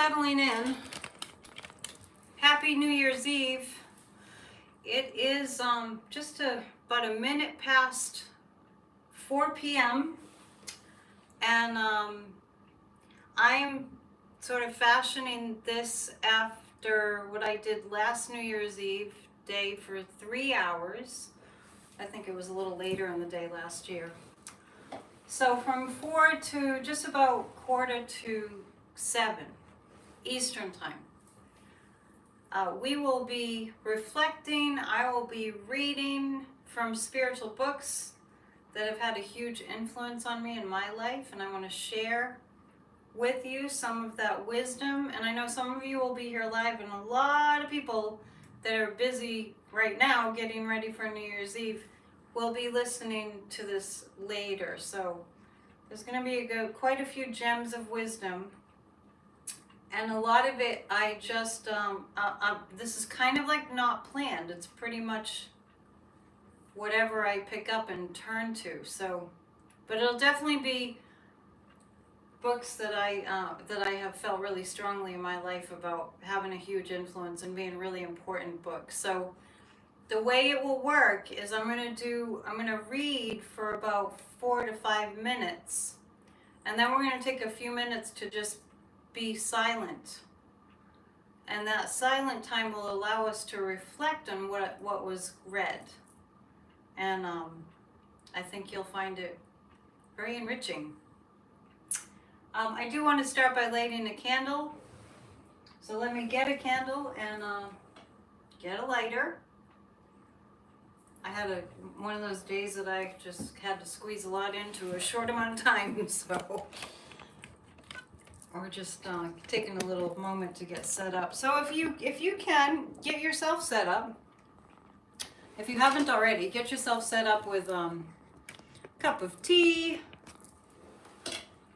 settling in, happy New Year's Eve. It is just about a minute past 4 p.m. and I'm sort of fashioning this after what I did last New Year's Eve day for 3 hours. I think it was a little later in the day last year. So from 4 to just about 6:45 Eastern time. We will be reflecting. I will be reading from spiritual books that have had a huge influence on me in my life, and I want to share with you some of that wisdom. And I know some of you will be here live, and a lot of people that are busy right now getting ready for New Year's Eve will be listening to this later. So there's going to be quite a few gems of wisdom. And a lot of it, I just, this is kind of like not planned. It's pretty much whatever I pick up and turn to. So, but it'll definitely be books that I have felt really strongly in my life about having a huge influence and being really important books. So the way it will work is I'm going to read for about 4 to 5 minutes. And then we're going to take a few minutes to just be silent, and that silent time will allow us to reflect on what was read, and I think you'll find it very enriching. I do want to start by lighting a candle, so let me get a candle and get a lighter. I had one of those days that I just had to squeeze a lot into a short amount of time, so we're just taking a little moment to get set up. So if you can, get yourself set up. If you haven't already, get yourself set up with a cup of tea.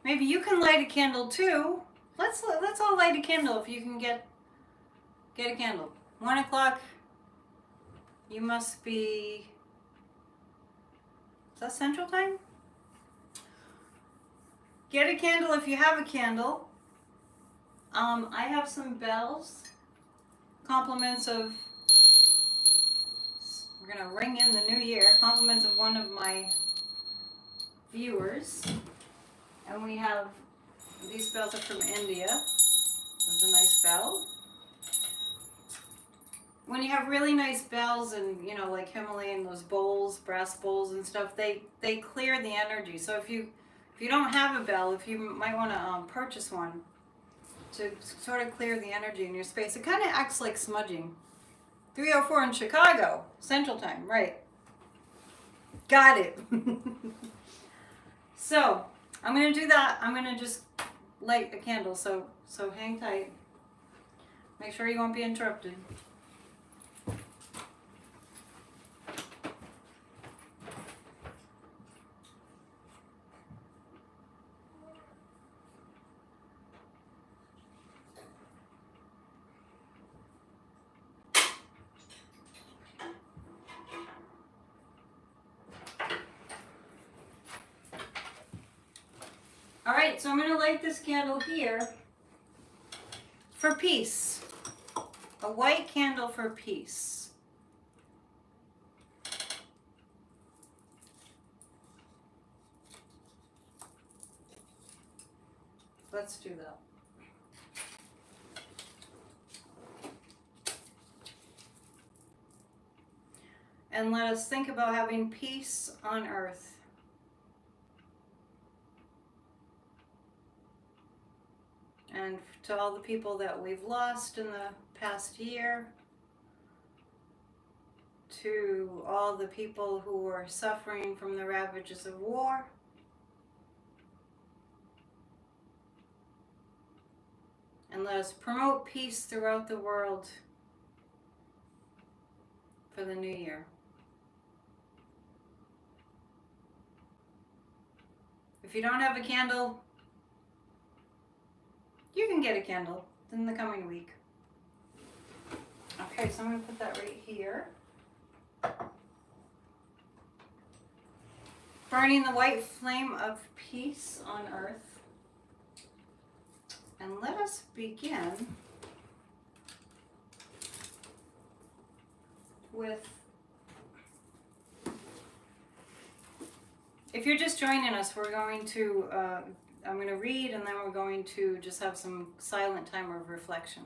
Maybe you can light a candle too. Let's all light a candle if you can get a candle. 1 o'clock. You must be. Is that Central Time? Get a candle if you have a candle. I have some bells. Compliments of, we're going to ring in the new year. Compliments of one of my viewers. And we have, these bells are from India. That's a nice bell. When you have really nice bells and, like Himalayan, those bowls, brass bowls and stuff, they clear the energy. So if you don't have a bell, if you might want to purchase one to sort of clear the energy in your space. It kind of acts like smudging. 3:04 in Chicago, Central Time, right. Got it. So, I'm going to do that. I'm going to just light a candle, so hang tight. Make sure you won't be interrupted. All right, so I'm going to light this candle here for peace. A white candle for peace. Let's do that. And let us think about having peace on earth. And to all the people that we've lost in the past year, to all the people who are suffering from the ravages of war, and let us promote peace throughout the world for the new year. If you don't have a candle, you can get a candle in the coming week. Okay, so I'm going to put that right here. Burning the white flame of peace on earth. And let us begin with, if you're just joining us, we're going to, I'm going to read and then we're going to just have some silent time of reflection.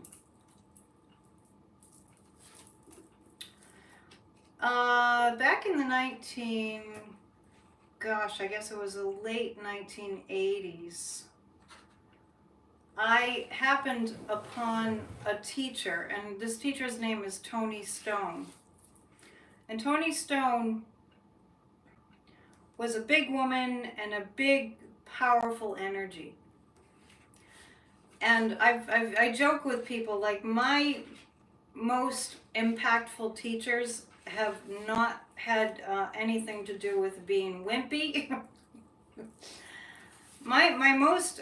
Back in the I guess it was the late 1980s, I happened upon a teacher, and this teacher's name is Toni Stone. And Toni Stone was a big woman and a big, powerful energy. And I joke with people, like, my most impactful teachers have not had anything to do with being wimpy. my most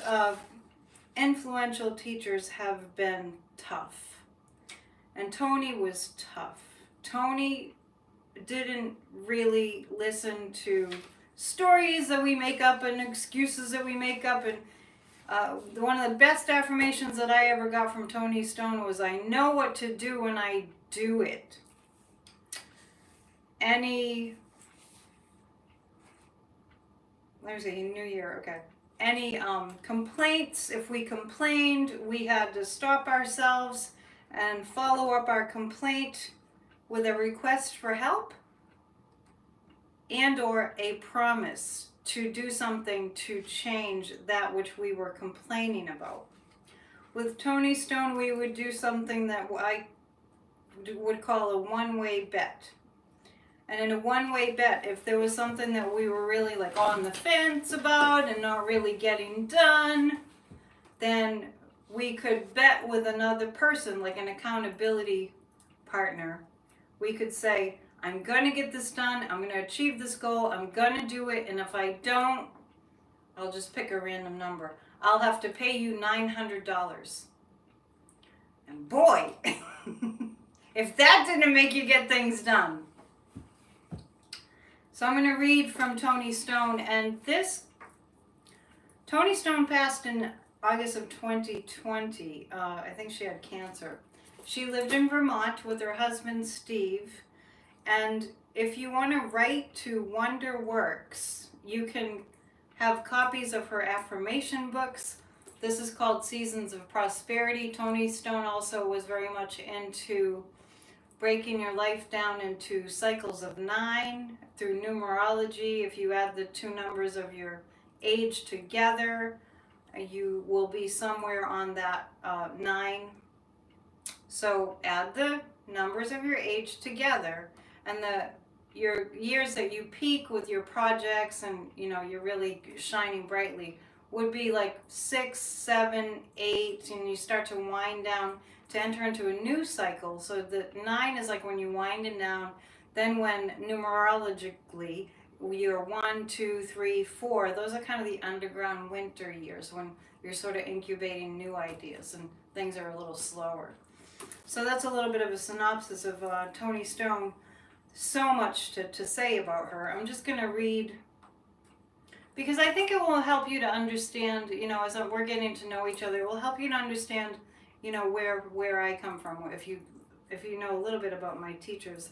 influential teachers have been tough. And Toni was tough. Toni didn't really listen to stories that we make up and excuses that we make up. And one of the best affirmations that I ever got from Toni Stone was, "I know what to do when I do it." New Year, okay. Any complaints, if we complained, we had to stop ourselves and follow up our complaint with a request for help and or a promise to do something to change that which we were complaining about. With Toni Stone, we would do something that I would call a one-way bet. And in a one-way bet, if there was something that we were really like on the fence about and not really getting done, then we could bet with another person, like an accountability partner. We could say, "I'm going to get this done. I'm going to achieve this goal. I'm going to do it. And if I don't, I'll just pick a random number. I'll have to pay you $900. And boy, if that didn't make you get things done. So I'm going to read from Toni Stone. And Toni Stone passed in August of 2020. I think she had cancer. She lived in Vermont with her husband, Steve. And if you want to write to Wonder Works, you can have copies of her affirmation books. This is called Seasons of Prosperity. Toni Stone also was very much into breaking your life down into cycles of 9 through numerology. If you add the two numbers of your age together, you will be somewhere on that 9. So add the numbers of your age together, and your years that you peak with your projects and you're really shining brightly would be like 6, 7, 8, and you start to wind down to enter into a new cycle. So the 9 is like when you wind it down. Then when numerologically you're 1, 2, 3, 4, those are kind of the underground winter years when you're sort of incubating new ideas and things are a little slower. So that's a little bit of a synopsis of Toni Stone. So much to say about her. I'm just going to read, because I think it will help you to understand, as we're getting to know each other, it will help you to understand, where I come from, if you know a little bit about my teachers.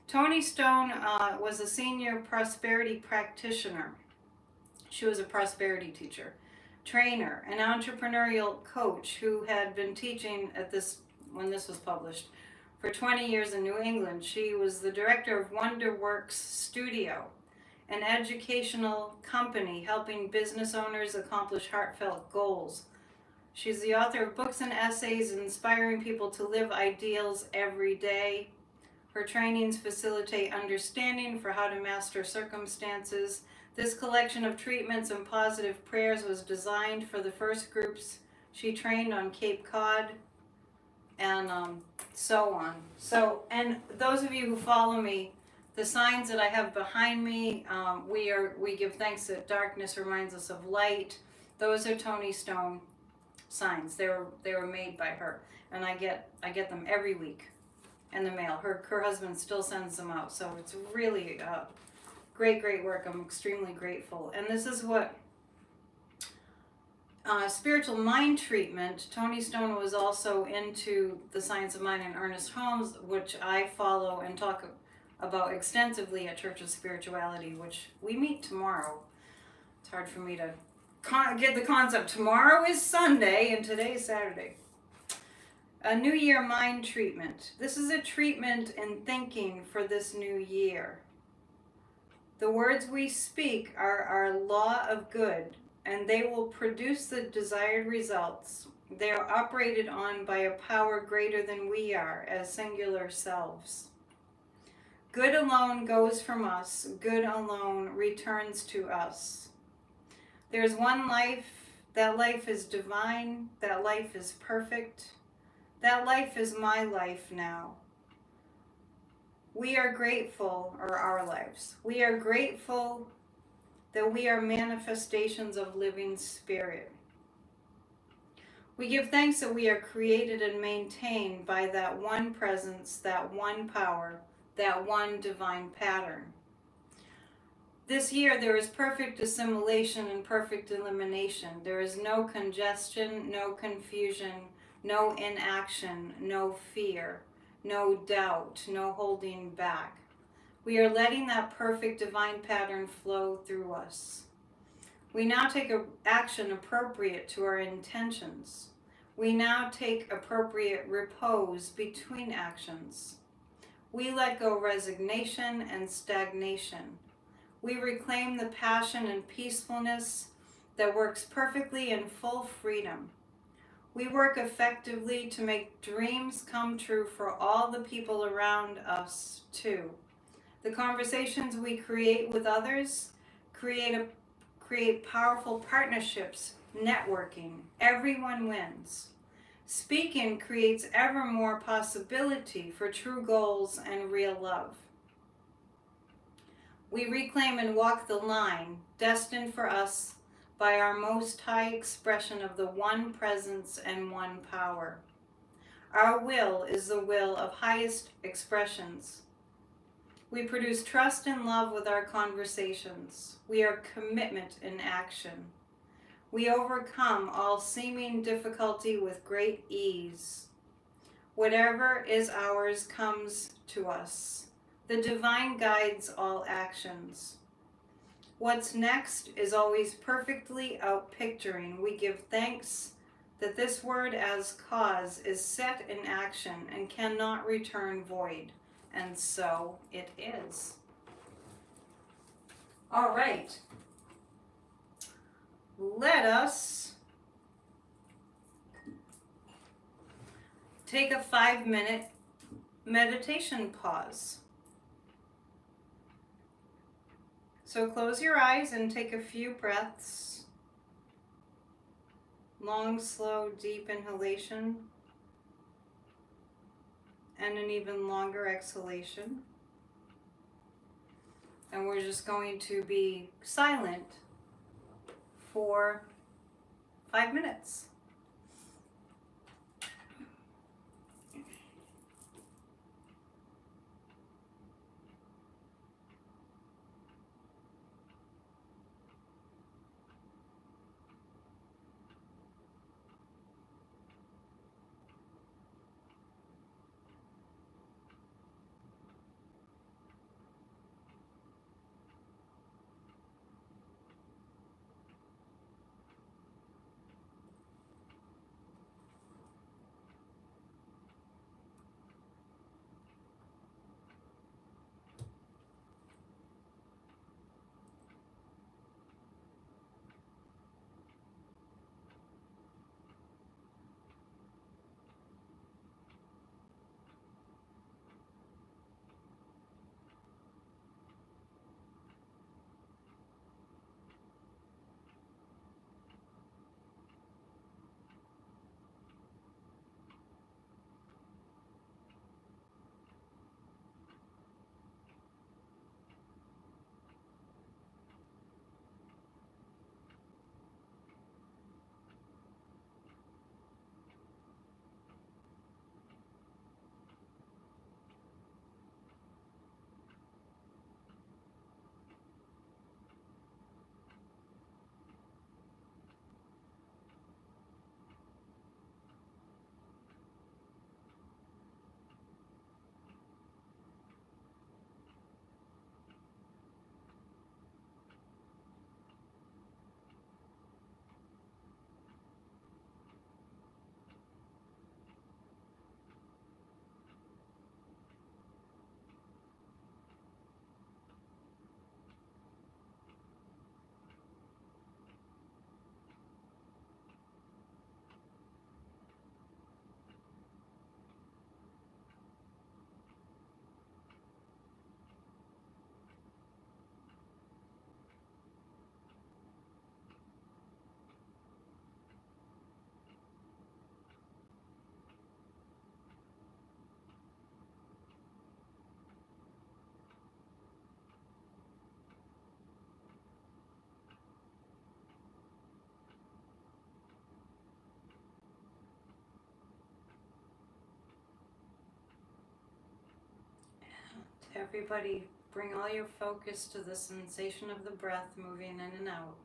Toni Stone was a senior prosperity practitioner. She was a prosperity teacher, trainer, an entrepreneurial coach who had been teaching when this was published, for 20 years in New England. She was the director of Wonder Works Studio, an educational company helping business owners accomplish heartfelt goals. She's the author of books and essays inspiring people to live ideals every day. Her trainings facilitate understanding for how to master circumstances. This collection of treatments and positive prayers was designed for the first groups she trained on Cape Cod, and so on. So, and those of you who follow me, the signs that I have behind me, we give thanks that darkness reminds us of light. Those are Toni Stone signs. They were made by her, and I get them every week in the mail. Her husband still sends them out, so it's really great work. I'm extremely grateful. And this is what spiritual mind treatment. Tony Stone was also into the science of mind, and Ernest Holmes, which I follow and talk about extensively at Church of Spirituality, which we meet tomorrow. It's hard for me to get the concept. Tomorrow is Sunday and today is Saturday. A New Year mind treatment. This is a treatment in thinking for this new year. The words we speak are our law of good, and they will produce the desired results. They are operated on by a power greater than we are as singular selves. Good alone goes from us. Good alone returns to us. There's one life. That life is divine. That life is perfect. That life is my life now. We are grateful, or our lives. We are grateful that we are manifestations of living spirit. We give thanks that we are created and maintained by that one presence, that one power, that one divine pattern. This year there is perfect assimilation and perfect elimination. There is no congestion, no confusion, no inaction, no fear, no doubt, no holding back. We are letting that perfect divine pattern flow through us. We now take action appropriate to our intentions. We now take appropriate repose between actions. We let go resignation and stagnation. We reclaim the passion and peacefulness that works perfectly in full freedom. We work effectively to make dreams come true for all the people around us, too. The conversations we create with others create powerful partnerships, networking. Everyone wins. Speaking creates ever more possibility for true goals and real love. We reclaim and walk the line destined for us by our most high expression of the one presence and one power. Our will is the will of highest expressions. We produce trust and love with our conversations. We are commitment in action. We overcome all seeming difficulty with great ease. Whatever is ours comes to us. The divine guides all actions. What's next is always perfectly outpicturing. We give thanks that this word as cause is set in action and cannot return void. And so it is. All right. Let us take a 5-minute meditation pause. So close your eyes and take a few breaths. Long, slow, deep inhalation. And an even longer exhalation. And we're just going to be silent for 5 minutes. Everybody, bring all your focus to the sensation of the breath moving in and out.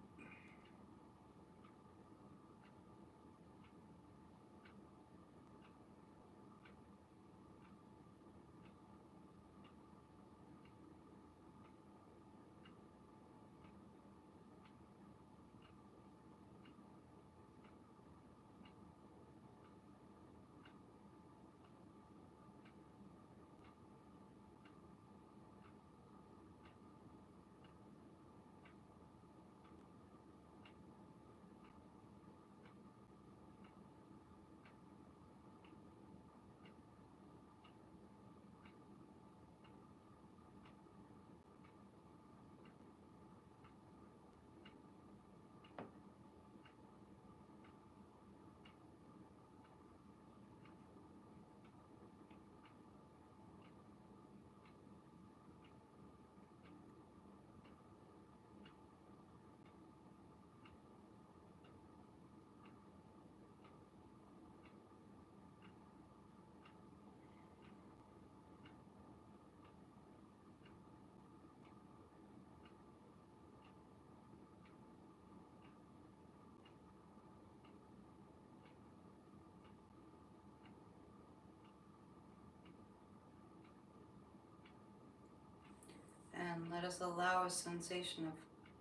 And let us allow a sensation of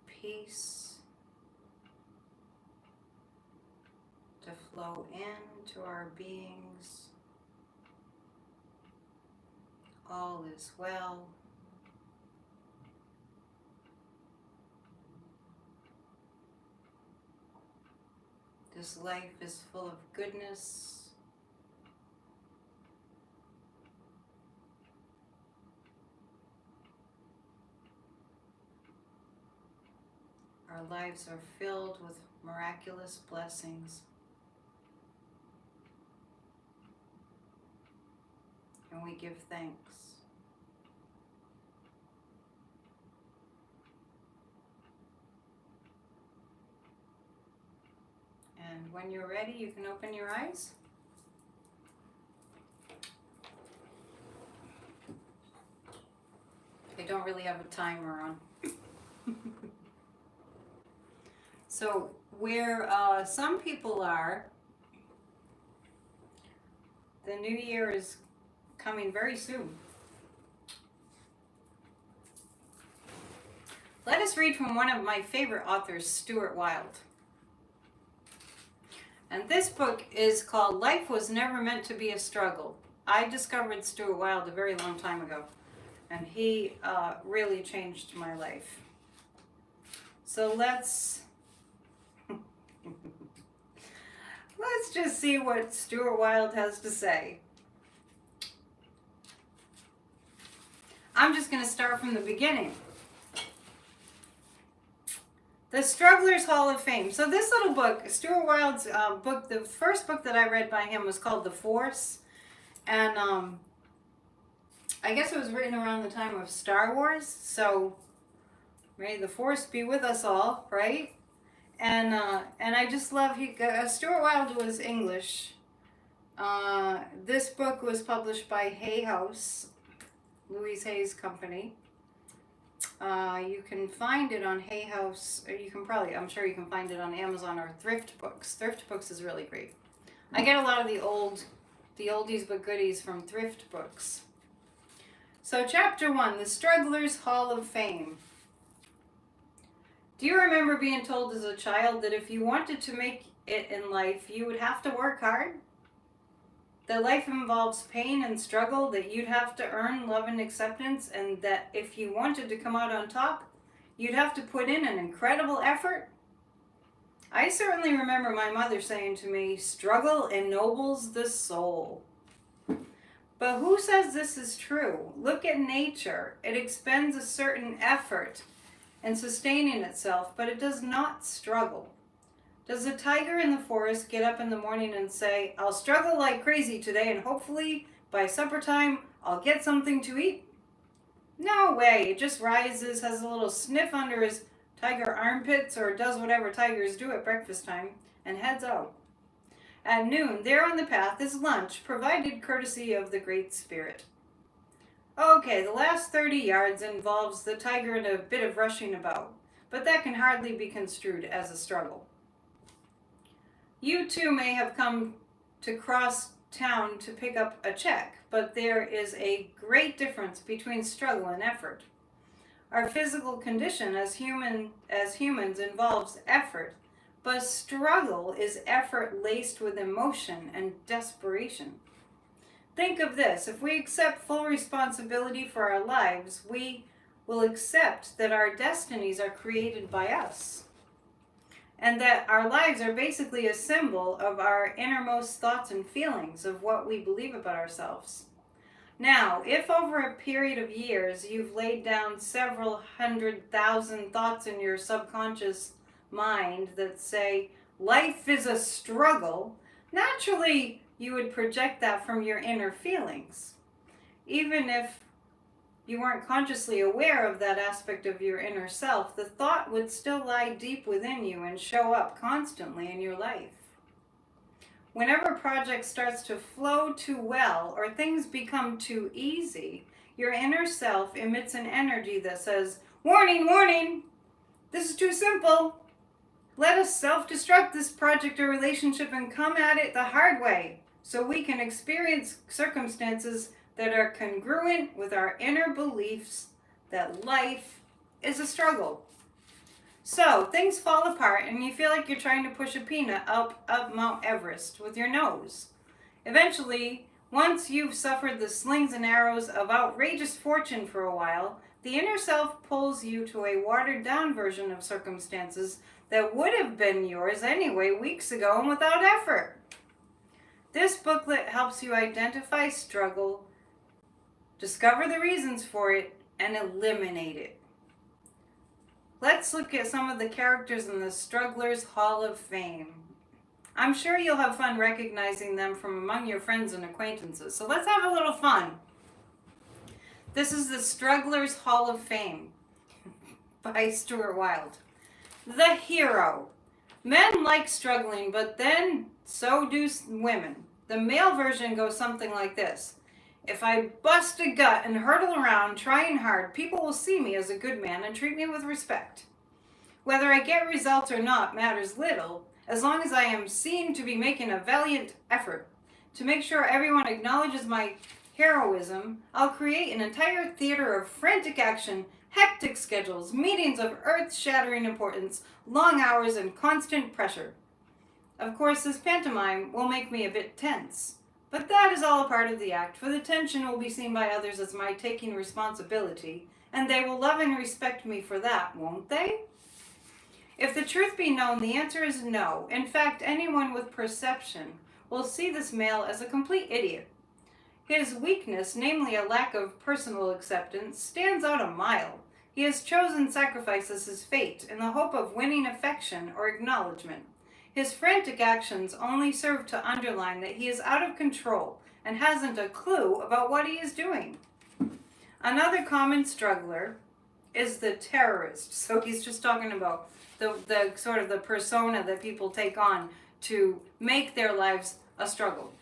peace to flow into our beings. All is well. This life is full of goodness. Our lives are filled with miraculous blessings. And we give thanks. And when you're ready, you can open your eyes. I don't really have a timer on. So where some people are, the new year is coming very soon. Let us read from one of my favorite authors, Stuart Wilde. And this book is called Life Was Never Meant to Be a Struggle. I discovered Stuart Wilde a very long time ago, and he really changed my life. So let's just see what Stuart Wilde has to say. I'm just going to start from the beginning. The Strugglers' Hall of Fame. So this little book, Stuart Wilde's book, the first book that I read by him was called The Force. And I guess it was written around the time of Star Wars. So may the Force be with us all, right? And I just love, Stuart Wilde was English. This book was published by Hay House, Louise Hay's company. You can find it on Hay House, or you can probably, I'm sure you can find it on Amazon or Thrift Books. Thrift Books is really great. I get a lot of the oldies but goodies from Thrift Books. So chapter 1, The Strugglers' Hall of Fame. Do you remember being told as a child that if you wanted to make it in life, you would have to work hard? That life involves pain and struggle, that you'd have to earn love and acceptance, and that if you wanted to come out on top, you'd have to put in an incredible effort? I certainly remember my mother saying to me, "Struggle ennobles the soul." But who says this is true? Look at nature. It expends a certain effort in sustaining itself, but it does not struggle. Does a tiger in the forest get up in the morning and say, "I'll struggle like crazy today and hopefully by supper time I'll get something to eat"? No way. It just rises, has a little sniff under his tiger armpits, or does whatever tigers do at breakfast time, and heads out. At noon, there on the path is lunch, provided courtesy of the Great Spirit. Okay, the last 30 yards involves the tiger and a bit of rushing about, but that can hardly be construed as a struggle. You too may have come to cross town to pick up a check, but there is a great difference between struggle and effort. Our physical condition as humans involves effort, but struggle is effort laced with emotion and desperation. Think of this: if we accept full responsibility for our lives, we will accept that our destinies are created by us, and that our lives are basically a symbol of our innermost thoughts and feelings of what we believe about ourselves. Now, if over a period of years you've laid down several 100,000 thoughts in your subconscious mind that say, life is a struggle, naturally you would project that from your inner feelings. Even if you weren't consciously aware of that aspect of your inner self, the thought would still lie deep within you and show up constantly in your life. Whenever a project starts to flow too well or things become too easy, your inner self emits an energy that says, warning, warning, this is too simple. Let us self-destruct this project or relationship and come at it the hard way so we can experience circumstances that are congruent with our inner beliefs that life is a struggle. So things fall apart and you feel like you're trying to push a peanut up Mount Everest with your nose. Eventually, once you've suffered the slings and arrows of outrageous fortune for a while, the inner self pulls you to a watered down version of circumstances that would have been yours anyway weeks ago and without effort. This booklet helps you identify struggle, discover the reasons for it, and eliminate it. Let's look at some of the characters in the Strugglers Hall of Fame. I'm sure you'll have fun recognizing them from among your friends and acquaintances, so let's have a little fun. This is the Strugglers Hall of Fame by Stuart Wilde. The hero. Men like struggling, but then so do women. The male version goes something like this. If I bust a gut and hurtle around trying hard, people will see me as a good man and treat me with respect. Whether I get results or not matters little, as long as I am seen to be making a valiant effort. To make sure everyone acknowledges my heroism, I'll create an entire theater of frantic action, hectic schedules, meetings of earth-shattering importance, long hours, and constant pressure. Of course, this pantomime will make me a bit tense. But that is all a part of the act, for the tension will be seen by others as my taking responsibility, and they will love and respect me for that, won't they? If the truth be known, the answer is no. In fact, anyone with perception will see this male as a complete idiot. His weakness, namely a lack of personal acceptance, stands out a mile. He has chosen sacrifice as his fate in the hope of winning affection or acknowledgement. His frantic actions only serve to underline that he is out of control and hasn't a clue about what he is doing. Another common struggler is the terrorist. So he's just talking about the sort of the persona that people take on to make their lives a struggle.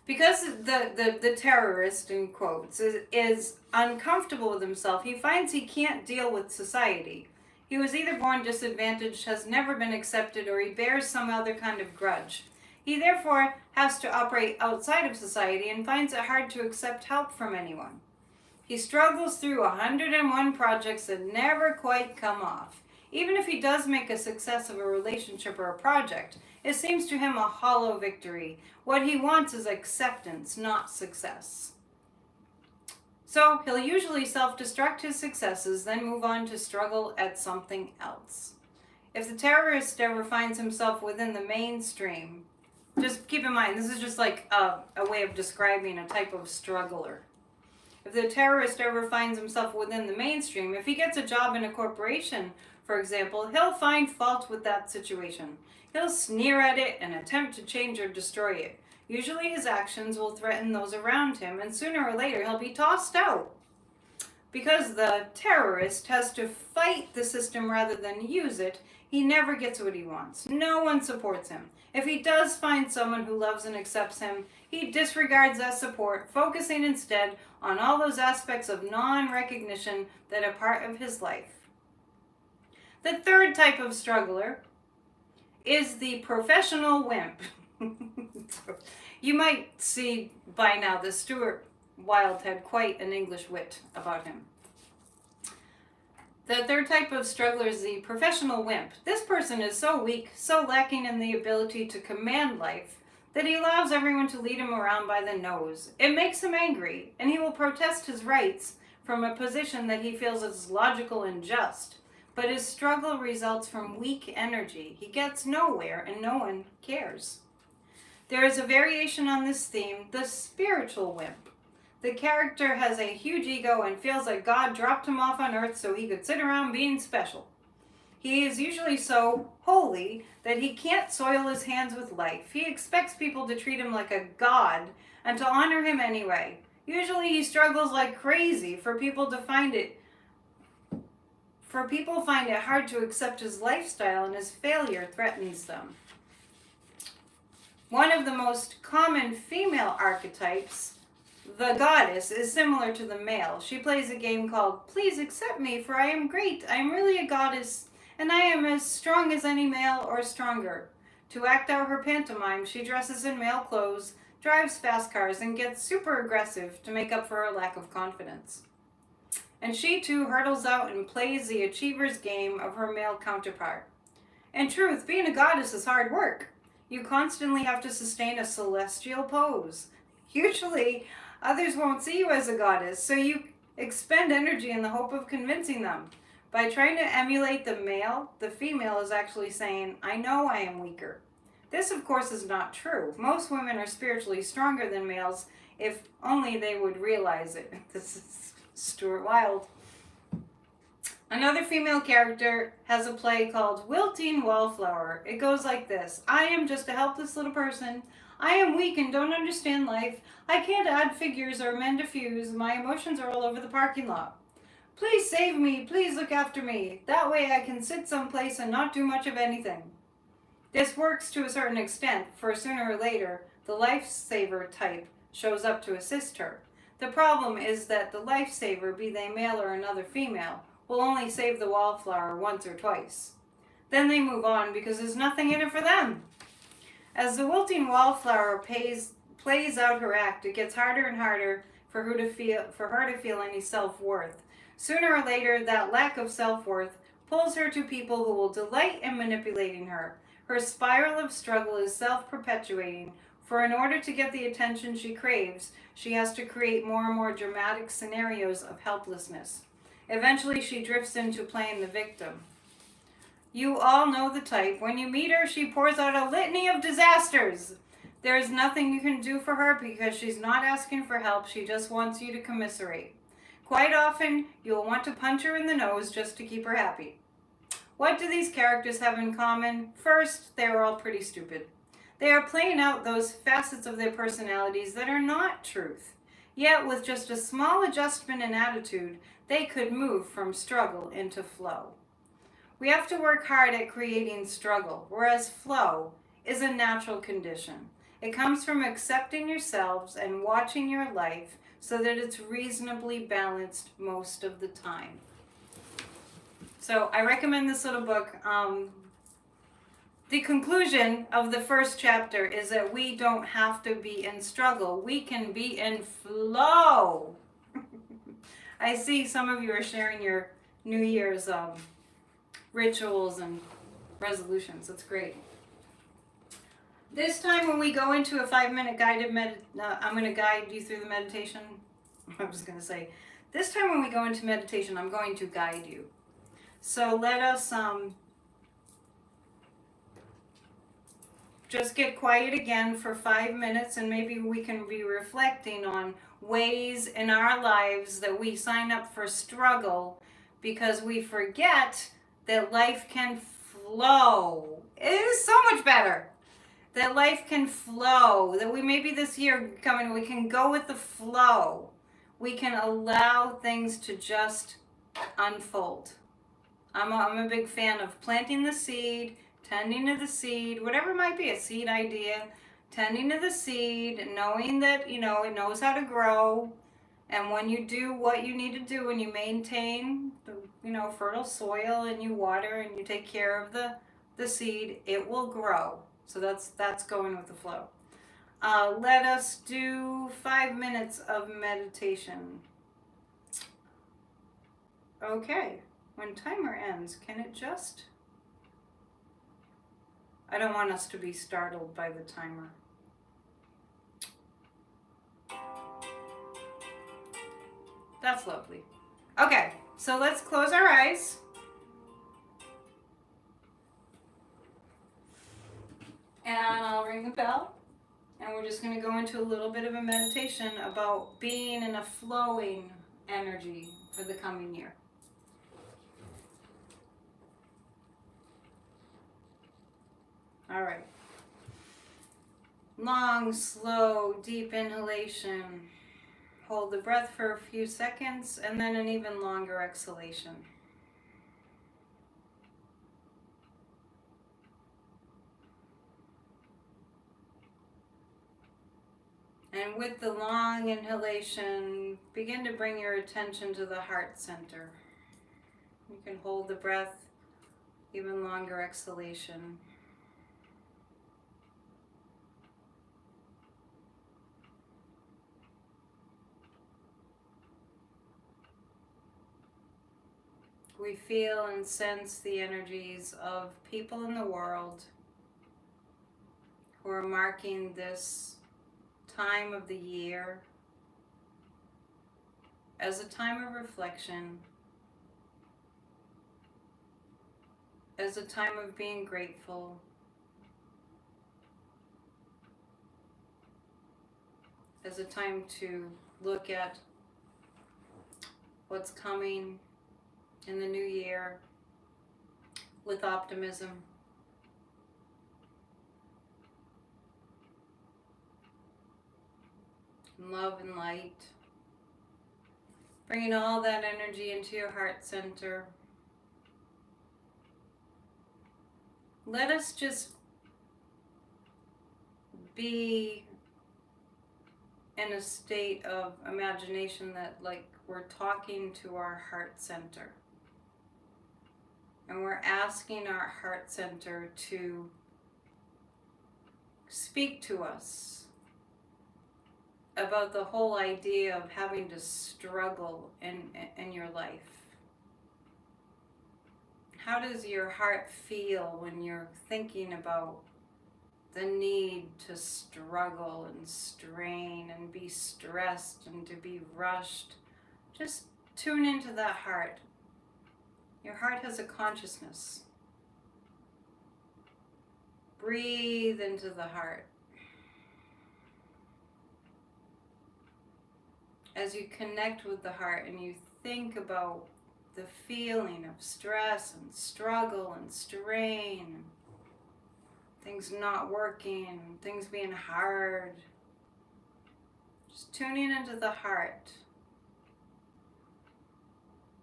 Because the terrorist, in quotes, is uncomfortable with himself, he finds he can't deal with society. He was either born disadvantaged, has never been accepted, or he bears some other kind of grudge. He therefore has to operate outside of society and finds it hard to accept help from anyone. He struggles through 101 projects that never quite come off. Even if he does make a success of a relationship or a project, it seems to him a hollow victory. What he wants is acceptance, not success. So he'll usually self-destruct his successes, then move on to struggle at something else. If the terrorist ever finds himself within the mainstream, just keep in mind, this is just like a way of describing a type of struggler. If the terrorist ever finds himself within the mainstream, if he gets a job in a corporation, for example, he'll find fault with that situation. He'll sneer at it and attempt to change or destroy it. Usually his actions will threaten those around him, and sooner or later he'll be tossed out. Because the terrorist has to fight the system rather than use it, He never gets what he wants. No one supports him. If he does find someone who loves and accepts him, he disregards that support, focusing instead on all those aspects of non-recognition that are part of his life. The third type of struggler is the professional wimp. You might see by now that Stuart Wilde had quite an English wit about him. The third type of struggler is the professional wimp. This person is so weak, so lacking in the ability to command life, that he allows everyone to lead him around by the nose. It makes him angry, and he will protest his rights from a position that he feels is logical and just. But his struggle results from weak energy. He gets nowhere, and no one cares. There is a variation on this theme, the spiritual wimp. The character has a huge ego and feels like God dropped him off on earth so he could sit around being special. He is usually so holy that he can't soil his hands with life. He expects people to treat him like a god and to honor him anyway. Usually he struggles like crazy for people find it hard to accept his lifestyle, and his failure threatens them. One of the most common female archetypes, the goddess, is similar to the male. She plays a game called Please Accept Me, for I am great. I am really a goddess, and I am as strong as any male or stronger. To act out her pantomime, she dresses in male clothes, drives fast cars, and gets super aggressive to make up for her lack of confidence. And she too hurtles out and plays the achiever's game of her male counterpart. In truth, being a goddess is hard work. You constantly have to sustain a celestial pose. Usually, others won't see you as a goddess, so you expend energy in the hope of convincing them. By trying to emulate the male, the female is actually saying, I know I am weaker. This, of course, is not true. Most women are spiritually stronger than males, if only they would realize it. This is Stuart Wilde. Another female character has a play called Wilting Wallflower. It goes like this. I am just a helpless little person. I am weak and don't understand life. I can't add figures or mend a fuse. My emotions are all over the parking lot. Please save me. Please look after me. That way I can sit someplace and not do much of anything. This works to a certain extent, for sooner or later, the lifesaver type shows up to assist her. The problem is that the lifesaver, be they male or another female, will only save the wallflower once or twice. Then they move on because there's nothing in it for them. As the wilting wallflower plays out her act, it gets harder and harder for her to feel any self-worth. Sooner or later, that lack of self-worth pulls her to people who will delight in manipulating her. Her spiral of struggle is self-perpetuating, for in order to get the attention she craves, she has to create more and more dramatic scenarios of helplessness. Eventually, she drifts into playing the victim. You all know the type. When you meet her, she pours out a litany of disasters. There is nothing you can do for her because she's not asking for help. She just wants you to commiserate. Quite often, you'll want to punch her in the nose just to keep her happy. What do these characters have in common? First, they are all pretty stupid. They are playing out those facets of their personalities that are not truth. Yet, with just a small adjustment in attitude, they could move from struggle into flow. We have to work hard at creating struggle, whereas flow is a natural condition. It comes from accepting yourselves and watching your life so that it's reasonably balanced most of the time. So I recommend this little book. The conclusion of the first chapter is that we don't have to be in struggle. We can be in flow. I see some of you are sharing your New Year's rituals and resolutions. That's great. This time when we go into a 5-minute guided I'm going to guide you through the meditation. I was going to say, this time when we go into meditation, I'm going to guide you. So let us just get quiet again for 5 minutes, and maybe we can be reflecting on ways in our lives that we sign up for struggle because we forget that life can flow. It is so much better. That life can flow. That we maybe this year coming, we can go with the flow. We can allow things to just unfold. I'm a big fan of planting the seed, tending to the seed, whatever it might be, a seed idea, tending to the seed, knowing that, it knows how to grow. And when you do what you need to do and you maintain the, fertile soil and you water and you take care of the seed, it will grow. So that's going with the flow. Let us do 5 minutes of meditation. Okay. When timer ends, can it just? I don't want us to be startled by the timer. That's lovely. Okay, so let's close our eyes. And I'll ring the bell. And we're just going to go into a little bit of a meditation about being in a flowing energy for the coming year. All right. Long, slow, deep inhalation. Hold the breath for a few seconds and then an even longer exhalation. And with the long inhalation, begin to bring your attention to the heart center. You can hold the breath, even longer exhalation. We feel and sense the energies of people in the world who are marking this time of the year as a time of reflection, as a time of being grateful, as a time to look at what's coming in the new year with optimism. Love and light. Bringing all that energy into your heart center. Let us just be in a state of imagination that, like, we're talking to our heart center. And we're asking our heart center to speak to us about the whole idea of having to struggle in your life. How does your heart feel when you're thinking about the need to struggle and strain and be stressed and to be rushed? Just tune into that heart. Your heart has a consciousness. Breathe into the heart. As you connect with the heart and you think about the feeling of stress and struggle and strain, things not working, things being hard, just tuning into the heart.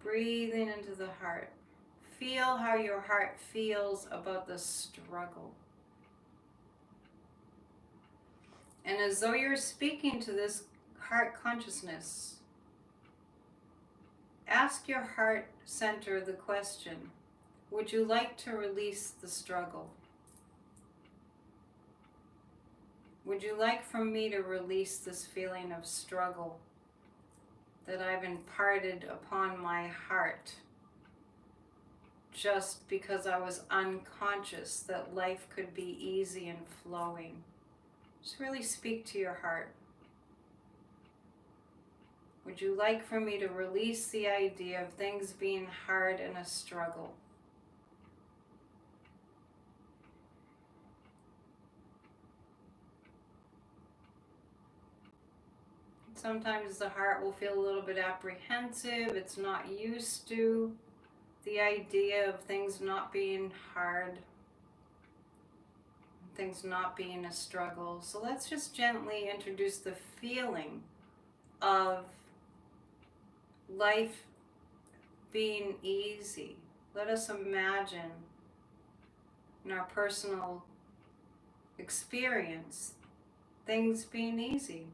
Breathing into the heart. Feel how your heart feels about the struggle. And as though you're speaking to this heart consciousness, ask your heart center the question, would you like to release the struggle? Would you like for me to release this feeling of struggle that I've imparted upon my heart just because I was unconscious that life could be easy and flowing? Just really speak to your heart. Would you like for me to release the idea of things being hard and a struggle? Sometimes the heart will feel a little bit apprehensive. It's not used to the idea of things not being hard, things not being a struggle. So let's just gently introduce the feeling of life being easy, Let us imagine in our personal experience things being easy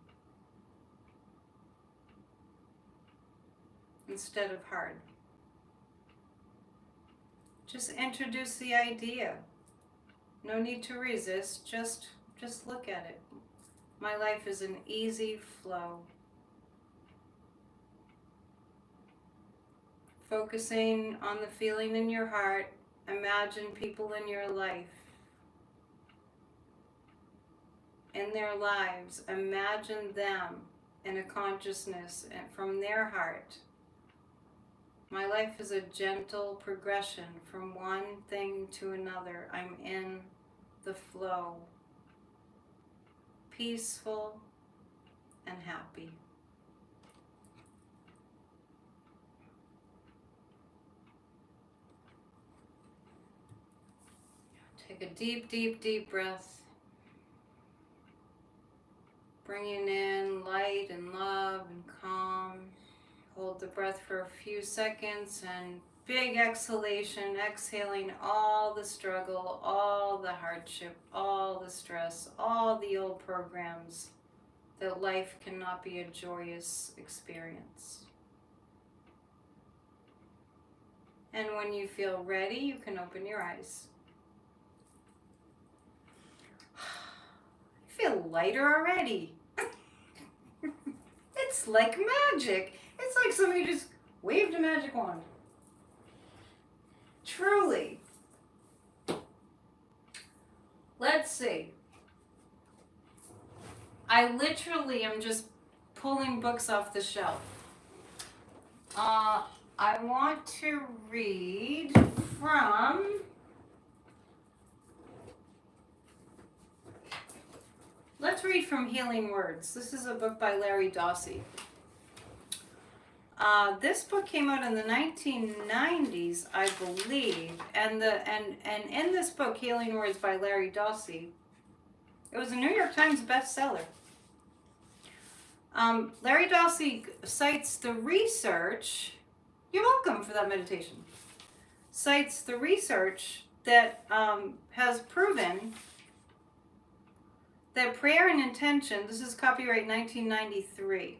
instead of hard. Just introduce the idea. No need to resist, just look at it. My life is an easy flow. Focusing on the feeling in your heart, imagine people in your life, in their lives, imagine them in a consciousness and from their heart. My life is a gentle progression from one thing to another. I'm in the flow, peaceful and happy. Take a deep, deep, deep breath. Bringing in light and love and calm. Hold the breath for a few seconds and big exhalation, exhaling all the struggle, all the hardship, all the stress, all the old programs that life cannot be a joyous experience. And when you feel ready, you can open your eyes. I feel lighter already. It's like magic. It's like somebody just waved a magic wand. Truly. Let's see. I literally am just pulling books off the shelf. I want to read from... Let's read from Healing Words. This is a book by Larry Dossey. This book came out in the 1990s, I believe, and in this book, Healing Words by Larry Dossey, it was a New York Times bestseller. Larry Dossey cites the research. You're welcome for that meditation. Cites the research that has proven that prayer and intention, this is copyright 1993,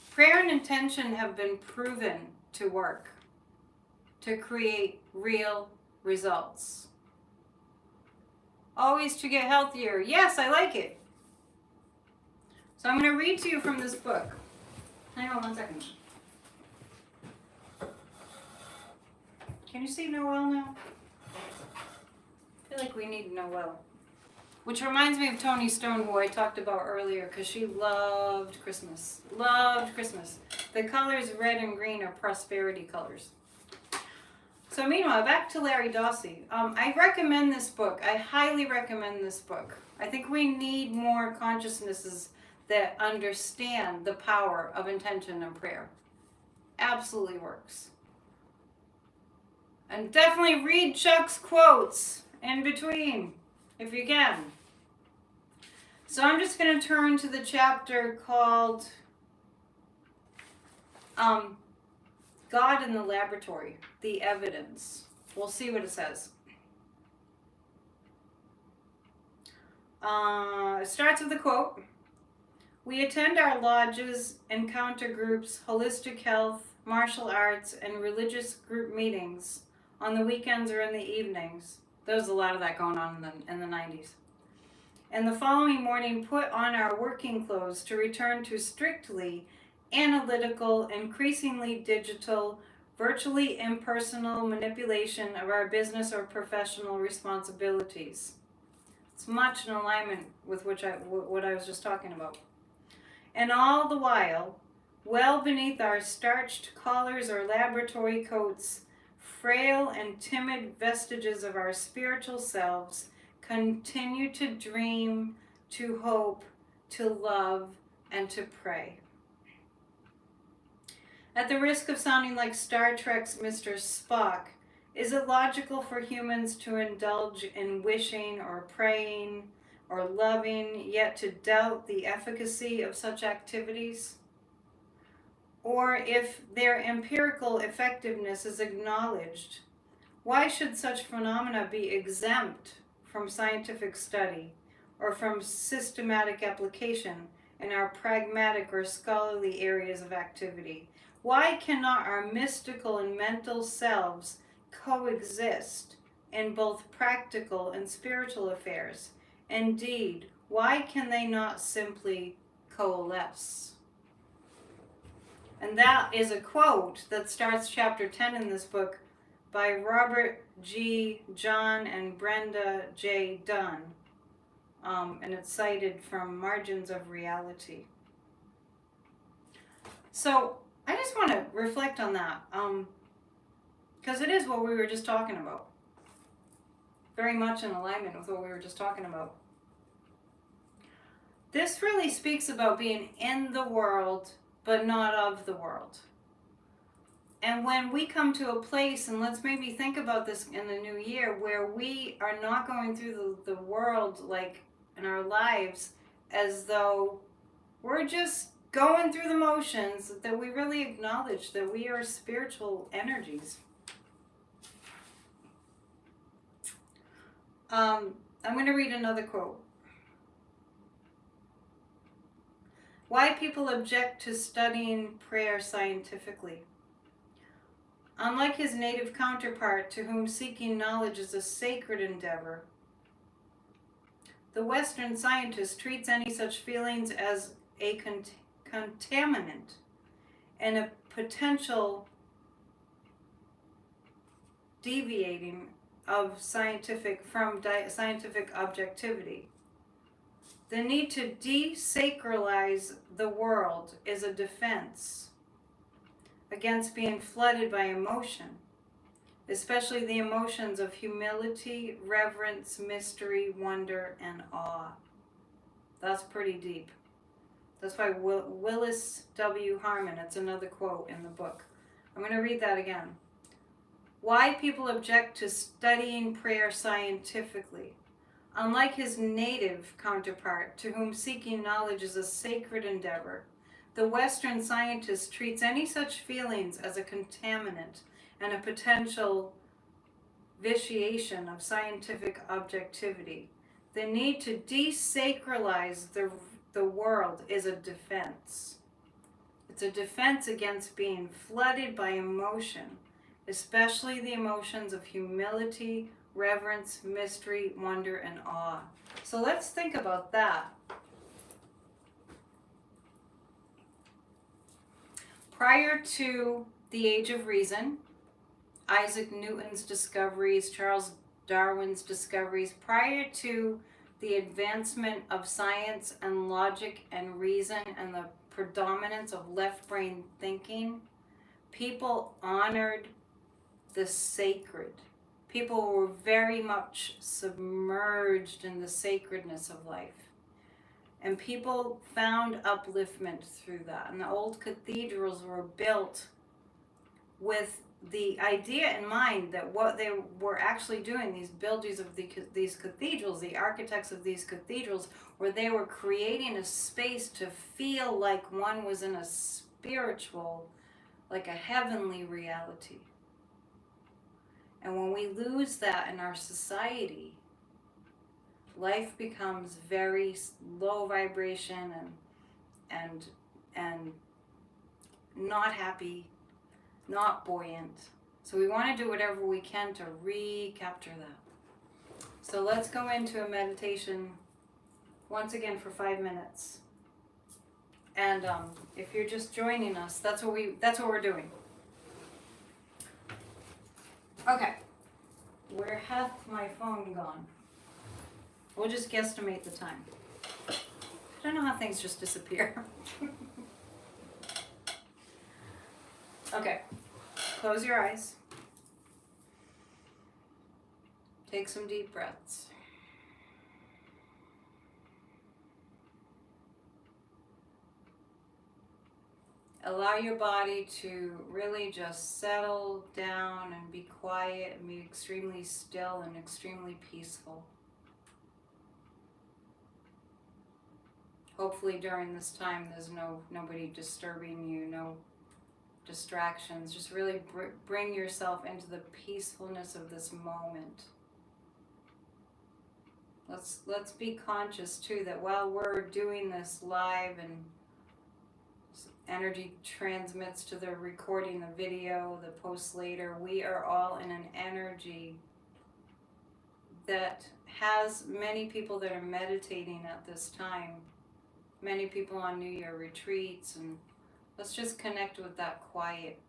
prayer and intention have been proven to work, to create real results. Always to get healthier. Yes, I like it. So I'm going to read to you from this book. Hang on 1 second. Can you see Noel now? I feel like we need Noel. Which reminds me of Toni Stone, who I talked about earlier, because she loved Christmas. Loved Christmas. The colors red and green are prosperity colors. So meanwhile, back to Larry Dossey. I recommend this book. I highly recommend this book. I think we need more consciousnesses that understand the power of intention and prayer. Absolutely works. And definitely read Chuck's quotes in between, if you can. So I'm just going to turn to the chapter called God in the Laboratory, the Evidence. We'll see what it says. It starts with a quote. We attend our lodges, encounter groups, holistic health, martial arts, and religious group meetings on the weekends or in the evenings. There was a lot of that going on in the 90s. And the following morning, put on our working clothes to return to strictly analytical, increasingly digital, virtually impersonal manipulation of our business or professional responsibilities. It's much in alignment with what I was just talking about. And all the while, well beneath our starched collars or laboratory coats, frail and timid vestiges of our spiritual selves continue to dream, to hope, to love, and to pray. At the risk of sounding like Star Trek's Mr. Spock, is it logical for humans to indulge in wishing or praying or loving, yet to doubt the efficacy of such activities? Or if their empirical effectiveness is acknowledged, Why should such phenomena be exempt from scientific study or from systematic application in our pragmatic or scholarly areas of activity? Why cannot our mystical and mental selves coexist in both practical and spiritual affairs? Indeed, why can they not simply coalesce? And that is a quote that starts chapter 10 in this book by Robert G. John and Brenda J. Dunn. And it's cited from Margins of Reality. So I just want to reflect on that, because it is what we were just talking about. Very much in alignment with what we were just talking about. This really speaks about being in the world, but not of the world. And when we come to a place, and let's maybe think about this in the new year, where we are not going through the world like in our lives as though we're just going through the motions, that we really acknowledge that we are spiritual energies. I'm going to read another quote. Why people object to studying prayer scientifically. Unlike his native counterpart, to whom seeking knowledge is a sacred endeavor, the Western scientist treats any such feelings as a contaminant and a potential deviating of scientific objectivity. The need to desacralize the world is a defense against being flooded by emotion, especially the emotions of humility, reverence, mystery, wonder, and awe. That's pretty deep. That's by Willis W. Harmon. It's another quote in the book. I'm going to read that again. Why people object to studying prayer scientifically. Unlike his native counterpart, to whom seeking knowledge is a sacred endeavor, the Western scientist treats any such feelings as a contaminant and a potential vitiation of scientific objectivity. The need to desacralize the world is a defense. It's a defense against being flooded by emotion, especially the emotions of humility, reverence, mystery, wonder, and awe. So let's think about that. Prior to the Age of Reason, Isaac Newton's discoveries, Charles Darwin's discoveries, prior to the advancement of science and logic and reason and the predominance of left brain thinking, people honored the sacred. People were very much submerged in the sacredness of life. And people found upliftment through that. And the old cathedrals were built with the idea in mind that what they were actually doing, these builders of these cathedrals, the architects of these cathedrals, where they were creating a space to feel like one was in a spiritual, like a heavenly reality. And when we lose that in our society, life becomes very low vibration and not happy, not buoyant. So we want to do whatever we can to recapture that. So let's go into a meditation once again for 5 minutes. And if you're just joining us, that's what we're doing. Okay. Where hath my phone gone? We'll just guesstimate the time. I don't know how things just disappear. Okay. Close your eyes. Take some deep breaths. Allow your body to really just settle down and be quiet and be extremely still and extremely peaceful. Hopefully during this time there's nobody disturbing you, no distractions. Just really bring yourself into the peacefulness of this moment. Let's be conscious too that while we're doing this live and energy transmits to the recording, the video, the post later, we are all in an energy that has many people that are meditating at this time, many people on New Year retreats, and let's just connect with that quiet.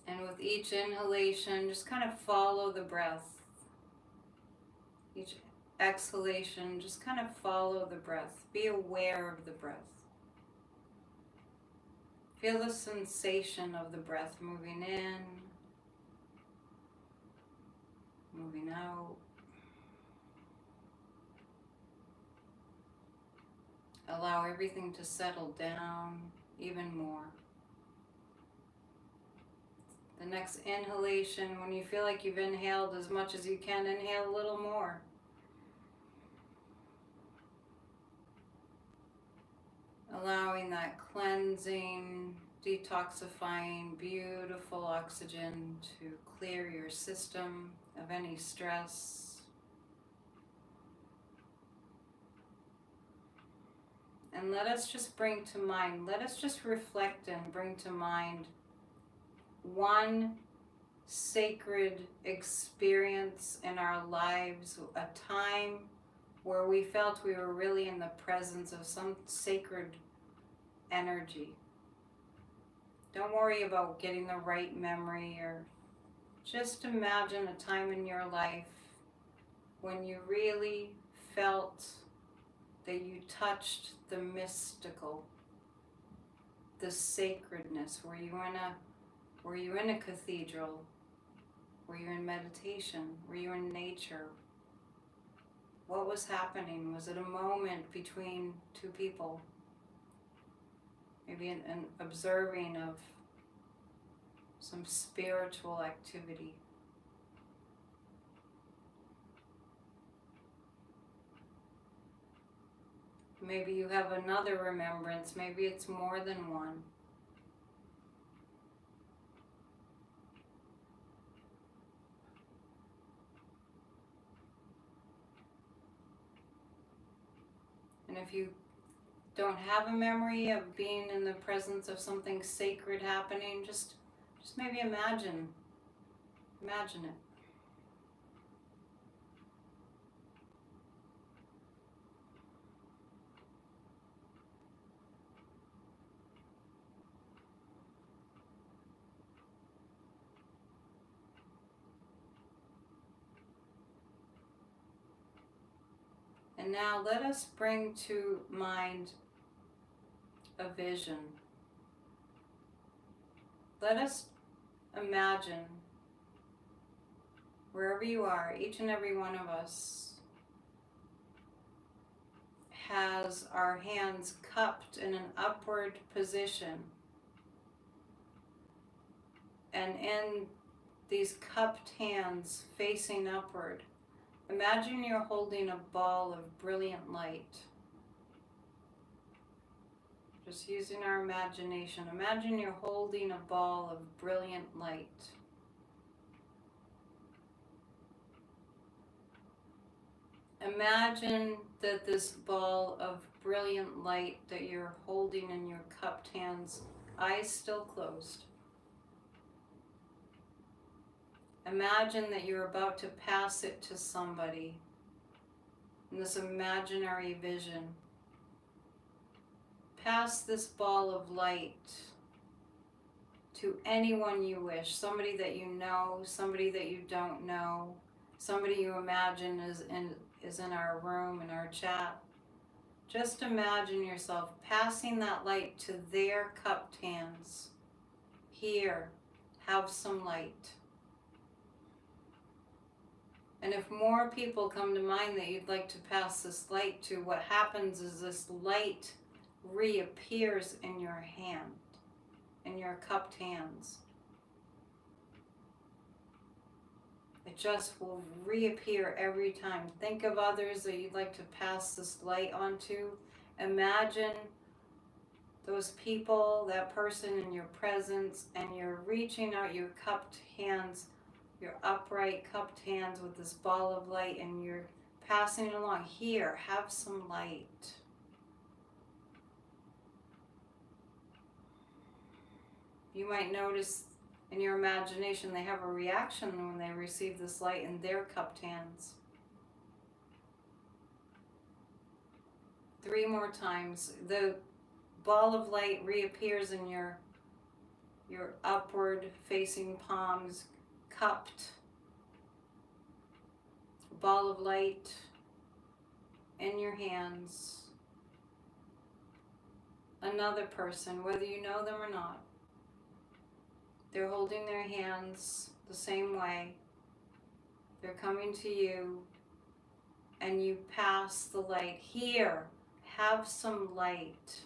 And with each inhalation, just kind of follow the breath. Each exhalation, just kind of follow the breath. Be aware of the breath. Feel the sensation of the breath moving in, moving out. Allow everything to settle down even more. The next inhalation, when you feel like you've inhaled as much as you can, inhale a little more. Allowing that cleansing, detoxifying, beautiful oxygen to clear your system of any stress. And let us just bring to mind, let us just reflect and bring to mind one sacred experience in our lives, a time where we felt we were really in the presence of some sacred energy. Don't worry about getting the right memory, or just imagine a time in your life when you really felt that you touched the mystical, the sacredness. Were you in a cathedral? Were you in meditation? Were you in nature? What was happening? Was it a moment between two people? Maybe an observing of some spiritual activity. Maybe you have another remembrance. Maybe it's more than one. And if you don't have a memory of being in the presence of something sacred happening, just maybe imagine it. And now let us bring to mind a vision. Let us imagine, wherever you are, each and every one of us has our hands cupped in an upward position. And in these cupped hands facing upward, imagine you're holding a ball of brilliant light. Just using our imagination. Imagine you're holding a ball of brilliant light. Imagine that this ball of brilliant light that you're holding in your cupped hands, eyes still closed. Imagine that you're about to pass it to somebody in this imaginary vision. Pass this ball of light to anyone you wish, somebody that you know, somebody that you don't know, somebody you imagine is in our room, in our chat. Just imagine yourself passing that light to their cupped hands. Here, have some light. And if more people come to mind that you'd like to pass this light to, what happens is this light reappears in your hand, in your cupped hands. It just will reappear every time. Think of others that you'd like to pass this light on to. Imagine those people, that person in your presence, and you're reaching out your cupped hands, your upright cupped hands with this ball of light, and you're passing it along. Here, have some light. You might notice in your imagination they have a reaction when they receive this light in their cupped hands. 3 more times. The ball of light reappears in your upward facing palms, cupped. A ball of light in your hands. Another person, whether you know them or not, they're holding their hands the same way. They're coming to you, and you pass the light. Here, have some light.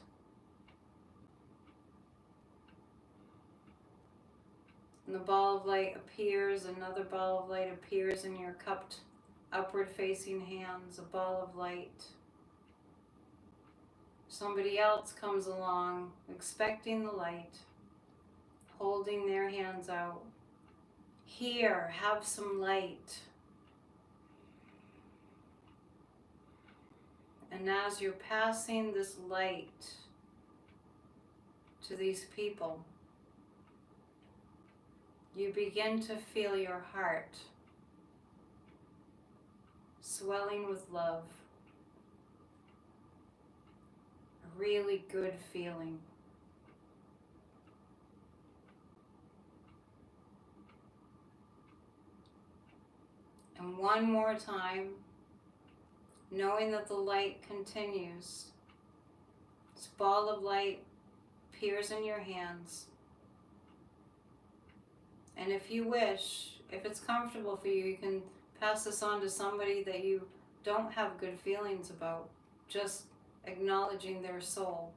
And the ball of light appears, another ball of light appears in your cupped upward facing hands, a ball of light. Somebody else comes along expecting the light, holding their hands out. Here, have some light. And as you're passing this light to these people, you begin to feel your heart swelling with love. A really good feeling. And one more time, knowing that the light continues. This ball of light appears in your hands. And if you wish, if it's comfortable for you, you can pass this on to somebody that you don't have good feelings about, just acknowledging their soul.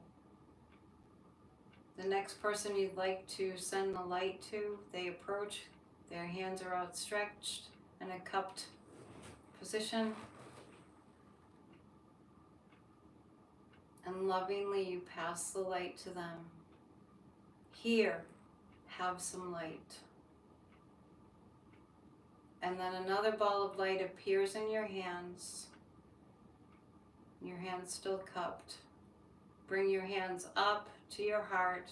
The next person you'd like to send the light to, they approach, their hands are outstretched in a cupped position. And lovingly you pass the light to them. Here, have some light. And then another ball of light appears in your hands. Your hands still cupped. Bring your hands up to your heart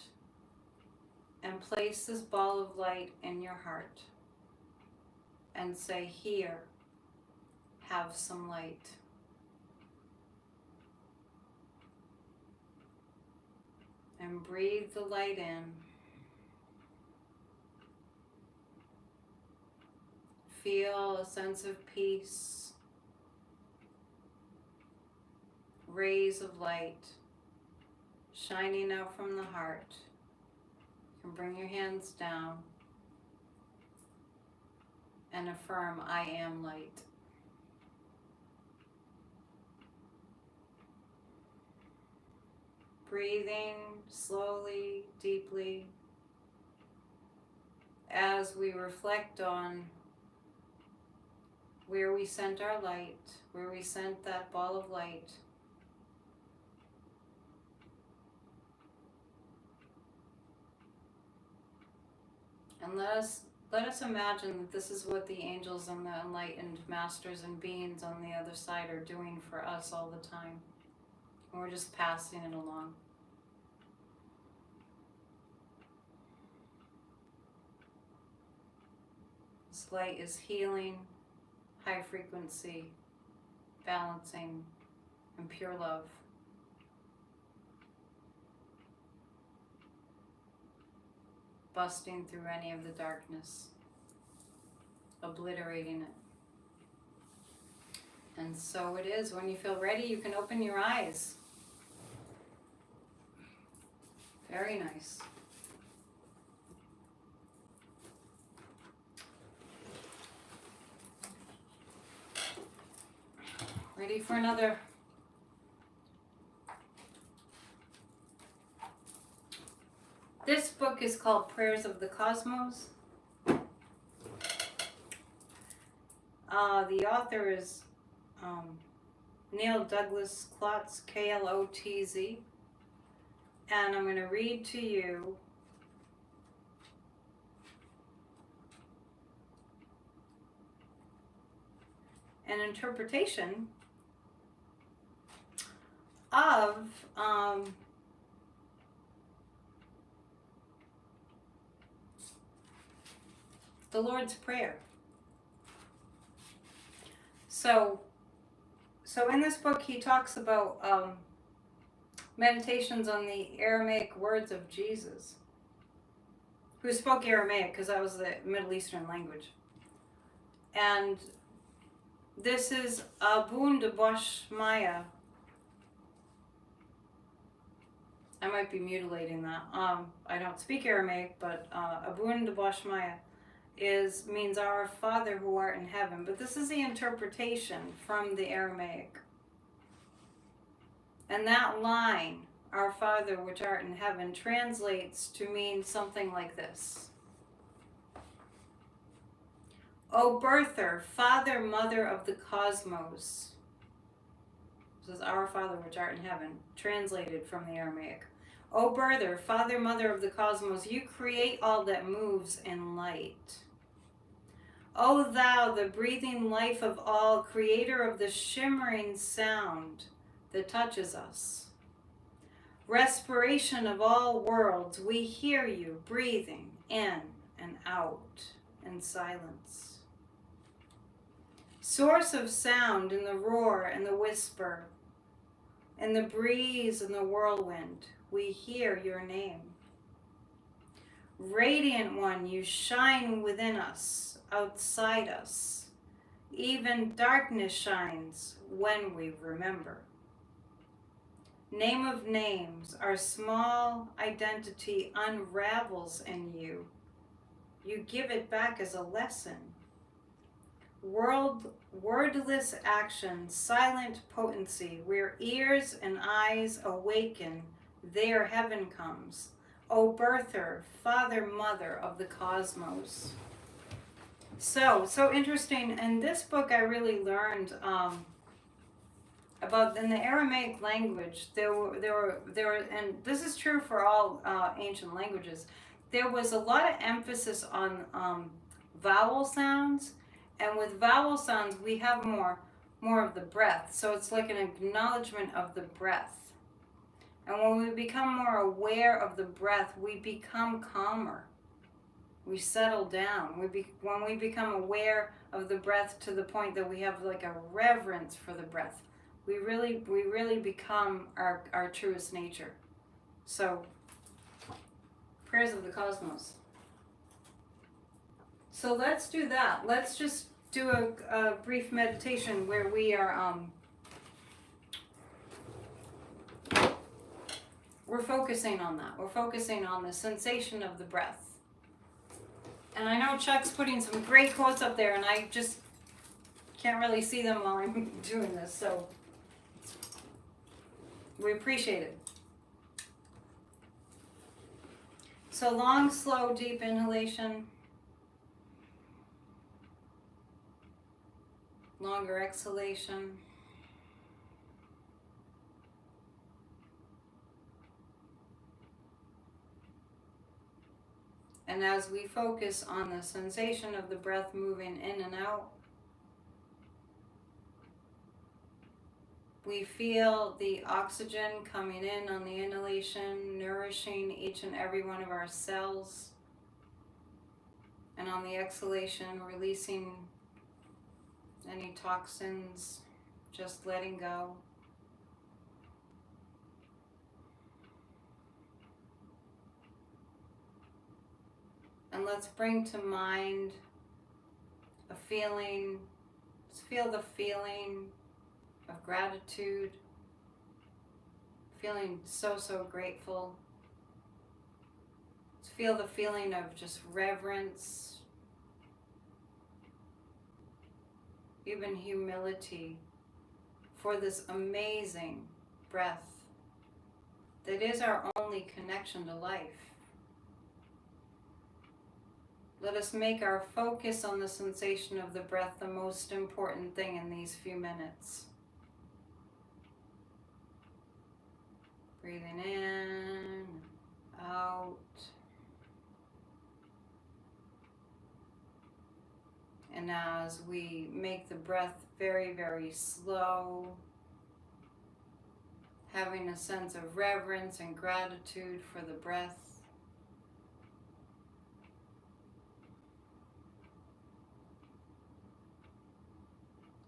and place this ball of light in your heart. And say, here, have some light. And breathe the light in. Feel a sense of peace, rays of light shining out from the heart. You can bring your hands down and affirm, I am light. Breathing slowly, deeply, as we reflect on where we sent our light, where we sent that ball of light. And let us imagine that this is what the angels and the enlightened masters and beings on the other side are doing for us all the time. And we're just passing it along. This light is healing, high frequency, balancing, and pure love. Busting through any of the darkness, obliterating it. And so it is. When you feel ready, you can open your eyes. Very nice. Ready for another? This book is called Prayers of the Cosmos. The author is Neil Douglas Klotz, Klotz. And I'm going to read to you an interpretation of the Lord's Prayer. So in this book he talks about meditations on the Aramaic words of Jesus, who spoke Aramaic because that was the Middle Eastern language. And this is Abun de Bosh Maya. I might be mutilating that. I don't speak Aramaic, but Abun de Bosh Maya means our Father who art in heaven. But this is the interpretation from the Aramaic. And that line, our Father which art in heaven, translates to mean something like this. O birther, Father, Mother of the cosmos. This is our Father which art in heaven, translated from the Aramaic. O birther, Father, Mother of the cosmos, you create all that moves in light. O thou, the breathing life of all, creator of the shimmering sound that touches us. Respiration of all worlds, we hear you breathing in and out in silence. Source of sound in the roar and the whisper, in the breeze and the whirlwind, we hear your name. Radiant one, you shine within us, outside us. Even darkness shines when we remember. Name of names, our small identity unravels in you. You give it back as a lesson. Wordless action, silent potency, where ears and eyes awaken, there heaven comes. O birther, Father, Mother of the cosmos. So interesting. In this book, I really learned about, in the Aramaic language, there were, and this is true for all ancient languages, there was a lot of emphasis on vowel sounds. And with vowel sounds, we have more of the breath. So it's like an acknowledgement of the breath. And when we become more aware of the breath, we become calmer. We settle down. When we become aware of the breath to the point that we have like a reverence for the breath, we really become our truest nature. So, prayers of the cosmos. So let's do that. Let's just do a brief meditation where we are we're focusing on that. We're focusing on the sensation of the breath. And I know Chuck's putting some great quotes up there, and I just can't really see them while I'm doing this, so we appreciate it. So long, slow, deep inhalation. Longer exhalation. And as we focus on the sensation of the breath moving in and out, we feel the oxygen coming in on the inhalation, nourishing each and every one of our cells. And on the exhalation, releasing any toxins, just letting go. And let's bring to mind a feeling, let's feel the feeling of gratitude, feeling so grateful. Let's feel the feeling of just reverence, even humility for this amazing breath that is our only connection to life. Let us make our focus on the sensation of the breath the most important thing in these few minutes. Breathing in, out. And as we make the breath very, very slow, having a sense of reverence and gratitude for the breath.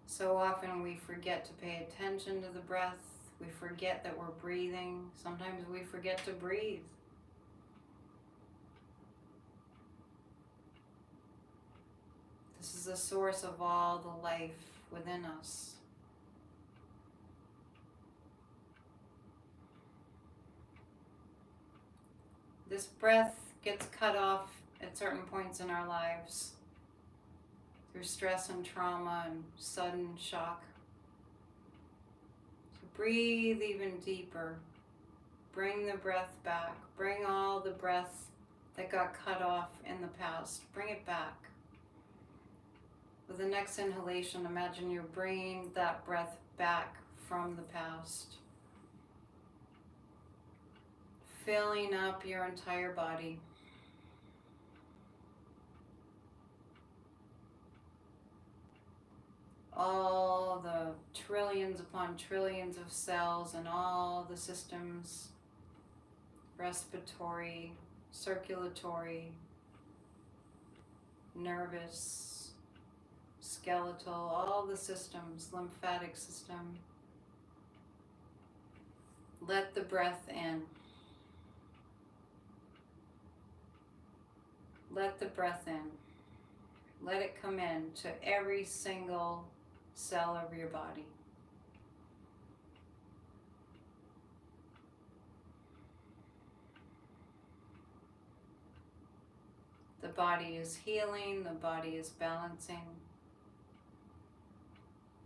So often we forget to pay attention to the breath. We forget that we're breathing. Sometimes we forget to breathe. This is the source of all the life within us. This breath gets cut off at certain points in our lives through stress and trauma and sudden shock. So breathe even deeper. Bring the breath back. Bring all the breath that got cut off in the past. Bring it back. With the next inhalation, imagine you're bringing that breath back from the past. Filling up your entire body. All the trillions upon trillions of cells and all the systems, respiratory, circulatory, nervous, skeletal, all the systems, lymphatic system. Let the breath in. Let the breath in. Let it come in to every single cell of your body. The body is healing, the body is balancing.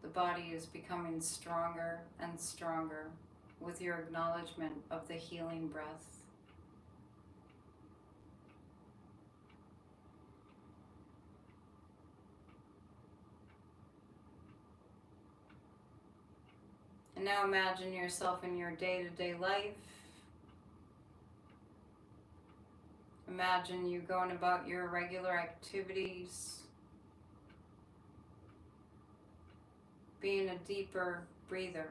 The body is becoming stronger and stronger with your acknowledgement of the healing breath. And now imagine yourself in your day-to-day life. Imagine you going about your regular activities, being a deeper breather,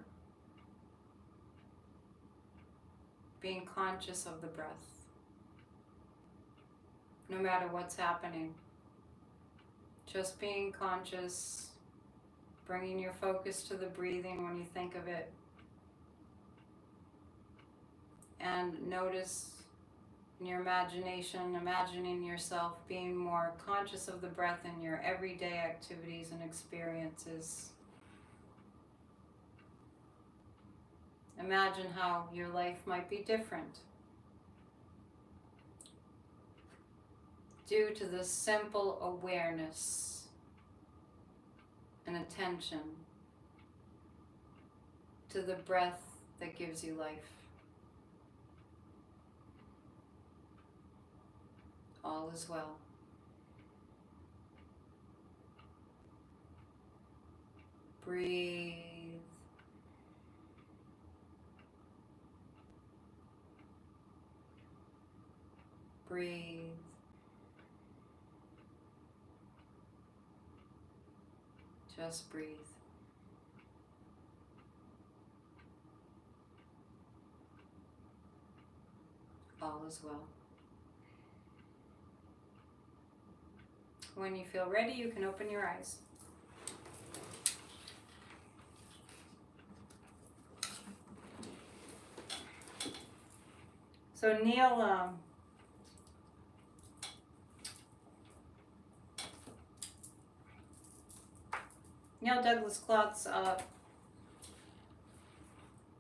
being conscious of the breath, no matter what's happening. Just being conscious, bringing your focus to the breathing when you think of it. And notice in your imagination, imagining yourself being more conscious of the breath in your everyday activities and experiences. Imagine how your life might be different due to this simple awareness and attention to the breath that gives you life. All is well. Breathe. Breathe. Just breathe. All is well. When you feel ready, you can open your eyes. So Neil Douglas Klotz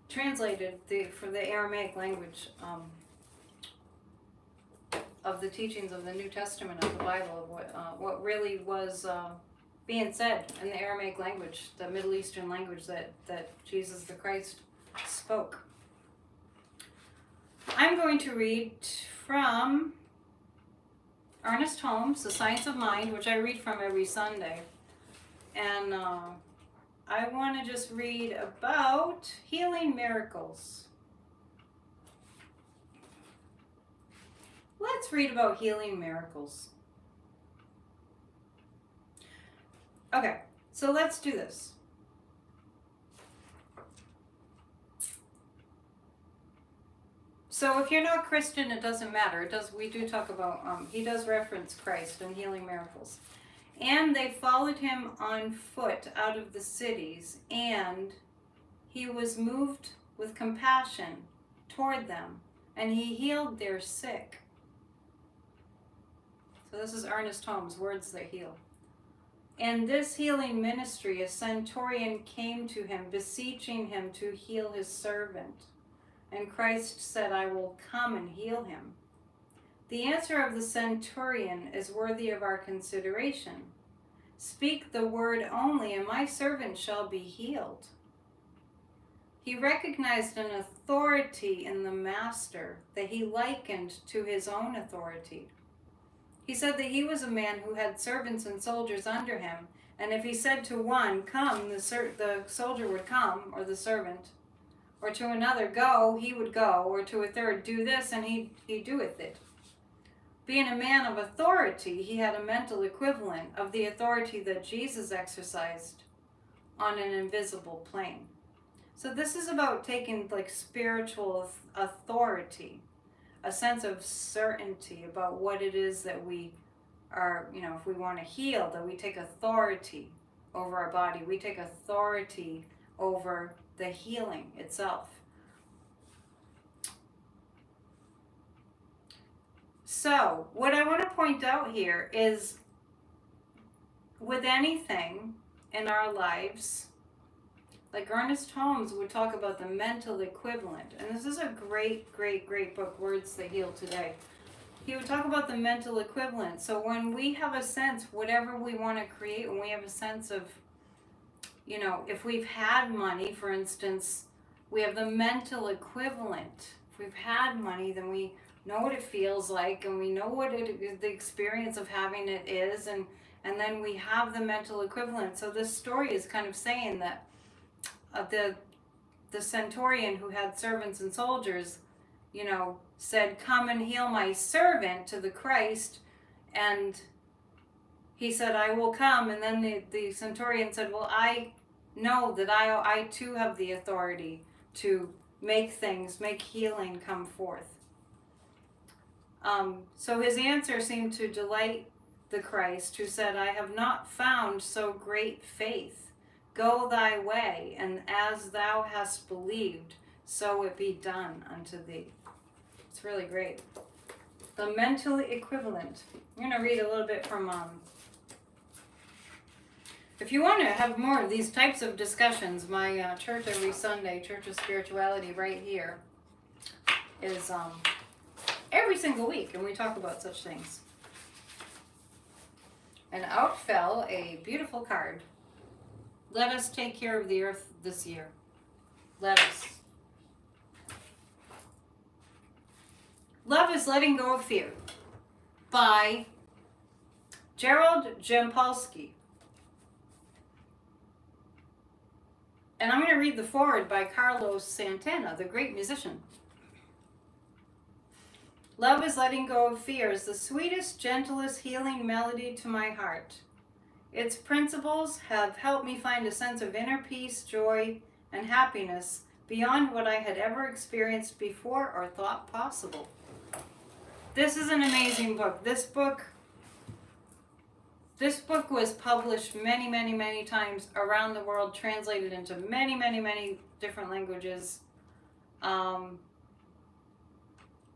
translated for the Aramaic language of the teachings of the New Testament of the Bible, of what really was being said in the Aramaic language, the Middle Eastern language that Jesus the Christ spoke. I'm going to read from Ernest Holmes, The Science of Mind, which I read from every Sunday. And I want to just read about healing miracles. Let's read about healing miracles. Okay, so let's do this. So if you're not Christian, it doesn't matter. We do talk about, he does reference Christ and healing miracles. And they followed him on foot out of the cities, and he was moved with compassion toward them, and he healed their sick. So this is Ernest Holmes, Words That Heal. In this healing ministry, a centurion came to him, beseeching him to heal his servant. And Christ said, I will come and heal him. The answer of the centurion is worthy of our consideration. Speak the word only, and my servant shall be healed. He recognized an authority in the master that he likened to his own authority. He said that he was a man who had servants and soldiers under him, and if he said to one, come, the soldier would come, or the servant, or to another, go, he would go, or to a third, do this, and he doeth it. Being a man of authority, he had a mental equivalent of the authority that Jesus exercised on an invisible plane. So this is about taking like spiritual authority, a sense of certainty about what it is that we are, if we want to heal, that we take authority over our body. We take authority over the healing itself. So, what I want to point out here is with anything in our lives, like Ernest Holmes would talk about the mental equivalent. And this is a great, great, great book, Words That Heal Today. He would talk about the mental equivalent. So when we have a sense, whatever we want to create, when we have a sense of, if we've had money, for instance, we have the mental equivalent. If we've had money, then we know what it feels like, and we know what the experience of having it is, and then we have the mental equivalent. So this story is kind of saying that the centurion who had servants and soldiers, said, come and heal my servant to the Christ, and he said, I will come. And then the centurion said, well, I know that I too have the authority to make healing come forth. So his answer seemed to delight the Christ, who said, I have not found so great faith. Go thy way, and as thou hast believed, so it be done unto thee. It's really great. The mentally equivalent. I'm going to read a little bit from if you want to have more of these types of discussions, my church every Sunday, Church of Spirituality right here, is every single week, and we talk about such things. And out fell a beautiful card. Let us take care of the earth this year. Let us. Love is Letting Go of Fear by Gerald Jampolsky. And I'm going to read the foreword by Carlos Santana, the great musician. Love is letting go of fear is the sweetest, gentlest, healing melody to my heart. Its principles have helped me find a sense of inner peace, joy, and happiness beyond what I had ever experienced before or thought possible. This is an amazing book. This book was published many, many, many times around the world, translated into many, many, many different languages.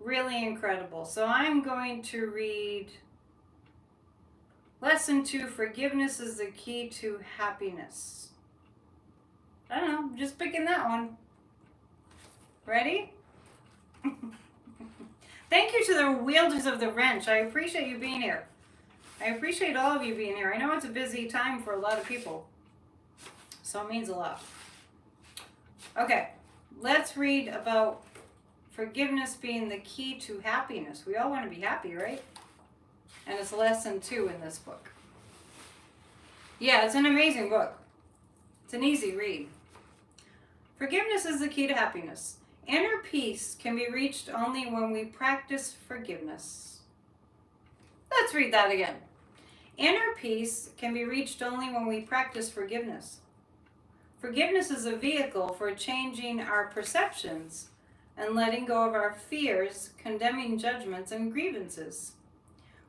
Really incredible. So I'm going to read Lesson 2, Forgiveness is the Key to Happiness. I don't know, I'm just picking that one. Ready? Thank you to the wielders of the wrench. I appreciate you being here. I appreciate all of you being here. I know it's a busy time for a lot of people, so it means a lot. Okay, let's read about forgiveness being the key to happiness. We all want to be happy, right? And it's lesson 2 in this book. Yeah, it's an amazing book. It's an easy read. Forgiveness is the key to happiness. Inner peace can be reached only when we practice forgiveness. Let's read that again. Inner peace can be reached only when we practice forgiveness. Forgiveness is a vehicle for changing our perceptions and letting go of our fears, condemning judgments, and grievances.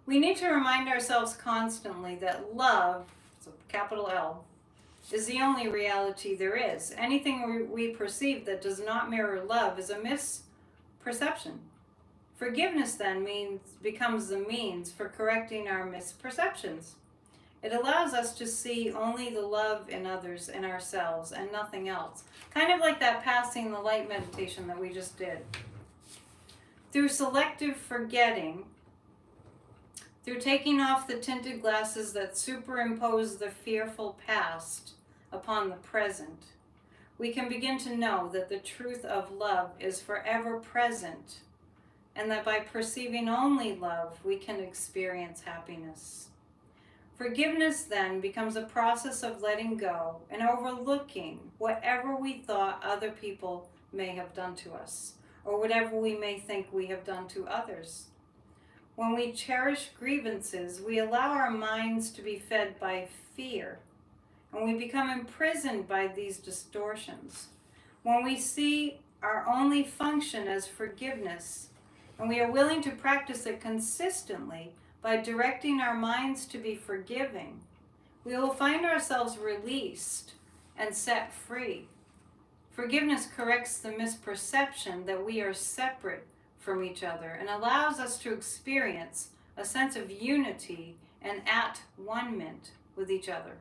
We need to remind ourselves constantly that love, so capital L, is the only reality there is. Anything we perceive that does not mirror love is a misperception. Forgiveness then becomes the means for correcting our misperceptions. It allows us to see only the love in others and ourselves and nothing else. Kind of like that passing the light meditation that we just did. Through selective forgetting, through taking off the tinted glasses that superimpose the fearful past upon the present, we can begin to know that the truth of love is forever present, and that by perceiving only love, we can experience happiness. Forgiveness then becomes a process of letting go and overlooking whatever we thought other people may have done to us, or whatever we may think we have done to others. When we cherish grievances, we allow our minds to be fed by fear, and we become imprisoned by these distortions. When we see our only function as forgiveness, and we are willing to practice it consistently by directing our minds to be forgiving, we will find ourselves released and set free. Forgiveness corrects the misperception that we are separate from each other and allows us to experience a sense of unity and at one-ment with each other.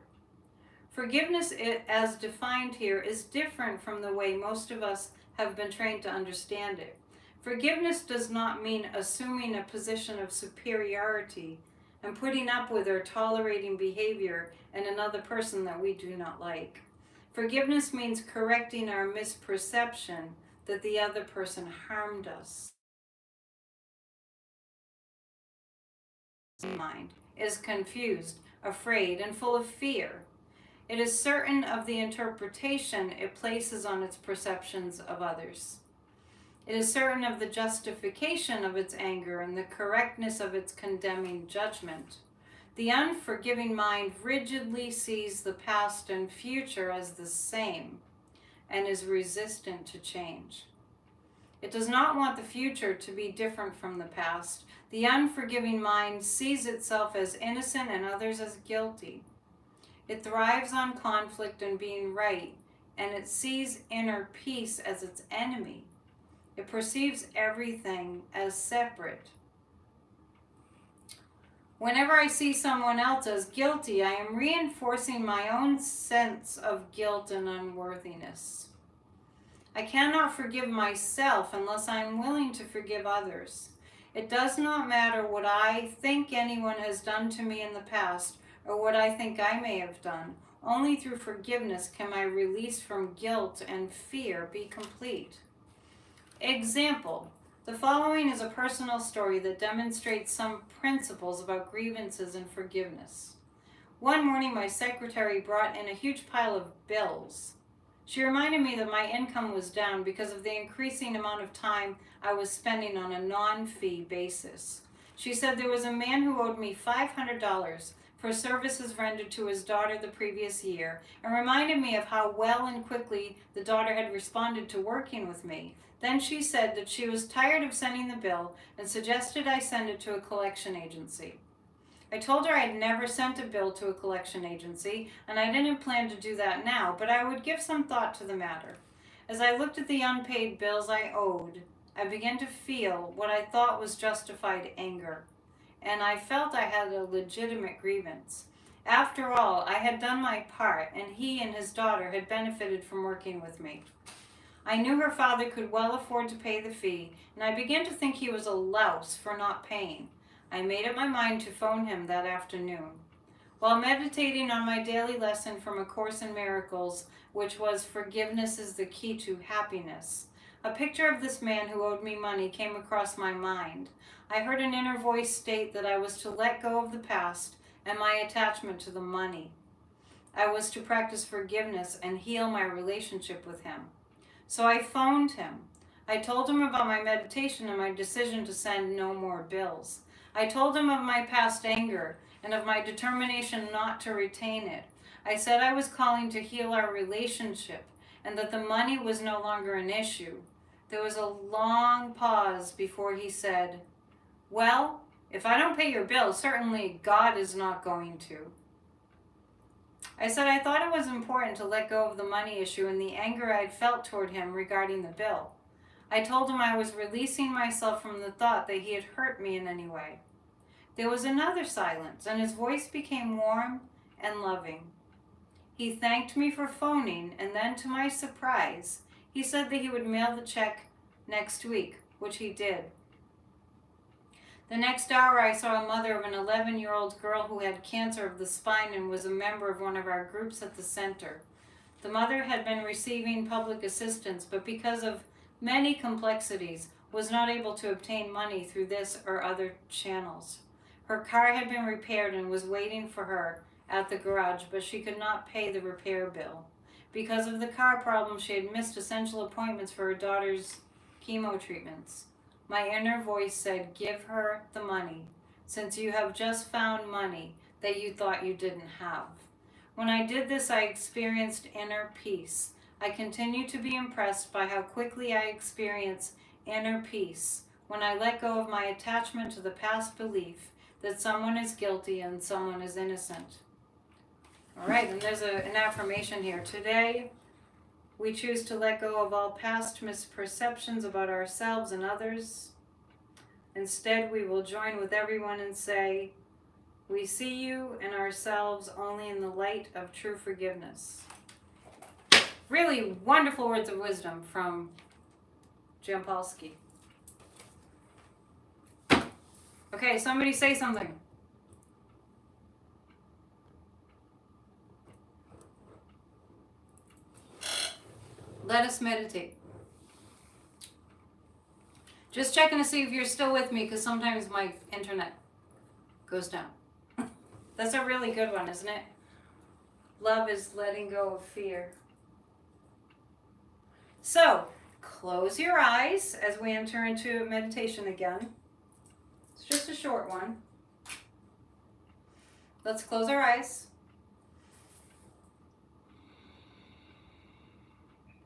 Forgiveness, as defined here, is different from the way most of us have been trained to understand it. Forgiveness does not mean assuming a position of superiority and putting up with or tolerating behavior in another person that we do not like. Forgiveness means correcting our misperception that the other person harmed us. Mind is confused, afraid, and full of fear. It is certain of the interpretation it places on its perceptions of others. It is certain of the justification of its anger and the correctness of its condemning judgment. The unforgiving mind rigidly sees the past and future as the same and is resistant to change. It does not want the future to be different from the past. The unforgiving mind sees itself as innocent and others as guilty. It thrives on conflict and being right, and it sees inner peace as its enemy. It perceives everything as separate. Whenever I see someone else as guilty, I am reinforcing my own sense of guilt and unworthiness. I cannot forgive myself unless I am willing to forgive others. It does not matter what I think anyone has done to me in the past or what I think I may have done. Only through forgiveness can my release from guilt and fear be complete. Example: the following is a personal story that demonstrates some principles about grievances and forgiveness. One morning, my secretary brought in a huge pile of bills. She reminded me that my income was down because of the increasing amount of time I was spending on a non-fee basis. She said there was a man who owed me $500 for services rendered to his daughter the previous year, and reminded me of how well and quickly the daughter had responded to working with me. Then she said that she was tired of sending the bill and suggested I send it to a collection agency. I told her I had never sent a bill to a collection agency, and I didn't plan to do that now, but I would give some thought to the matter. As I looked at the unpaid bills I owed, I began to feel what I thought was justified anger, and I felt I had a legitimate grievance. After all, I had done my part, and he and his daughter had benefited from working with me. I knew her father could well afford to pay the fee, and I began to think he was a louse for not paying. I made up my mind to phone him that afternoon. While meditating on my daily lesson from A Course in Miracles, which was "Forgiveness is the key to happiness," A picture of this man who owed me money came across my mind. I heard an inner voice state that I was to let go of the past and my attachment to the money. I was to practice forgiveness and heal my relationship with him. So I phoned him. I told him about my meditation and my decision to send no more bills. I told him of my past anger and of my determination not to retain it. I said I was calling to heal our relationship and that the money was no longer an issue. There was a long pause before he said, "Well, if I don't pay your bill, certainly God is not going to." I said I thought it was important to let go of the money issue and the anger I'd felt toward him regarding the bill. I told him I was releasing myself from the thought that he had hurt me in any way. There was another silence, and his voice became warm and loving. He thanked me for phoning, and then, to my surprise, he said that he would mail the check next week, which he did. The next hour, I saw a mother of an 11-year-old girl who had cancer of the spine and was a member of one of our groups at the center. The mother had been receiving public assistance, but because of many complexities, was not able to obtain money through this or other channels. Her car had been repaired and was waiting for her at the garage, but she could not pay the repair bill. Because of the car problem, she had missed essential appointments for her daughter's chemo treatments. My inner voice said, "Give her the money, since you have just found money that you thought you didn't have." When I did this, I experienced inner peace. I continue to be impressed by how quickly I experience inner peace when I let go of my attachment to the past belief that someone is guilty and someone is innocent. All right, and there's an affirmation here. Today, we choose to let go of all past misperceptions about ourselves and others. Instead, we will join with everyone and say, "We see you and ourselves only in the light of true forgiveness." Really wonderful words of wisdom from Jampolsky. Okay, somebody say something. Let us meditate. Just checking to see if you're still with me, because sometimes my internet goes down. That's a really good one, isn't it? Love is letting go of fear. So, close your eyes as we enter into meditation again. It's just a short one. Let's close our eyes.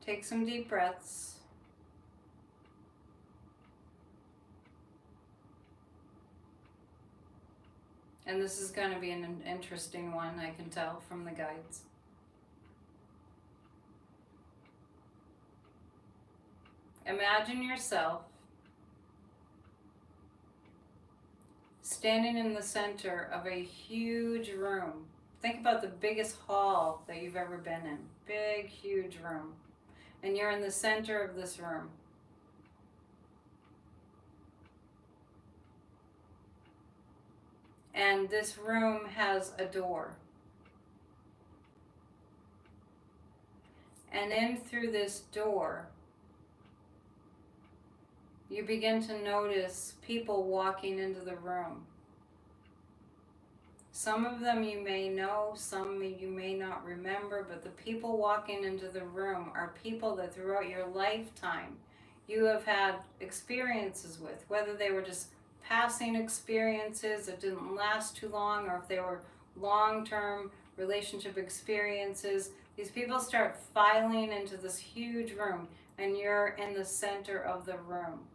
Take some deep breaths. And this is going to be an interesting one, I can tell from the guides. Imagine yourself standing in the center of a huge room. Think about the biggest hall that you've ever been in. Big, huge room. And you're in the center of this room. And this room has a door. And in through this door, you begin to notice people walking into the room. Some of them you may know, some you may not remember, but the people walking into the room are people that throughout your lifetime you have had experiences with, whether they were just passing experiences that didn't last too long, or if they were long-term relationship experiences. These people start filing into this huge room, and you're in the center of the room.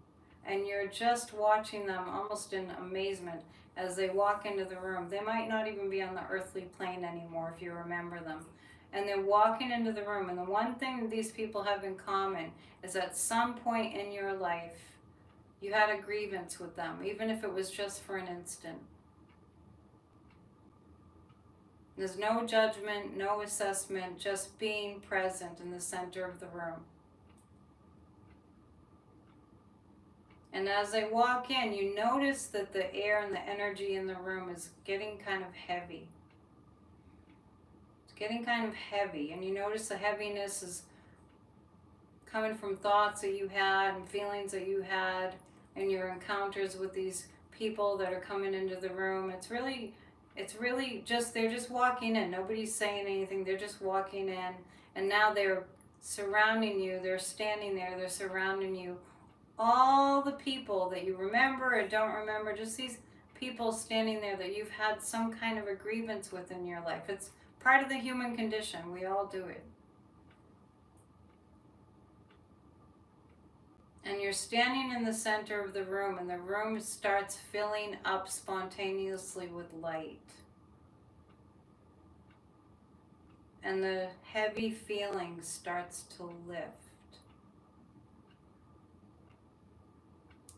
And you're just watching them almost in amazement as they walk into the room. They might not even be on the earthly plane anymore if you remember them. And they're walking into the room. And the one thing that these people have in common is at some point in your life, you had a grievance with them, even if it was just for an instant. There's no judgment, no assessment, just being present in the center of the room. And as they walk in, you notice that the air and the energy in the room is getting kind of heavy. It's getting kind of heavy, and you notice the heaviness is coming from thoughts that you had and feelings that you had and your encounters with these people that are coming into the room. It's really just, they're just walking in. Nobody's saying anything. They're just walking in, and now they're surrounding you. They're standing there. They're surrounding you. All the people that you remember or don't remember, just these people standing there that you've had some kind of a grievance with in your life. It's part of the human condition. We all do it. And you're standing in the center of the room, and the room starts filling up spontaneously with light. And the heavy feeling starts to lift.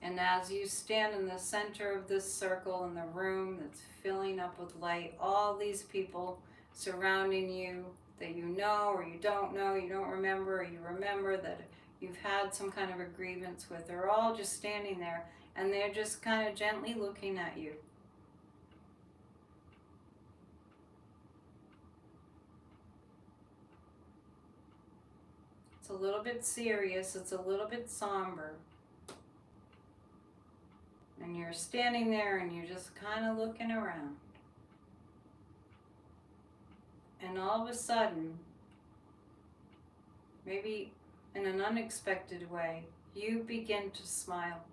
And as you stand in the center of this circle in the room that's filling up with light, all these people surrounding you that you know or you don't know, you don't remember, or you remember that you've had some kind of a grievance with, they're all just standing there, and they're just kind of gently looking at you. It's a little bit serious, it's a little bit somber. And you're standing there and you're just kind of looking around. And all of a sudden, maybe in an unexpected way, you begin to smile.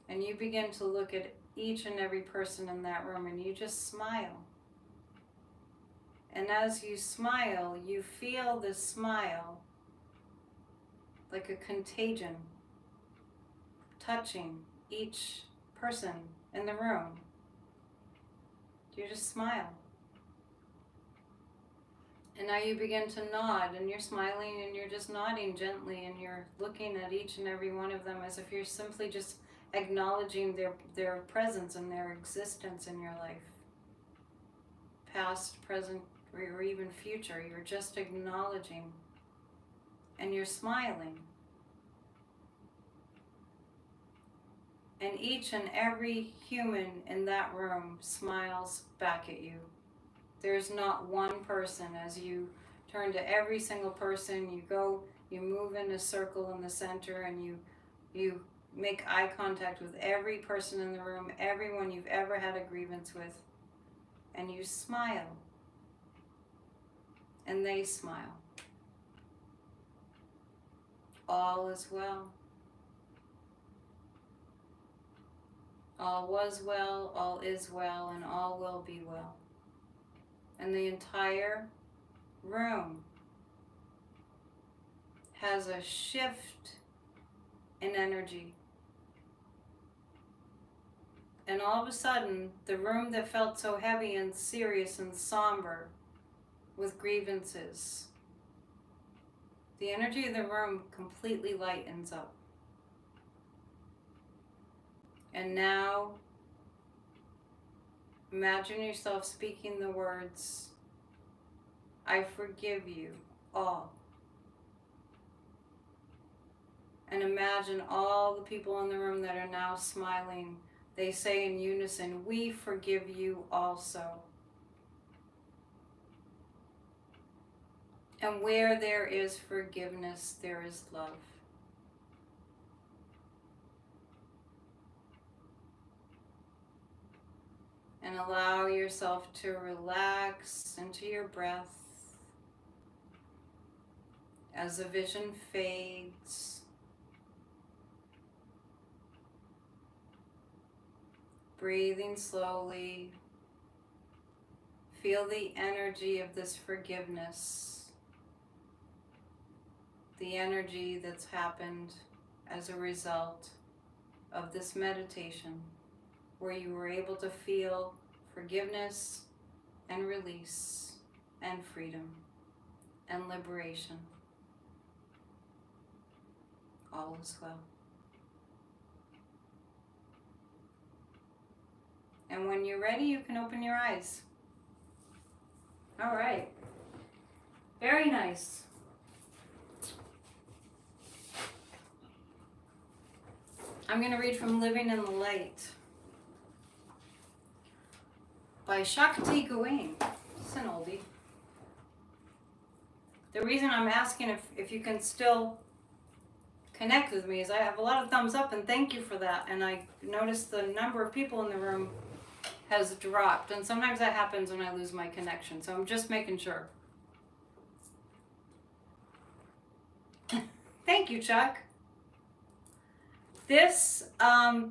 And you begin to look at each and every person in that room, and you just smile. And as you smile, you feel this smile like a contagion, touching each person in the room. You just smile. And now you begin to nod, and you're smiling and you're just nodding gently, and you're looking at each and every one of them as if you're simply just acknowledging their presence and their existence in your life. Past, present, or even future. You're just acknowledging, and you're smiling. And each and every human in that room smiles back at you. There's not one person. As you turn to every single person, you move in a circle in the center, and you make eye contact with every person in the room, everyone you've ever had a grievance with, and you smile. And they smile. All is well. All was well, all is well, and all will be well. And the entire room has a shift in energy. And all of a sudden, the room that felt so heavy and serious and somber with grievances, the energy of the room completely lightens up. And now, imagine yourself speaking the words, "I forgive you all." And imagine all the people in the room that are now smiling. They say in unison, "We forgive you also." And where there is forgiveness, there is love. And allow yourself to relax into your breath as the vision fades. Breathing slowly. Feel the energy of this forgiveness. The energy that's happened as a result of this meditation, where you were able to feel forgiveness and release and freedom and liberation. All is well. And when you're ready, you can open your eyes. All right. Very nice. I'm going to read from Living in the Light by Shakti Gawain. It's an oldie. The reason I'm asking if you can still connect with me is I have a lot of thumbs up, and thank you for that. And I noticed the number of people in the room has dropped, and sometimes that happens when I lose my connection, so I'm just making sure. Thank you, Chuck. This,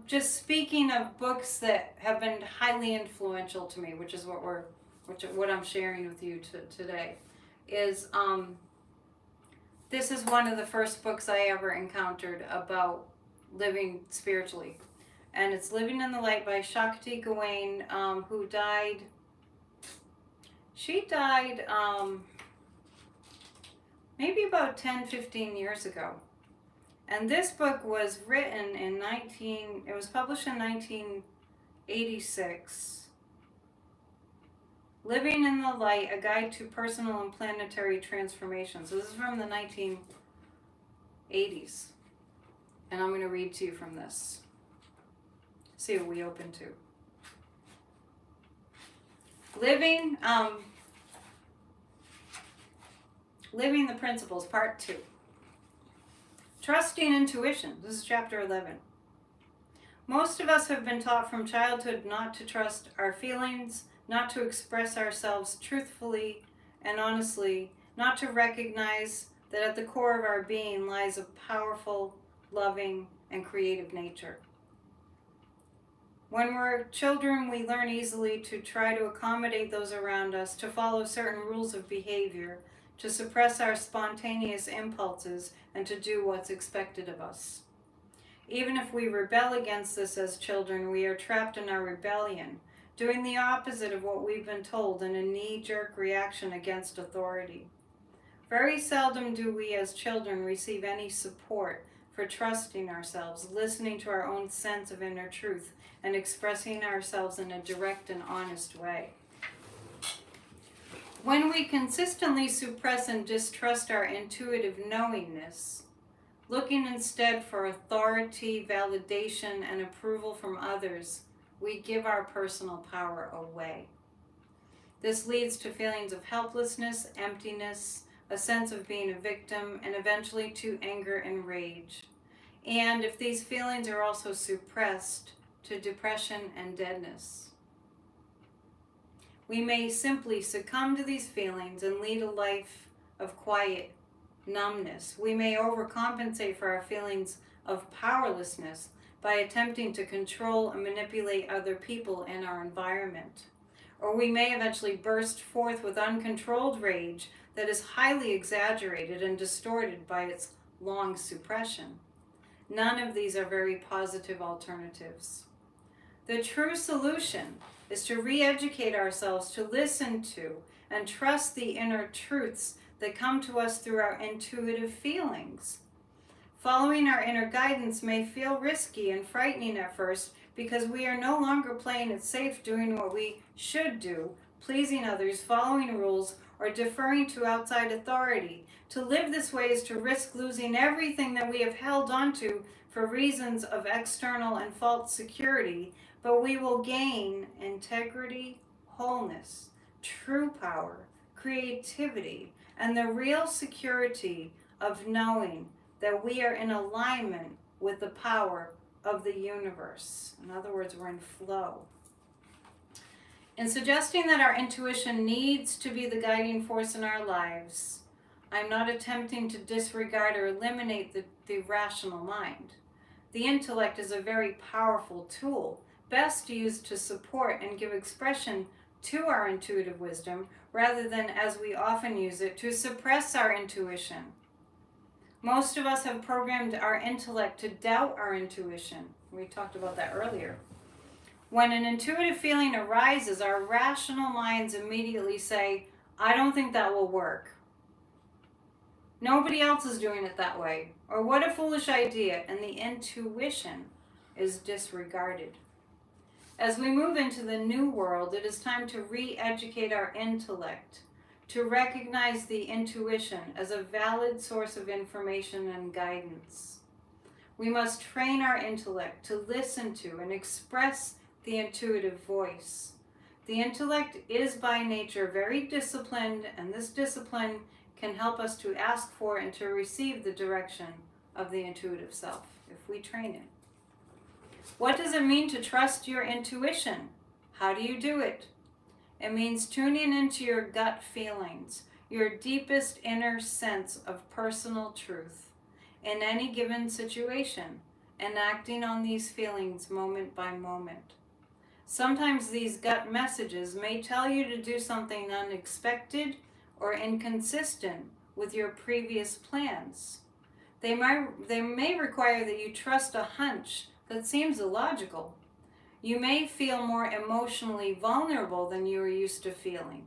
just speaking of books that have been highly influential to me, which is what I'm sharing with you today, is this is one of the first books I ever encountered about living spiritually. And it's Living in the Light by Shakti Gawain, who died. She died maybe about 10, 15 years ago. And this book was written it was published in 1986. Living in the Light, A Guide to Personal and Planetary Transformation. So this is from the 1980s. And I'm going to read to you from this. See what we open to. Living the Principles, Part 2. Trusting Intuition. This is Chapter 11. Most of us have been taught from childhood not to trust our feelings, not to express ourselves truthfully and honestly, not to recognize that at the core of our being lies a powerful, loving, and creative nature. When we're children, we learn easily to try to accommodate those around us, to follow certain rules of behavior, to suppress our spontaneous impulses, and to do what's expected of us. Even if we rebel against this as children, we are trapped in our rebellion, doing the opposite of what we've been told in a knee-jerk reaction against authority. Very seldom do we as children receive any support for trusting ourselves, listening to our own sense of inner truth, and expressing ourselves in a direct and honest way. When we consistently suppress and distrust our intuitive knowingness, looking instead for authority, validation, and approval from others, we give our personal power away. This leads to feelings of helplessness, emptiness, a sense of being a victim, and eventually to anger and rage. And if these feelings are also suppressed, to depression and deadness. We may simply succumb to these feelings and lead a life of quiet numbness. We may overcompensate for our feelings of powerlessness by attempting to control and manipulate other people in our environment. Or we may eventually burst forth with uncontrolled rage that is highly exaggerated and distorted by its long suppression. None of these are very positive alternatives. The true solution is to re-educate ourselves to listen to and trust the inner truths that come to us through our intuitive feelings. Following our inner guidance may feel risky and frightening at first because we are no longer playing it safe doing what we should do, pleasing others, following rules, or deferring to outside authority. To live this way is to risk losing everything that we have held onto for reasons of external and false security, but we will gain integrity, wholeness, true power, creativity, and the real security of knowing that we are in alignment with the power of the universe. In other words, we're in flow. In suggesting that our intuition needs to be the guiding force in our lives, I'm not attempting to disregard or eliminate the rational mind. The intellect is a very powerful tool, best used to support and give expression to our intuitive wisdom, rather than, as we often use it, to suppress our intuition. Most of us have programmed our intellect to doubt our intuition. We talked about that earlier. When an intuitive feeling arises, our rational minds immediately say, I don't think that will work. Nobody else is doing it that way. Or what a foolish idea, and the intuition is disregarded. As we move into the new world, it is time to re-educate our intellect, to recognize the intuition as a valid source of information and guidance. We must train our intellect to listen to and express the intuitive voice. The intellect is by nature very disciplined, and this discipline can help us to ask for and to receive the direction of the intuitive self if we train it. What does it mean to trust your intuition? How do you do it? It means tuning into your gut feelings, your deepest inner sense of personal truth in any given situation, and acting on these feelings moment by moment. Sometimes these gut messages may tell you to do something unexpected or inconsistent with your previous plans. They may require that you trust a hunch that seems illogical. You may feel more emotionally vulnerable than you are used to feeling.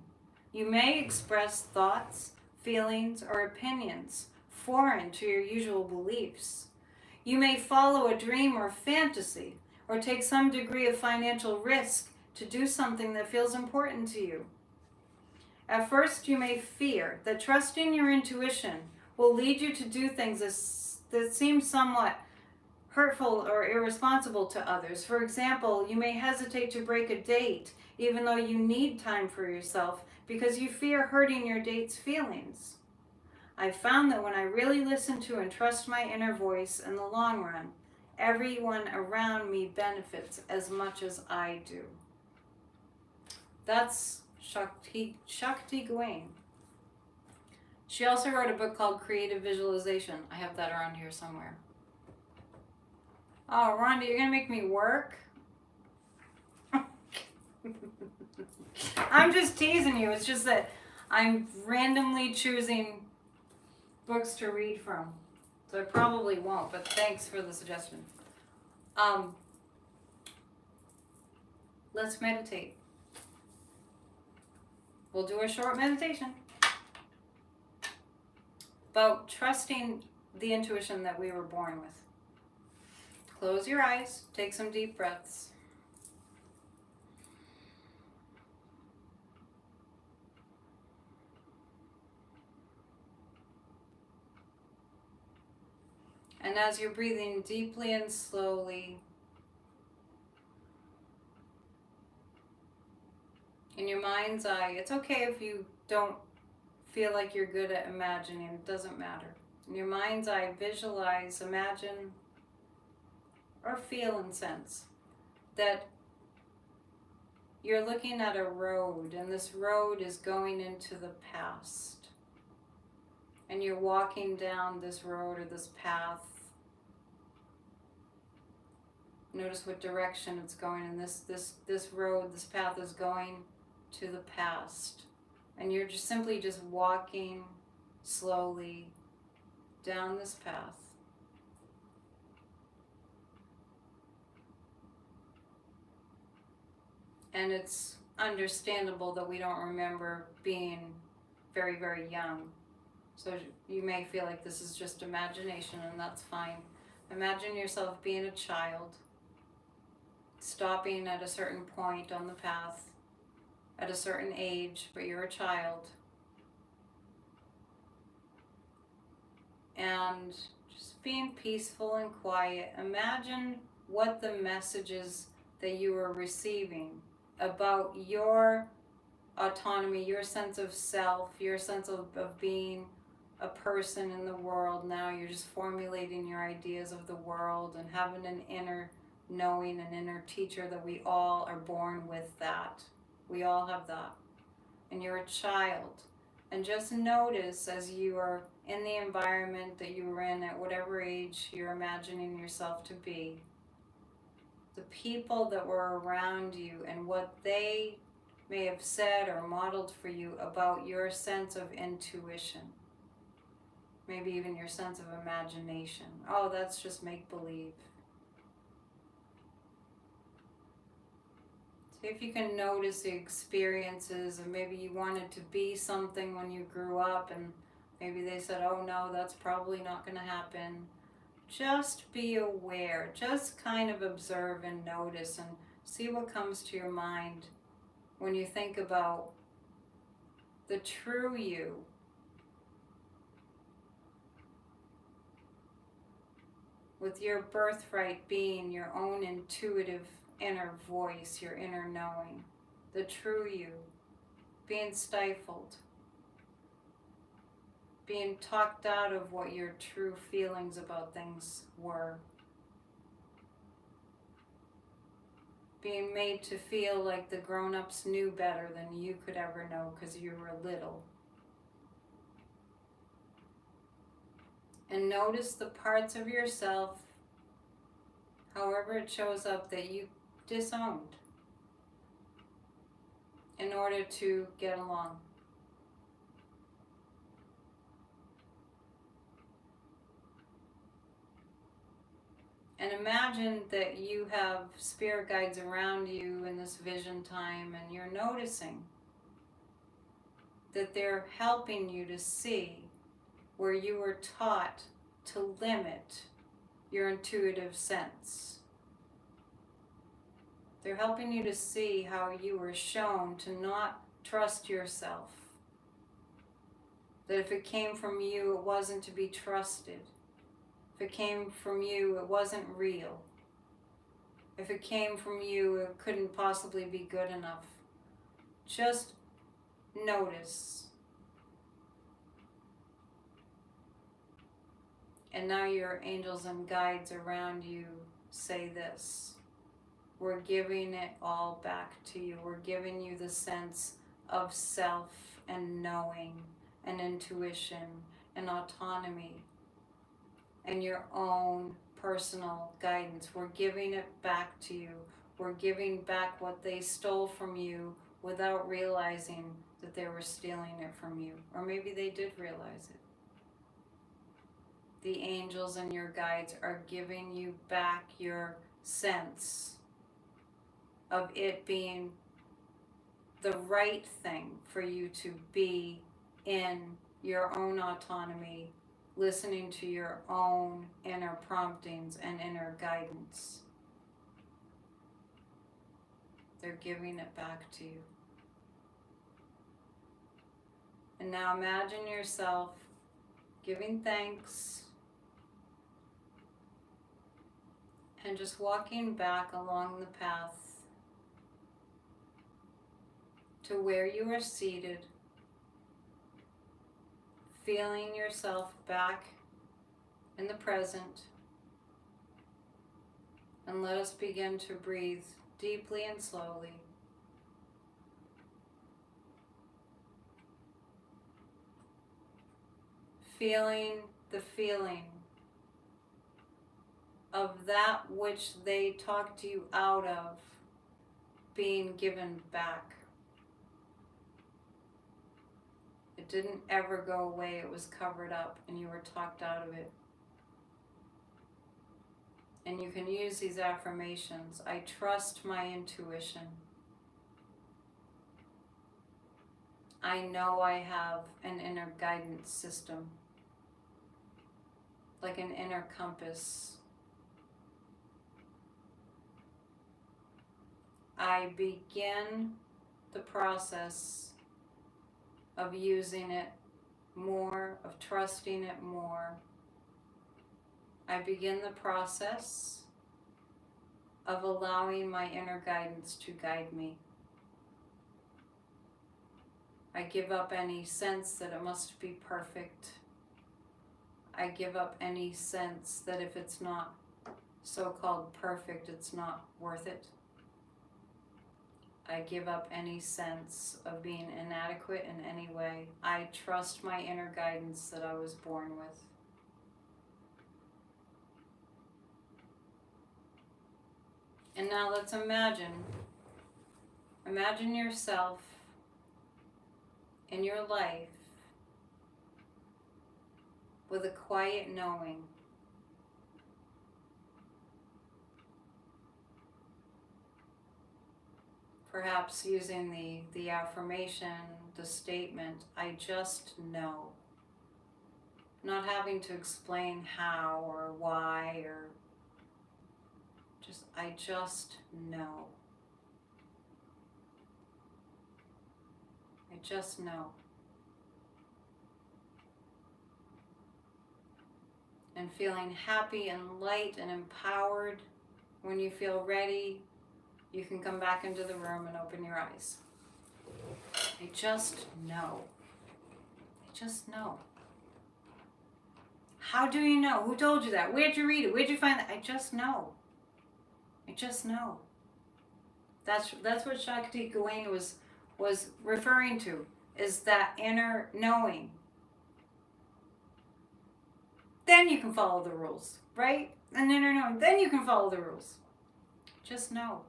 You may express thoughts, feelings, or opinions foreign to your usual beliefs. You may follow a dream or fantasy, or take some degree of financial risk to do something that feels important to you. At first, you may fear that trusting your intuition will lead you to do things that seem somewhat hurtful or irresponsible to others. For example, you may hesitate to break a date even though you need time for yourself because you fear hurting your date's feelings. I found that when I really listen to and trust my inner voice in the long run, everyone around me benefits as much as I do. That's Shakti Gawain. She also wrote a book called Creative Visualization. I have that around here somewhere. Oh, Rhonda, you're going to make me work? I'm just teasing you. It's just that I'm randomly choosing books to read from. So I probably won't, but thanks for the suggestion. Let's meditate. We'll do a short meditation about trusting the intuition that we were born with. Close your eyes, take some deep breaths. And as you're breathing deeply and slowly, in your mind's eye, it's okay if you don't feel like you're good at imagining, it doesn't matter. In your mind's eye, visualize, imagine, or feel and sense that you're looking at a road, and this road is going into the past. And you're walking down this road or this path. Notice what direction it's going in. This road, this path is going to the past. And you're just simply walking slowly down this path. And it's understandable that we don't remember being very, very young. So you may feel like this is just imagination, and that's fine. Imagine yourself being a child, stopping at a certain point on the path, at a certain age, but you're a child. And just being peaceful and quiet. Imagine what the messages that you are receiving about your autonomy, your sense of self, your sense of being a person in the world. Now you're just formulating your ideas of the world and having an inner knowing, an inner teacher that we all are born with that. We all have that. And you're a child. And just notice as you are in the environment that you were in at whatever age you're imagining yourself to be, the people that were around you and what they may have said or modeled for you about your sense of intuition. Maybe even your sense of imagination. Oh, that's just make-believe. See if you can notice the experiences, and maybe you wanted to be something when you grew up, and maybe they said, oh no, that's probably not going to happen. Just be aware. Just kind of observe and notice and see what comes to your mind when you think about the true you. With your birthright being your own intuitive inner voice, your inner knowing, the true you being stifled. being talked out of what your true feelings about things were. Being made to feel like the grown-ups knew better than you could ever know because you were little. And notice the parts of yourself, however it shows up, that you disowned in order to get along. And imagine that you have spirit guides around you in this vision time, and you're noticing that they're helping you to see where you were taught to limit your intuitive sense. They're helping you to see how you were shown to not trust yourself. That if it came from you, it wasn't to be trusted. If it came from you, it wasn't real. If it came from you, it couldn't possibly be good enough. Just notice. And now your angels and guides around you say this: we're giving it all back to you. We're giving you the sense of self and knowing and intuition and autonomy and your own personal guidance. We're giving it back to you. We're giving back what they stole from you without realizing that they were stealing it from you. Or maybe they did realize it. The angels and your guides are giving you back your sense of it being the right thing for you to be in your own autonomy, listening to your own inner promptings and inner guidance. They're giving it back to you. And now imagine yourself giving thanks and just walking back along the path to where you are seated, feeling yourself back in the present. And let us begin to breathe deeply and slowly. Feeling the feeling of that which they talked you out of being given back. It didn't ever go away. It was covered up and you were talked out of it. And you can use these affirmations. I trust my intuition. I know I have an inner guidance system, like an inner compass. I begin the process of using it more, of trusting it more. I begin the process of allowing my inner guidance to guide me. I give up any sense that it must be perfect. I give up any sense that if it's not so-called perfect, it's not worth it. I give up any sense of being inadequate in any way. I trust my inner guidance that I was born with. And now let's imagine yourself in your life with a quiet knowing. Perhaps using the affirmation, the statement, I just know. Not having to explain how or why, or just, I just know. I just know. And feeling happy and light and empowered. When you feel ready, you can come back into the room and open your eyes. I just know. I just know. How do you know? Who told you that? Where'd you read it? Where'd you find that? I just know. I just know. That's what Shakti Gawain was referring to, is that inner knowing. Then you can follow the rules, right? An inner knowing. Then you can follow the rules. Just know.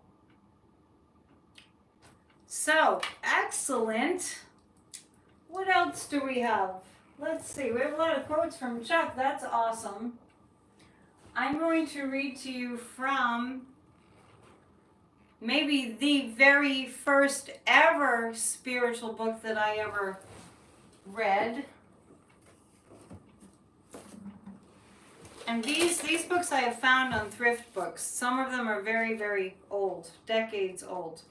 So, excellent. What else do we have? Let's see. We have a lot of quotes from Chuck. That's awesome. I'm going to read to you from maybe the very first ever spiritual book that I ever read. And these books I have found on thrift books. Some of them are very, very old, decades old.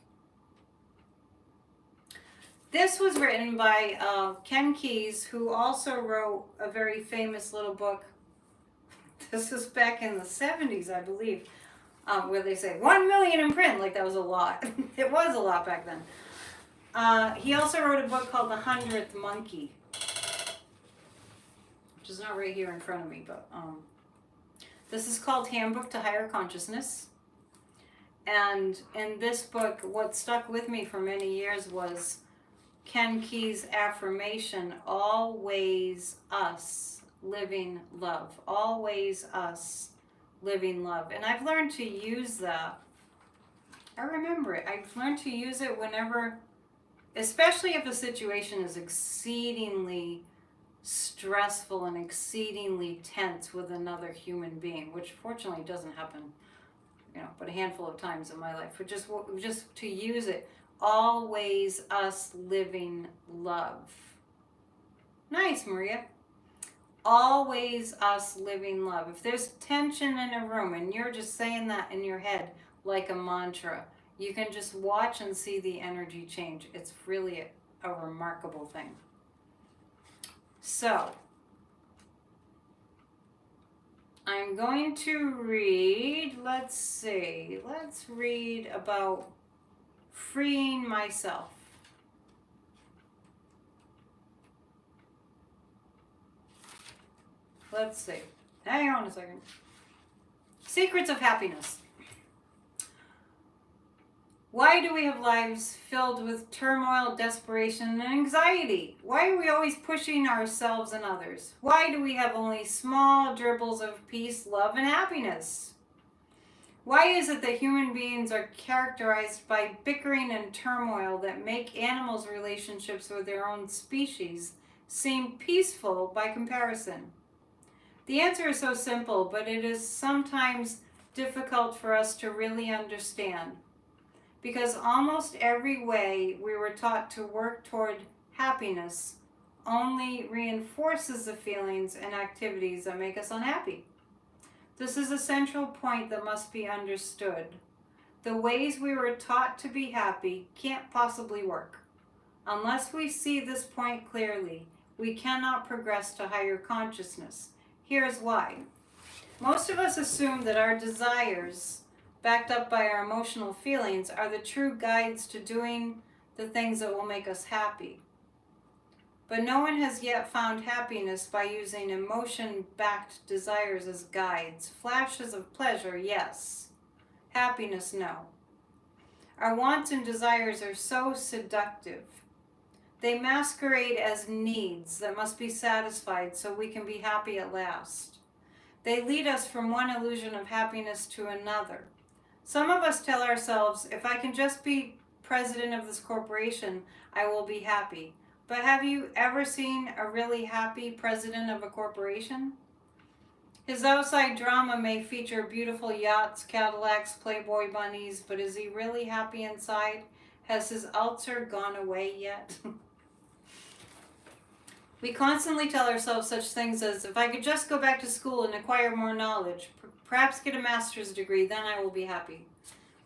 This was written by Ken Keyes, who also wrote a very famous little book. This was back in the 70s, I believe, where they say 1 million in print, like that was a lot. It was a lot back then. He also wrote a book called The 100th Monkey, which is not right here in front of me, but this is called Handbook to Higher Consciousness. And in this book, what stuck with me for many years was Ken Keyes' affirmation, always us living love. Always us living love. And I've learned to use that. I remember it. I've learned to use it whenever, especially if a situation is exceedingly stressful and exceedingly tense with another human being, which fortunately doesn't happen, but a handful of times in my life. But just to use it, always us living love. Nice, Maria. Always us living love. If there's tension in a room and you're just saying that in your head like a mantra, you can just watch and see the energy change. It's really a remarkable thing. So, I'm going to read, let's read about freeing myself. Let's see. Hang on a second. Secrets of happiness. Why do we have lives filled with turmoil, desperation, and anxiety? Why are we always pushing ourselves and others? Why do we have only small dribbles of peace, love, and happiness? Why is it that human beings are characterized by bickering and turmoil that make animals' relationships with their own species seem peaceful by comparison? The answer is so simple, but it is sometimes difficult for us to really understand. Because almost every way we were taught to work toward happiness only reinforces the feelings and activities that make us unhappy. This is a central point that must be understood. The ways we were taught to be happy can't possibly work. Unless we see this point clearly, we cannot progress to higher consciousness. Here's why. Most of us assume that our desires, backed up by our emotional feelings, are the true guides to doing the things that will make us happy. But no one has yet found happiness by using emotion-backed desires as guides. Flashes of pleasure, yes. Happiness, no. Our wants and desires are so seductive. They masquerade as needs that must be satisfied so we can be happy at last. They lead us from one illusion of happiness to another. Some of us tell ourselves, if I can just be president of this corporation, I will be happy. But have you ever seen a really happy president of a corporation? His outside drama may feature beautiful yachts, Cadillacs, Playboy bunnies, but is he really happy inside? Has his ulcer gone away yet? We constantly tell ourselves such things as, if I could just go back to school and acquire more knowledge, perhaps get a master's degree, then I will be happy.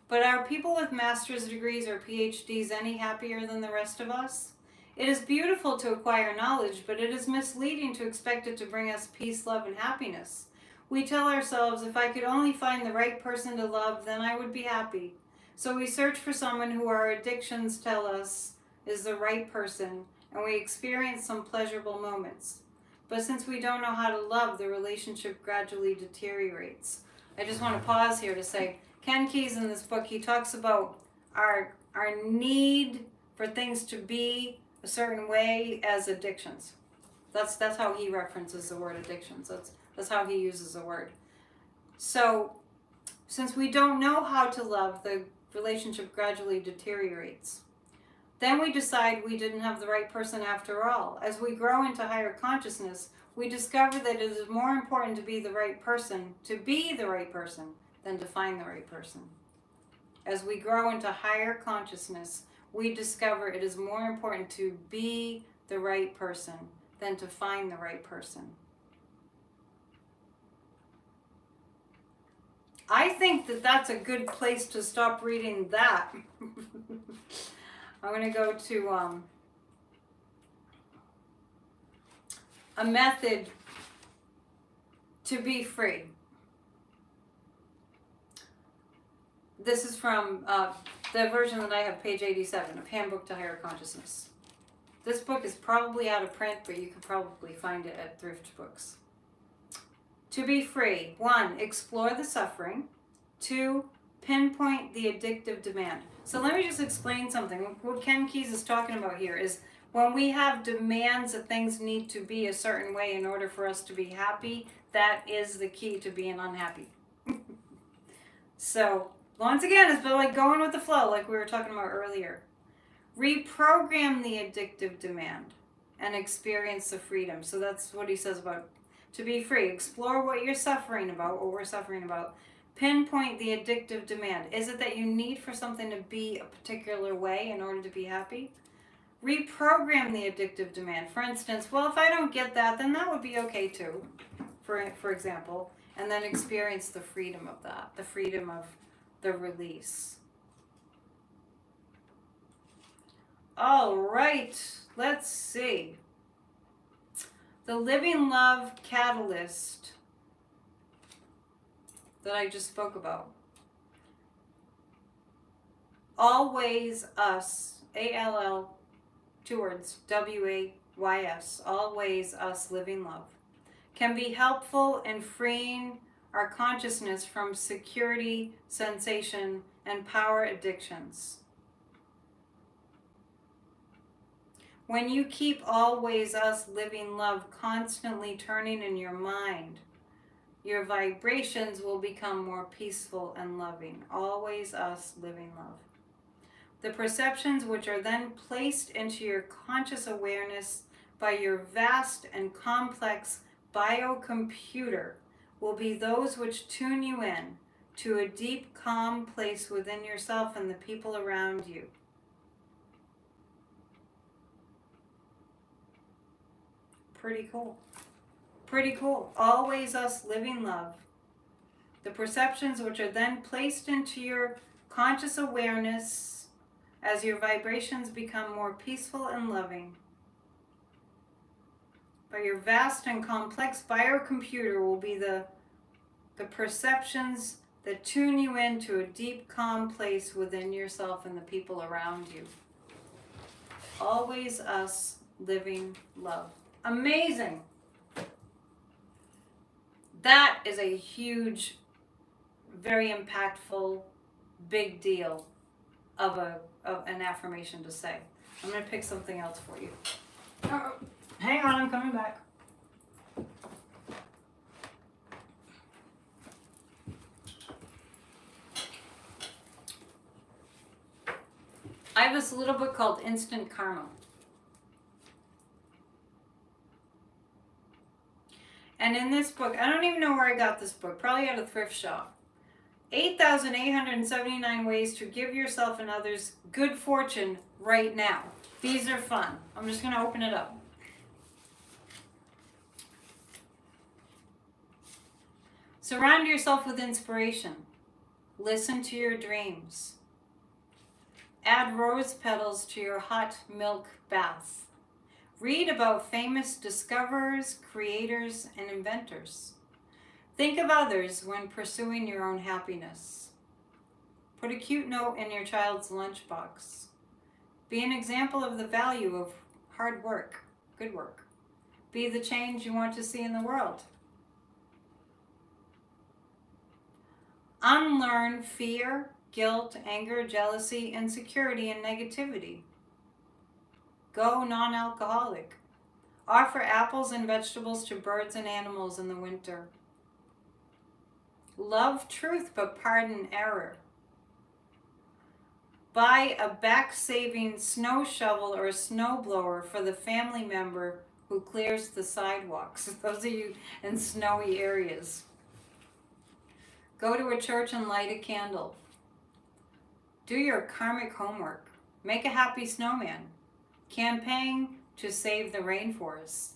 But are people with master's degrees or PhDs any happier than the rest of us? It is beautiful to acquire knowledge, but it is misleading to expect it to bring us peace, love, and happiness. We tell ourselves, if I could only find the right person to love, then I would be happy. So we search for someone who our addictions tell us is the right person, and we experience some pleasurable moments. But since we don't know how to love, the relationship gradually deteriorates. I just want to pause here to say, Ken Keyes in this book, he talks about our need for things to be a certain way as addictions. That's how he references the word addictions. That's how he uses the word. So, since we don't know how to love, the relationship gradually deteriorates. Then we decide we didn't have the right person after all. As we grow into higher consciousness, we discover that it is more important to be the right person, than to find the right person. As we grow into higher consciousness, we discover it is more important to be the right person than to find the right person. I think that that's a good place to stop reading that. I'm going to go to a method to be free. This is from the version that I have, page 87 of Handbook to Higher Consciousness. This book is probably out of print, but you can probably find it at thrift books. To be free. 1, explore the suffering. 2, pinpoint the addictive demand. So let me just explain something. What Ken Keyes is talking about here is when we have demands that things need to be a certain way in order for us to be happy, that is the key to being unhappy. So, once again, it's like going with the flow, like we were talking about earlier. Reprogram the addictive demand and experience the freedom. So that's what he says about to be free. Explore what you're suffering about, what we're suffering about. Pinpoint the addictive demand. Is it that you need for something to be a particular way in order to be happy? Reprogram the addictive demand. For instance, well, if I don't get that, then that would be okay too, for example. And then experience the freedom of that, the freedom of the release. All right, let's see. The Living Love Catalyst that I just spoke about. Always Us, A-L-L, 2 words, W-A-Y-S, Always Us Living Love, can be helpful in freeing our consciousness from security, sensation, and power addictions. When you keep Always Us Living Love constantly turning in your mind, your vibrations will become more peaceful and loving. Always Us Living Love. The perceptions which are then placed into your conscious awareness by your vast and complex biocomputer will be those which tune you in to a deep, calm place within yourself and the people around you. Pretty cool. Pretty cool. Always Us Living Love. The perceptions which are then placed into your conscious awareness as your vibrations become more peaceful and loving. But your vast and complex biocomputer will be the perceptions that tune you into a deep, calm place within yourself and the people around you. Always Us Living Love. Amazing. That is a huge, very impactful, big deal of an affirmation to say. I'm going to pick something else for you. Hang on, I'm coming back. I have this little book called Instant Karma. And in this book, I don't even know where I got this book, probably at a thrift shop. 8,879 ways to give yourself and others good fortune right now. These are fun. I'm just going to open it up. Surround yourself with inspiration. Listen to your dreams. Add rose petals to your hot milk bath. Read about famous discoverers, creators, and inventors. Think of others when pursuing your own happiness. Put a cute note in your child's lunchbox. Be an example of the value of hard work, good work. Be the change you want to see in the world. Unlearn fear, guilt, anger, jealousy, insecurity, and negativity. Go non-alcoholic. Offer apples and vegetables to birds and animals in the winter. Love truth but pardon error. Buy a back-saving snow shovel or a snow blower for the family member who clears the sidewalks. Those of you in snowy areas. Go to a church and light a candle. Do your karmic homework. Make a happy snowman. Campaign to save the rainforests.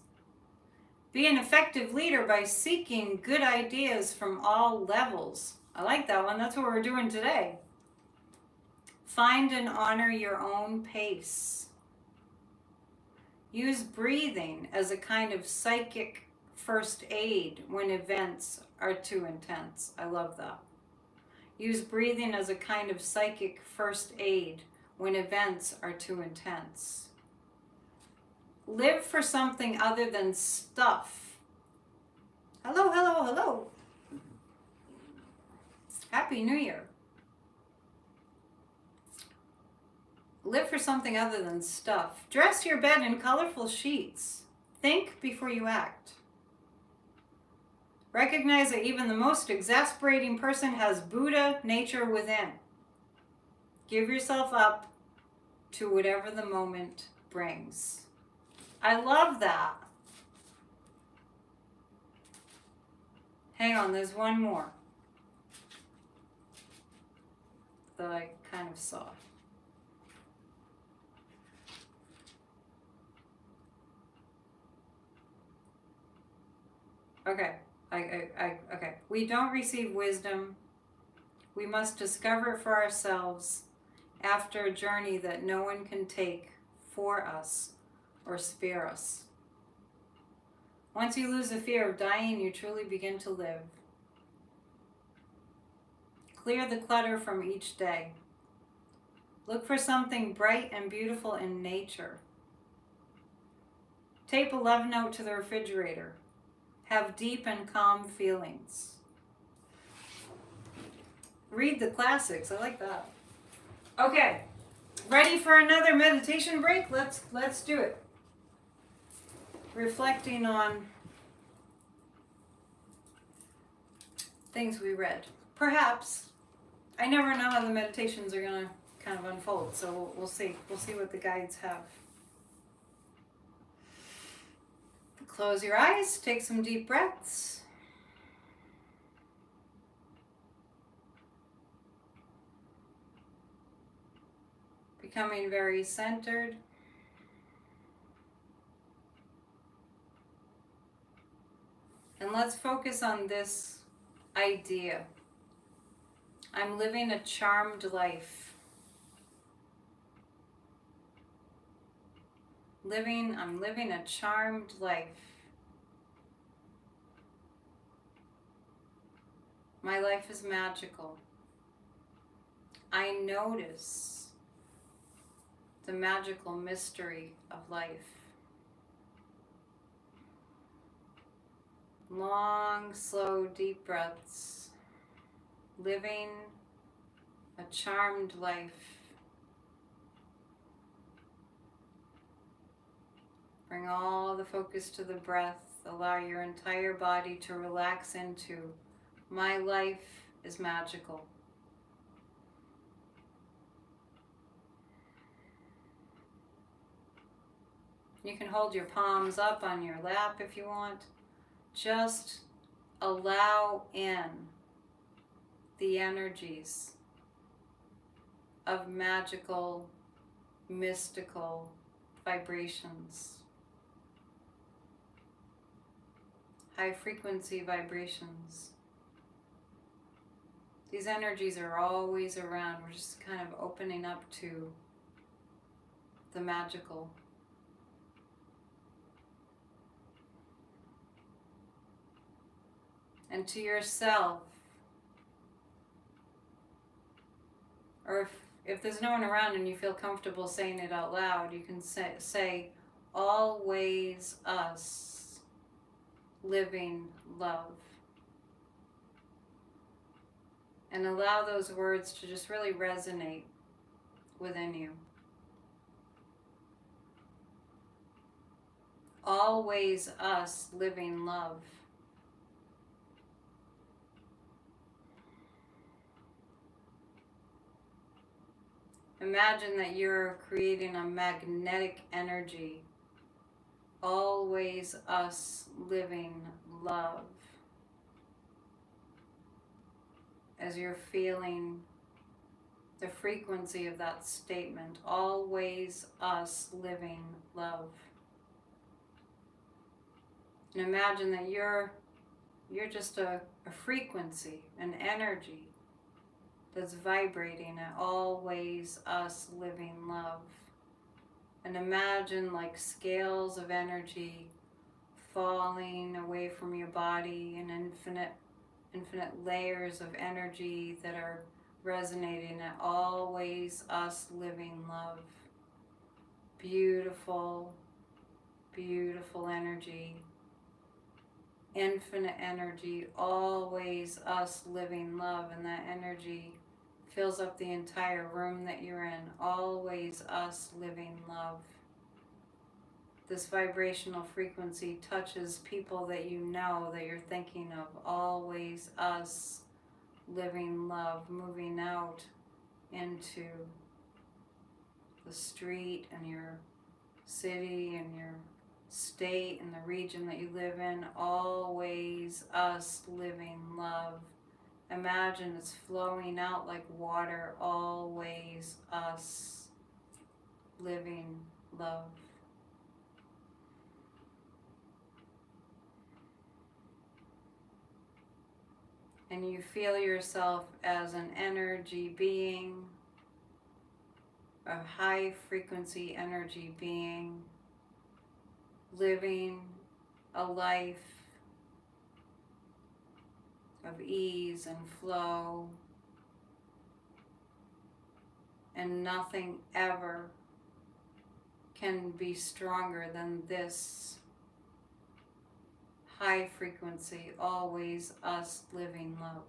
Be an effective leader by seeking good ideas from all levels. I like that one. That's what we're doing today. Find and honor your own pace. Use breathing as a kind of psychic first aid when events are too intense. I love that. Use breathing as a kind of psychic first aid when events are too intense. Live for something other than stuff. Hello, hello, hello. Happy New Year. Live for something other than stuff. Dress your bed in colorful sheets. Think before you act. Recognize that even the most exasperating person has Buddha nature within. Give yourself up to whatever the moment brings. I love that. Hang on, there's one more that I kind of saw. Okay, okay. We don't receive wisdom. We must discover it for ourselves after a journey that no one can take for us or spare us. Once you lose the fear of dying, you truly begin to live. Clear the clutter from each day. Look for something bright and beautiful in nature. Tape a love note to the refrigerator. Have deep and calm feelings. Read the classics. I like that. Okay, ready for another meditation break? Let's do it. Reflecting on things we read. Perhaps. I never know how the meditations are going to kind of unfold, so we'll see. We'll see what the guides have. Close your eyes, take some deep breaths. Becoming very centered. And let's focus on this idea. I'm living a charmed life. I'm living a charmed life. My life is magical. I notice the magical mystery of life. Long, slow, deep breaths. Living a charmed life. Bring all the focus to the breath. Allow your entire body to relax into my life is magical. You can hold your palms up on your lap if you want. Just allow in the energies of magical, mystical vibrations. High frequency vibrations. These energies are always around. We're just kind of opening up to the magical. And to yourself. Or if there's no one around and you feel comfortable saying it out loud, you can say always us. living love. And allow those words to just really resonate within you. Always us living love. Imagine that you're creating a magnetic energy. Always us living love. As you're feeling the frequency of that statement, always us living love. And imagine that you're just a frequency, an energy that's vibrating at always us living love. And imagine like scales of energy falling away from your body, and infinite layers of energy that are resonating at always us living love. Beautiful, beautiful energy. Infinite energy, always us living love, and that energy fills up the entire room that you're in. Always us living love. This vibrational frequency touches people that you know, that you're thinking of. Always us living love, moving out into the street and your city and your state and the region that you live in. Always us living love. Imagine it's flowing out like water. Always us living love. And you feel yourself as an energy being, a high frequency energy being, living a life of ease and flow, and nothing ever can be stronger than this high frequency, always us living love.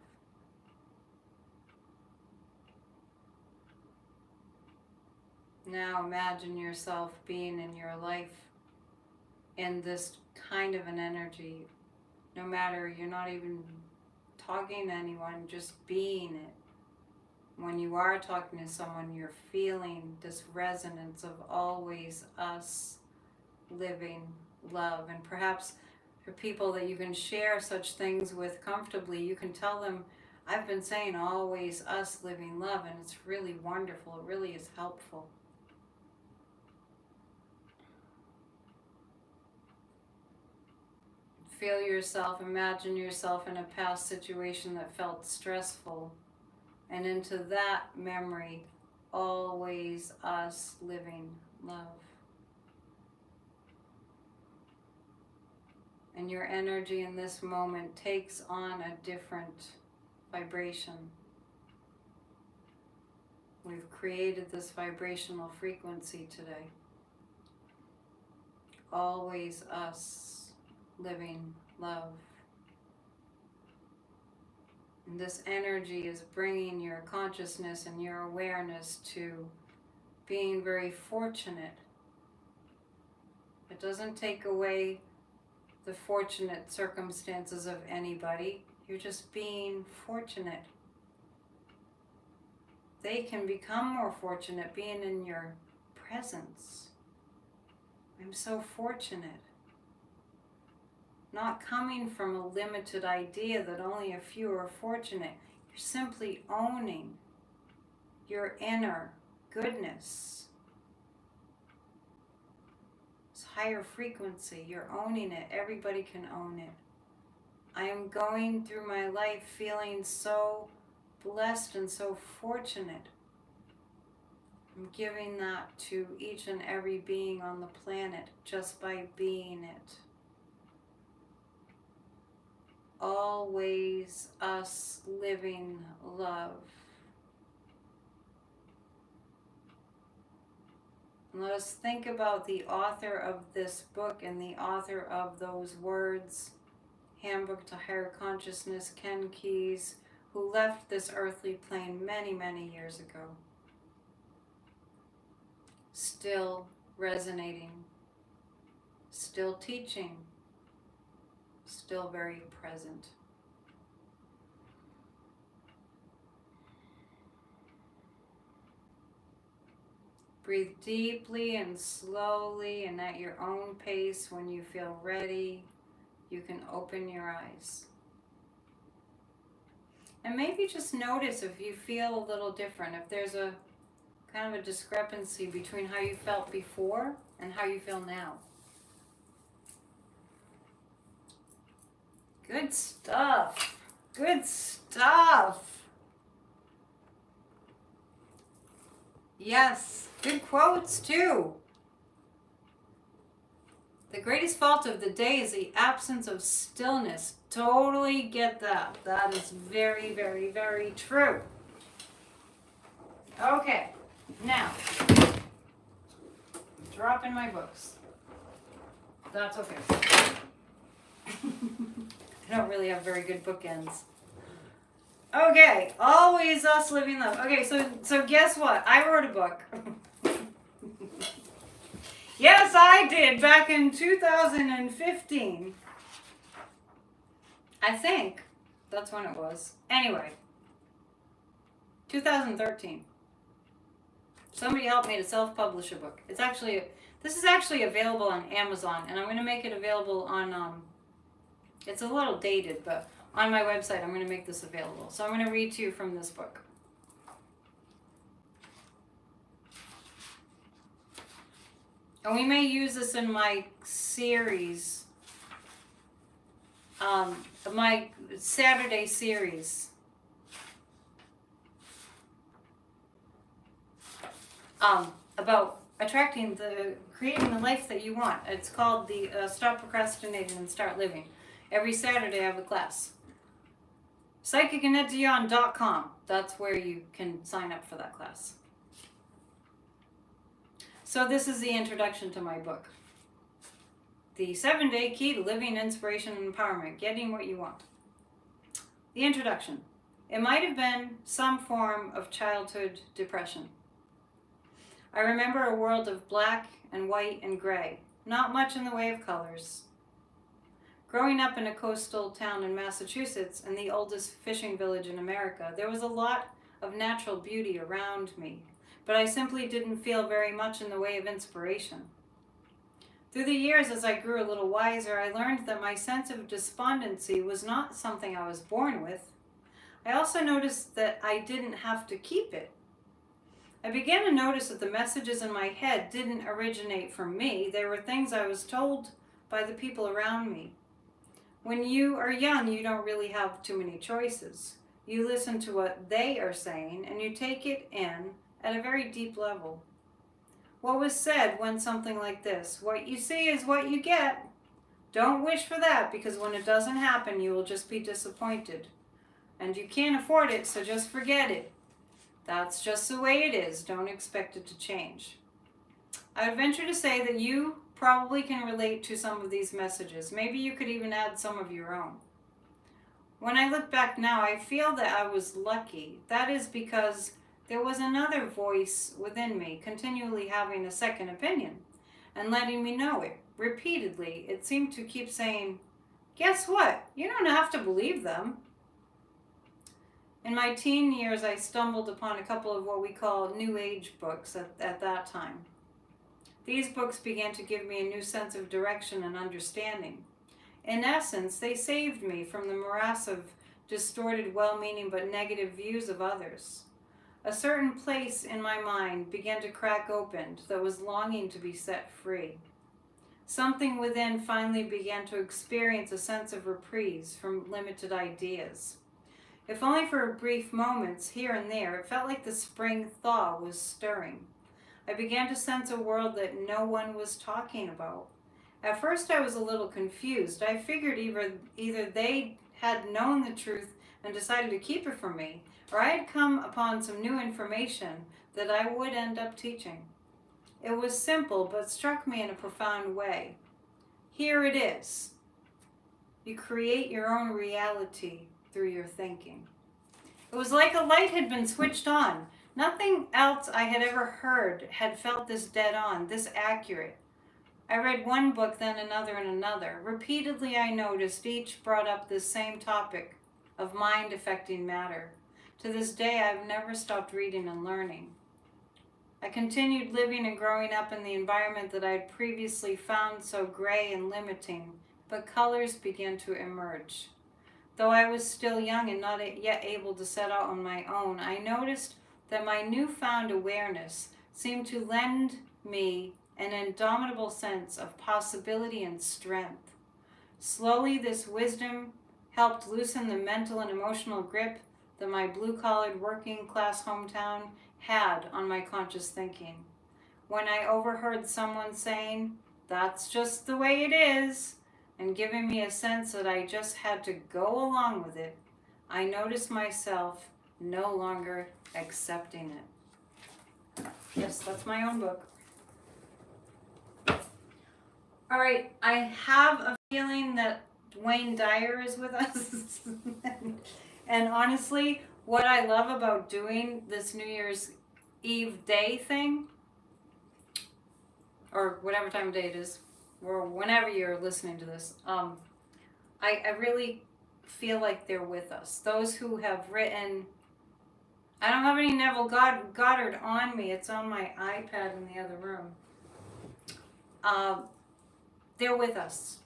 Now imagine yourself being in your life in this kind of an energy, no matter, you're not even talking to anyone, just being it. When you are talking to someone, you're feeling this resonance of always us living love. And perhaps for people that you can share such things with comfortably, you can tell them, I've been saying always us living love, and it's really wonderful. It really is helpful. Feel yourself, imagine yourself in a past situation that felt stressful, and into that memory, always us living love. And your energy in this moment takes on a different vibration. We've created this vibrational frequency today. Always us living love. And this energy is bringing your consciousness and your awareness to being very fortunate. It doesn't take away the fortunate circumstances of anybody. You're just being fortunate. They can become more fortunate being in your presence. I'm so fortunate. Not coming from a limited idea that only a few are fortunate. You're simply owning your inner goodness. It's higher frequency. You're owning it. Everybody can own it. I am going through my life feeling so blessed and so fortunate. I'm giving that to each and every being on the planet just by being it. Always us living love. And let us think about the author of this book and the author of those words Handbook to Higher Consciousness, Ken Keyes, who left this earthly plane many, many years ago. Still resonating, still teaching, still very present. Breathe deeply and slowly and at your own pace. When you feel ready, you can open your eyes. And maybe just notice if you feel a little different, if there's a kind of a discrepancy between how you felt before and how you feel now. Good stuff. Good stuff. Yes, good quotes too. The greatest fault of the day is the absence of stillness. Totally get that. That is very, very, very true. Okay, now, dropping my books. That's okay. I don't really have very good bookends. Okay, Always Us Living Love. Okay, so guess what? I wrote a book. Yes, I did, back in 2015. I think that's when it was. Anyway, 2013. Somebody helped me to self-publish a book. This is actually available on Amazon, and I'm going to make it available on, it's a little dated, but on my website I'm going to make this available. So I'm going to read to you from this book. And we may use this in my series, my Saturday series. About creating the life that you want. It's called the Stop Procrastinating and Start Living. Every Saturday I have a class. PsychicAnetDion.com. That's where you can sign up for that class. So this is the introduction to my book. The 7-Day Key to Living, Inspiration, and Empowerment. Getting what you want. The introduction. It might have been some form of childhood depression. I remember a world of black and white and gray. Not much in the way of colors. Growing up in a coastal town in Massachusetts and the oldest fishing village in America, there was a lot of natural beauty around me, but I simply didn't feel very much in the way of inspiration. Through the years, as I grew a little wiser, I learned that my sense of despondency was not something I was born with. I also noticed that I didn't have to keep it. I began to notice that the messages in my head didn't originate from me. They were things I was told by the people around me. When you are young, you don't really have too many choices. You listen to what they are saying and you take it in at a very deep level. What was said went something like this: what you see is what you get. Don't wish for that, because when it doesn't happen, you will just be disappointed. And you can't afford it, so just forget it. That's just the way it is. Don't expect it to change. I would venture to say that you probably can relate to some of these messages. Maybe you could even add some of your own. When I look back now, I feel that I was lucky. That is because there was another voice within me continually having a second opinion and letting me know it. Repeatedly, it seemed to keep saying, guess what? You don't have to believe them. In my teen years, I stumbled upon a couple of what we call New Age books at that time. These books began to give me a new sense of direction and understanding. In essence, they saved me from the morass of distorted, well-meaning but negative views of others. A certain place in my mind began to crack open that was longing to be set free. Something within finally began to experience a sense of reprise from limited ideas. If only for brief moments here and there, it felt like the spring thaw was stirring. I began to sense a world that no one was talking about. At first I was a little confused. I figured either they had known the truth and decided to keep it from me, or I had come upon some new information that I would end up teaching. It was simple, but struck me in a profound way. Here it is. You create your own reality through your thinking. It was like a light had been switched on. Nothing else I had ever heard had felt this dead on, this accurate. I read one book, then another and another. Repeatedly I noticed each brought up this same topic of mind affecting matter. To this day I've never stopped reading and learning. I continued living and growing up in the environment that I had previously found so gray and limiting, but colors began to emerge. Though I was still young and not yet able to set out on my own, I noticed that my newfound awareness seemed to lend me an indomitable sense of possibility and strength. Slowly, this wisdom helped loosen the mental and emotional grip that my blue-collared working-class hometown had on my conscious thinking. When I overheard someone saying, "That's just the way it is," and giving me a sense that I just had to go along with it, I noticed myself no longer accepting it. Yes, that's my own book. All right, I have a feeling that Wayne Dyer is with us. And honestly, what I love about doing this New Year's Eve day thing, or whatever time of day it is, or whenever you're listening to this, I really feel like they're with us. Those who have written, I don't have any Neville Goddard on me. It's on my iPad in the other room. They're with us.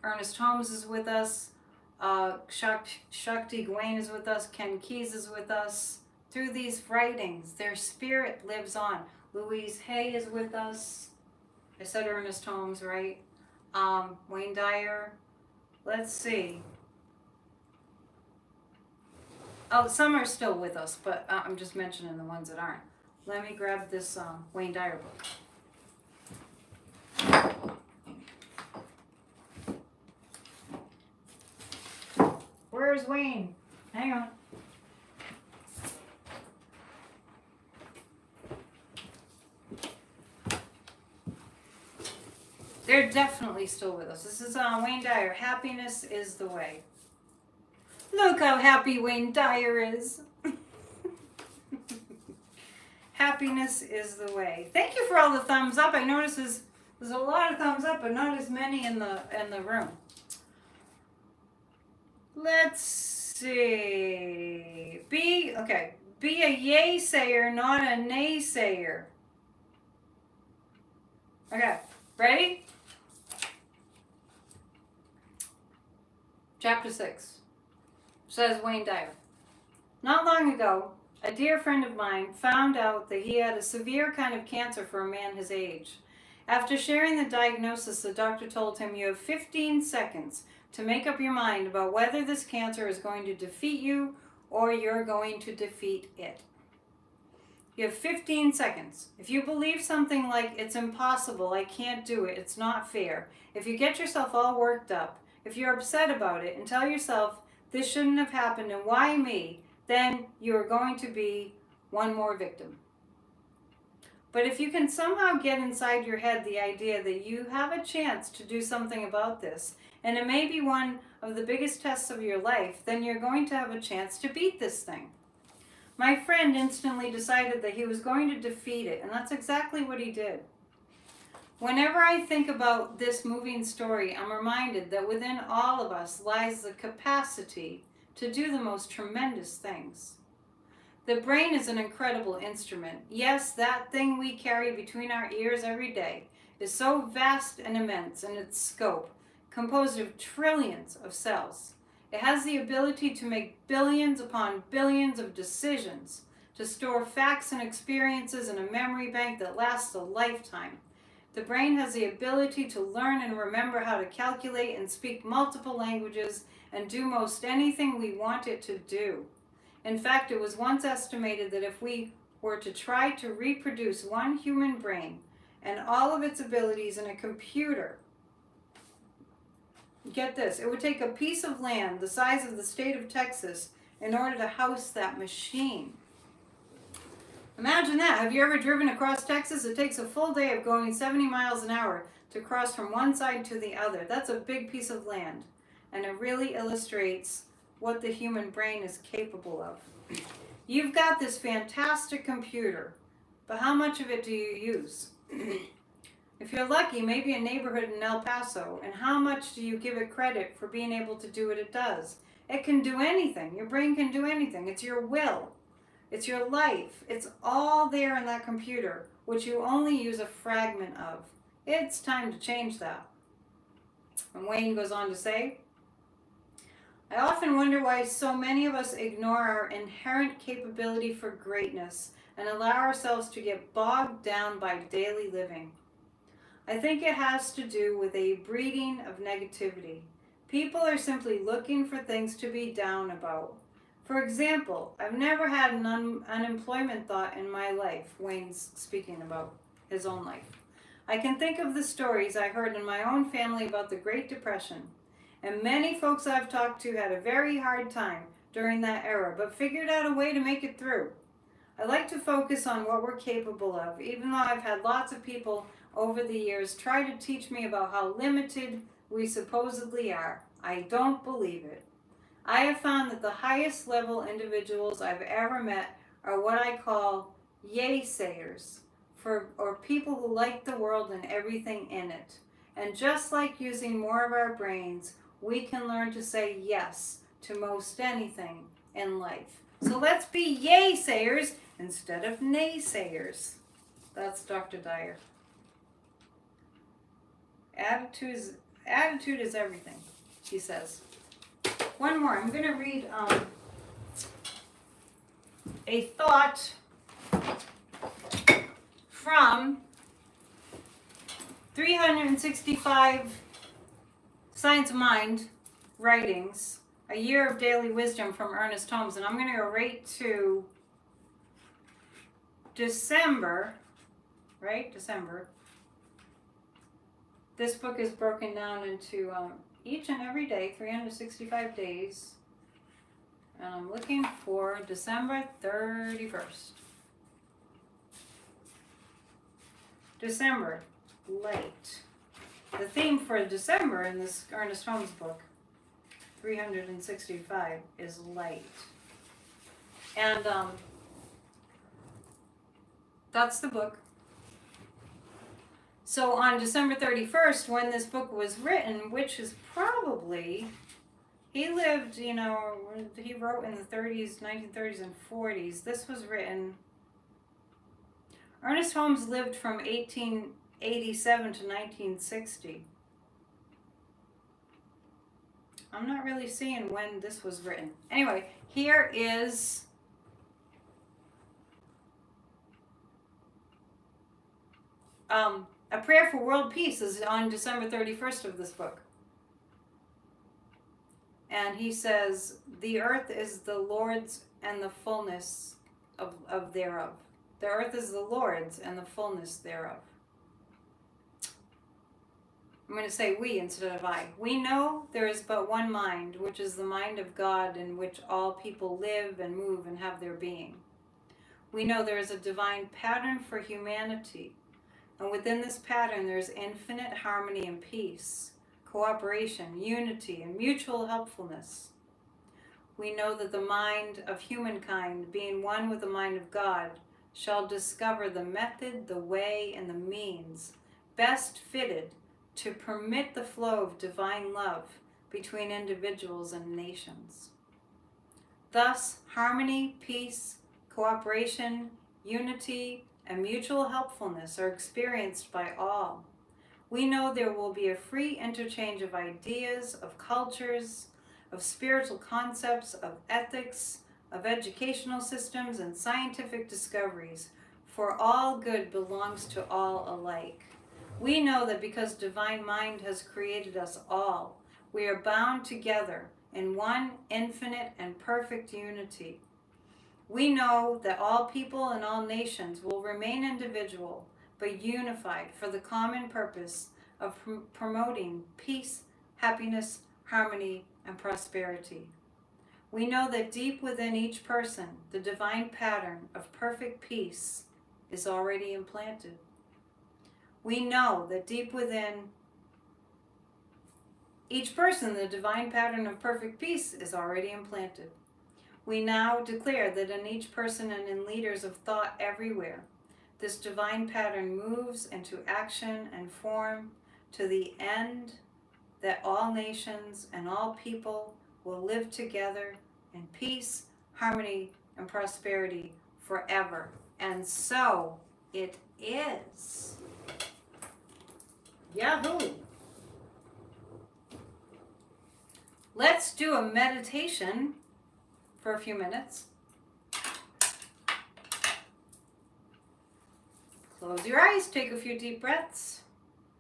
Ernest Holmes is with us. Shakti Gawain is with us. Ken Keyes is with us. Through these writings, their spirit lives on. Louise Hay is with us. I said Ernest Holmes, right? Wayne Dyer. Let's see. Oh, some are still with us, but I'm just mentioning the ones that aren't. Let me grab this Wayne Dyer book. Where's Wayne? Hang on. They're definitely still with us. This is Wayne Dyer. Happiness is the way. Look how happy Wayne Dyer is. Happiness is the way. Thank you for all the thumbs up. I notice there's a lot of thumbs up, but not as many in the room. Let's see. Be a yaysayer, not a naysayer. Okay, ready? Chapter 6. Says Wayne Dyer. Not long ago, a dear friend of mine found out that he had a severe kind of cancer for a man his age. After sharing the diagnosis, the doctor told him, "You have 15 seconds to make up your mind about whether this cancer is going to defeat you or you're going to defeat it." You have 15 seconds. If you believe something like, "It's impossible, I can't do it, it's not fair," if you get yourself all worked up, if you're upset about it and tell yourself, "This shouldn't have happened and why me," then you're going to be one more victim. But if you can somehow get inside your head the idea that you have a chance to do something about this, and it may be one of the biggest tests of your life, then you're going to have a chance to beat this thing. My friend instantly decided that he was going to defeat it, and that's exactly what he did. Whenever I think about this moving story, I'm reminded that within all of us lies the capacity to do the most tremendous things. The brain is an incredible instrument. Yes, that thing we carry between our ears every day is so vast and immense in its scope, composed of trillions of cells. It has the ability to make billions upon billions of decisions, to store facts and experiences in a memory bank that lasts a lifetime. The brain has the ability to learn and remember how to calculate and speak multiple languages and do most anything we want it to do. In fact, it was once estimated that if we were to try to reproduce one human brain and all of its abilities in a computer, get this, it would take a piece of land the size of the state of Texas in order to house that machine. Imagine that. Have you ever driven across Texas? It takes a full day of going 70 miles an hour to cross from one side to the other. That's a big piece of land, and it really illustrates what the human brain is capable of. You've got this fantastic computer, but how much of it do you use? If you're lucky, maybe a neighborhood in El Paso, and how much do you give it credit for being able to do what it does? It can do anything. Your brain can do anything. It's your will. It's your life. It's all there in that computer, which you only use a fragment of. It's time to change that. And Wayne goes on to say, I often wonder why so many of us ignore our inherent capability for greatness and allow ourselves to get bogged down by daily living. I think it has to do with a breeding of negativity. People are simply looking for things to be down about. For example, I've never had an unemployment thought in my life. Wayne's speaking about his own life. I can think of the stories I heard in my own family about the Great Depression. And many folks I've talked to had a very hard time during that era, but figured out a way to make it through. I like to focus on what we're capable of, even though I've had lots of people over the years try to teach me about how limited we supposedly are. I don't believe it. I have found that the highest level individuals I've ever met are what I call yaysayers, or people who like the world and everything in it. And just like using more of our brains, we can learn to say yes to most anything in life. So let's be yaysayers instead of naysayers. That's Dr. Dyer. Attitude is everything, he says. One more. I'm going to read a thought from 365 Science of Mind writings, A Year of Daily Wisdom from Ernest Holmes. And I'm going to go right to December, right? December. This book is broken down into each and every day, 365 days. And I'm looking for December 31st. December, light. The theme for December in this Ernest Holmes book, 365, is light. And that's the book. So on December 31st, when this book was written, which is probably, he lived, he wrote in the 30s, 1930s and 40s. This was written, Ernest Holmes lived from 1887 to 1960. I'm not really seeing when this was written. Anyway, here is A Prayer for World Peace is on December 31st of this book. And he says, the earth is the Lord's and the fullness of thereof. The earth is the Lord's and the fullness thereof. I'm going to say we instead of I. We know there is but one mind, which is the mind of God, in which all people live and move and have their being. We know there is a divine pattern for humanity, and within this pattern there is infinite harmony and peace, cooperation, unity, and mutual helpfulness. We know that the mind of humankind, being one with the mind of God, shall discover the method, the way, and the means best fitted to permit the flow of divine love between individuals and nations. Thus, harmony, peace, cooperation, unity, and mutual helpfulness are experienced by all. We know there will be a free interchange of ideas, of cultures, of spiritual concepts, of ethics, of educational systems, and scientific discoveries, for all good belongs to all alike. We know that because Divine Mind has created us all, we are bound together in one infinite and perfect unity. We know that all people and all nations will remain individual, but unified for the common purpose of promoting peace, happiness, harmony, and prosperity. We know that deep within each person, the divine pattern of perfect peace is already implanted. We know that deep within each person, the divine pattern of perfect peace is already implanted. We now declare that in each person and in leaders of thought everywhere, this divine pattern moves into action and form to the end that all nations and all people will live together in peace, harmony, and prosperity forever. And so it is. Yahoo! Let's do a meditation for a few minutes. Close your eyes, take a few deep breaths.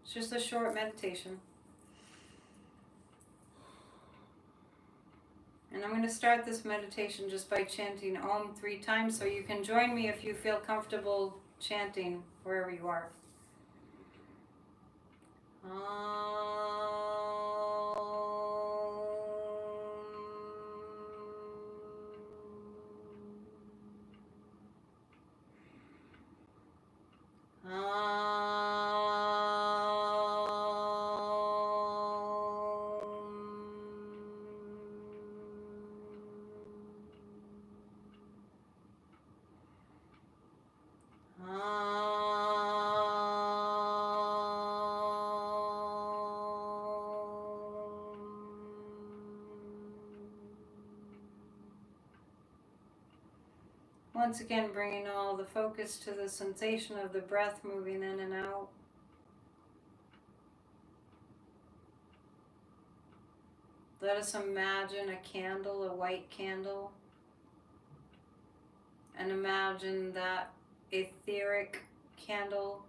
It's just a short meditation. And I'm going to start this meditation just by chanting Om 3 times, so you can join me if you feel comfortable chanting wherever you are. Once again, bringing all the focus to the sensation of the breath moving in and out. Let us imagine a candle, a white candle, and imagine that etheric candle,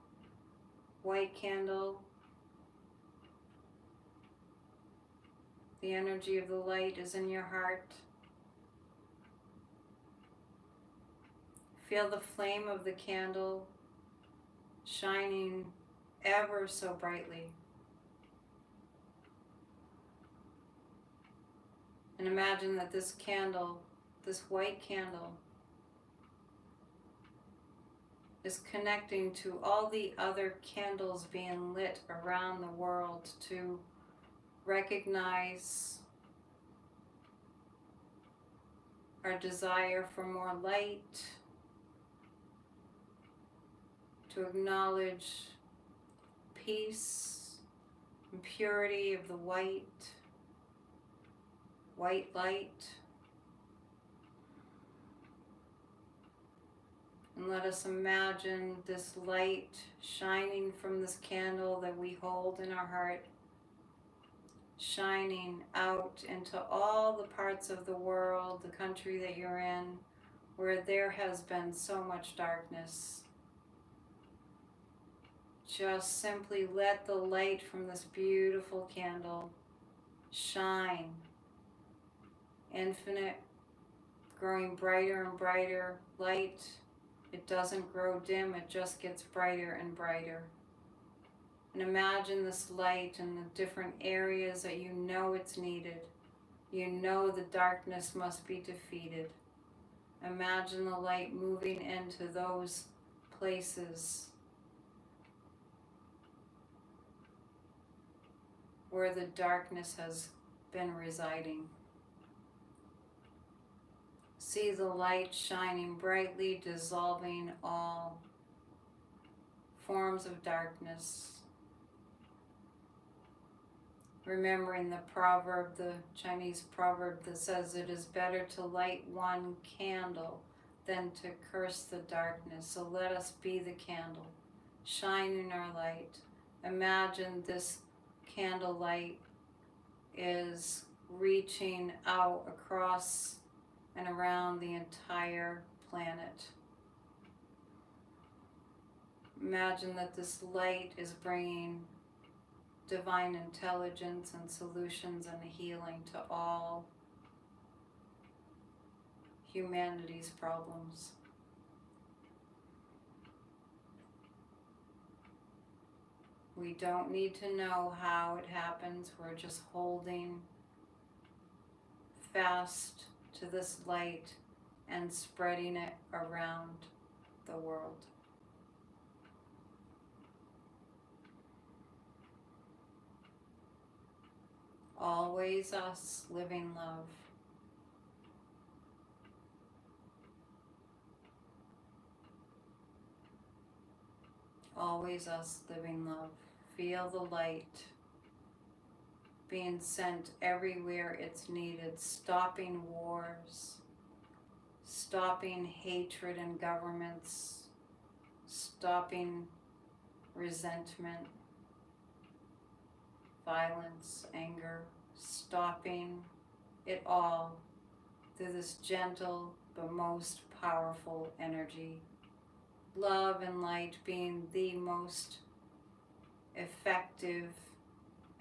white candle, the energy of the light is in your heart. Feel the flame of the candle shining ever so brightly. And imagine that this candle, this white candle, is connecting to all the other candles being lit around the world to recognize our desire for more light, to acknowledge peace and purity of the white light. And let us imagine this light shining from this candle that we hold in our heart, shining out into all the parts of the world, the country that you're in, where there has been so much darkness. Just simply let the light from this beautiful candle shine. Infinite, growing brighter and brighter light. It doesn't grow dim, it just gets brighter and brighter. And imagine this light in the different areas that you know it's needed. You know the darkness must be defeated. Imagine the light moving into those places where the darkness has been residing. See the light shining brightly, dissolving all forms of darkness. Remembering the proverb, the Chinese proverb that says it is better to light one candle than to curse the darkness. So let us be the candle, shining our light. Imagine this candlelight is reaching out across and around the entire planet. Imagine that this light is bringing divine intelligence and solutions and healing to all humanity's problems. We don't need to know how it happens. We're just holding fast to this light and spreading it around the world. Always us living love. Always us living love. Feel the light being sent everywhere it's needed, stopping wars, stopping hatred in governments, stopping resentment, violence, anger, stopping it all through this gentle but most powerful energy. Love and light being the most effective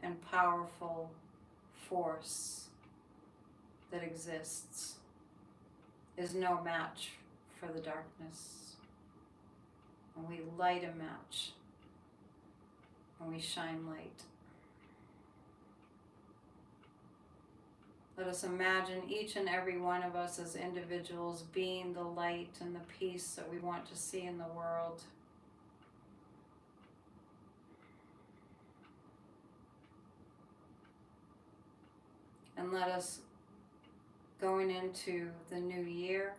and powerful force that exists, is no match for the darkness. And we light a match, and we shine light. Let us imagine each and every one of us as individuals being the light and the peace that we want to see in the world. And let us, going into the new year,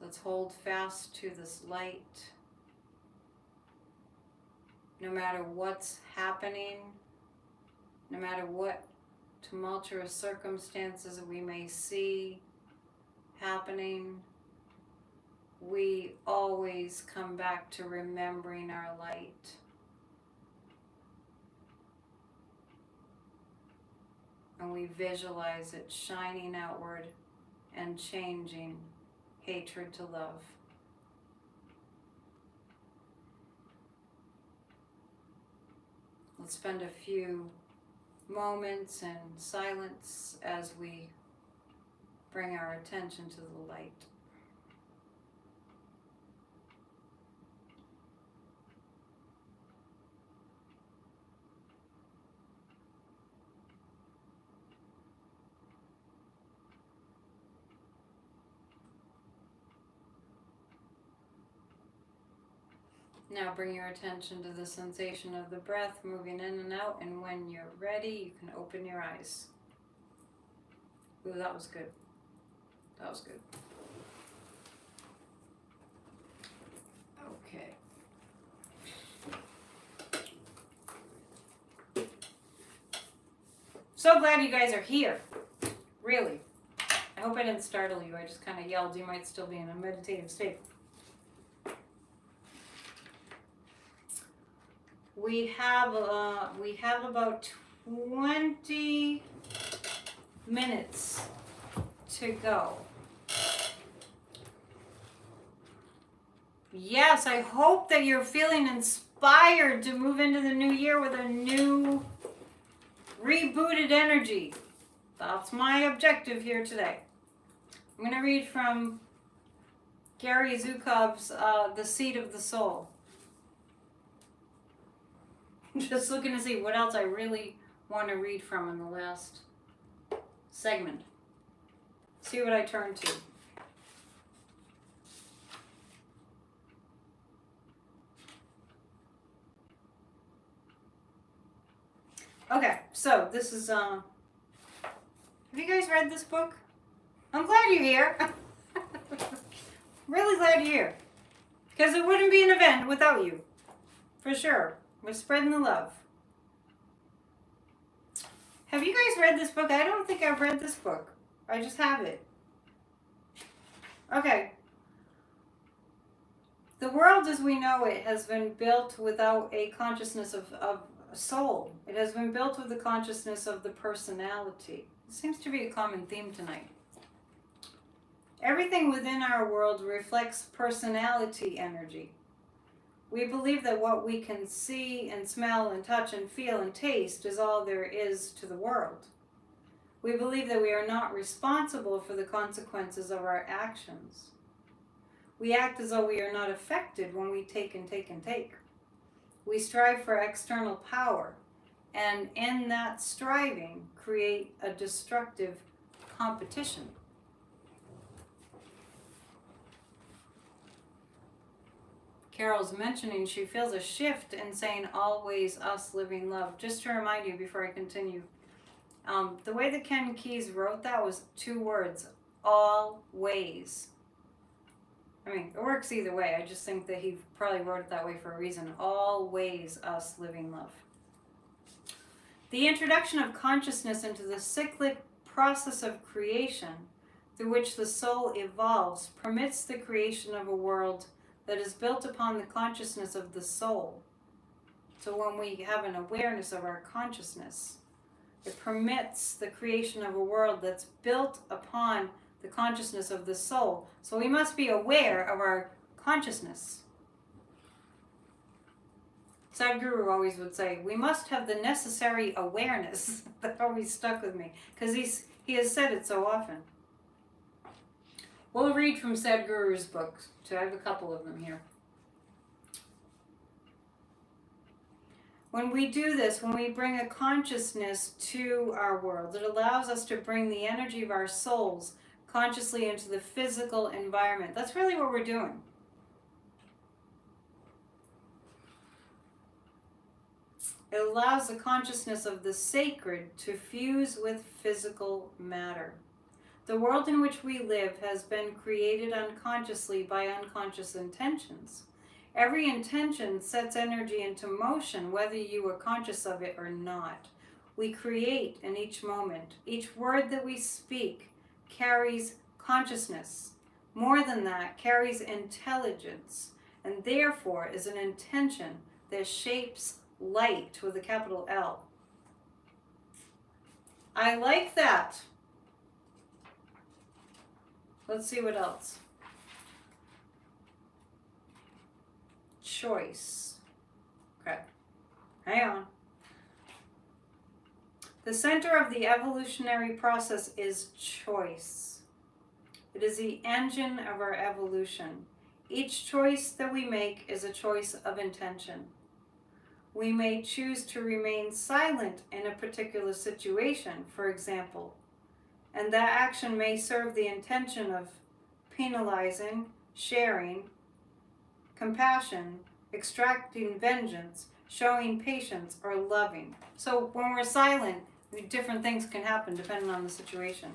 let's hold fast to this light. No matter what's happening, no matter what tumultuous circumstances we may see happening, we always come back to remembering our light. And we visualize it shining outward and changing hatred to love. Let's spend a few moments in silence as we bring our attention to the light. Now bring your attention to the sensation of the breath moving in and out, and when you're ready, you can open your eyes. Ooh, that was good. That was good. Okay. So glad you guys are here. Really. I hope I didn't startle you. I just kind of yelled. You might still be in a meditative state. We have about 20 minutes to go. Yes, I hope that you're feeling inspired to move into the new year with a new, rebooted energy. That's my objective here today. I'm going to read from Gary Zukav's The Seed of the Soul. Just looking to see what else I really want to read from in the last segment. See what I turn to. Okay, so this is, have you guys read this book? I'm glad you're here. Really glad you're here. Because it wouldn't be an event without you. For sure. We're spreading the love. Have you guys read this book? I don't think I've read this book. I just have it. Okay. The world as we know it has been built without a consciousness of soul. It has been built with the consciousness of the personality. It seems to be a common theme tonight. Everything within our world reflects personality energy. We believe that what we can see and smell and touch and feel and taste is all there is to the world. We believe that we are not responsible for the consequences of our actions. We act as though we are not affected when we take and take and take. We strive for external power, and in that striving, create a destructive competition. Carol's mentioning, she feels a shift in saying always us living love. Just to remind you before I continue, the way that Ken Keyes wrote that was 2 words, always. I mean, it works either way. I just think that he probably wrote it that way for a reason. Always us living love. The introduction of consciousness into the cyclic process of creation through which the soul evolves permits the creation of a world that is built upon the consciousness of the soul. So when we have an awareness of our consciousness, it permits the creation of a world that's built upon the consciousness of the soul. So we must be aware of our consciousness. Sadhguru always would say, we must have the necessary awareness. That always stuck with me, because he has said it so often. We'll read from Sadhguru's books. So I have a couple of them here. When we do this, when we bring a consciousness to our world, it allows us to bring the energy of our souls consciously into the physical environment. That's really what we're doing. It allows the consciousness of the sacred to fuse with physical matter. The world in which we live has been created unconsciously by unconscious intentions. Every intention sets energy into motion, whether you are conscious of it or not. We create in each moment. Each word that we speak carries consciousness. More than that, carries intelligence, and therefore is an intention that shapes light with a capital L. I like that. Let's see what else. Choice. Okay. Hang on. The center of the evolutionary process is choice. It is the engine of our evolution. Each choice that we make is a choice of intention. We may choose to remain silent in a particular situation, for example, and that action may serve the intention of penalizing, sharing, compassion, extracting vengeance, showing patience, or loving. So when we're silent, different things can happen depending on the situation.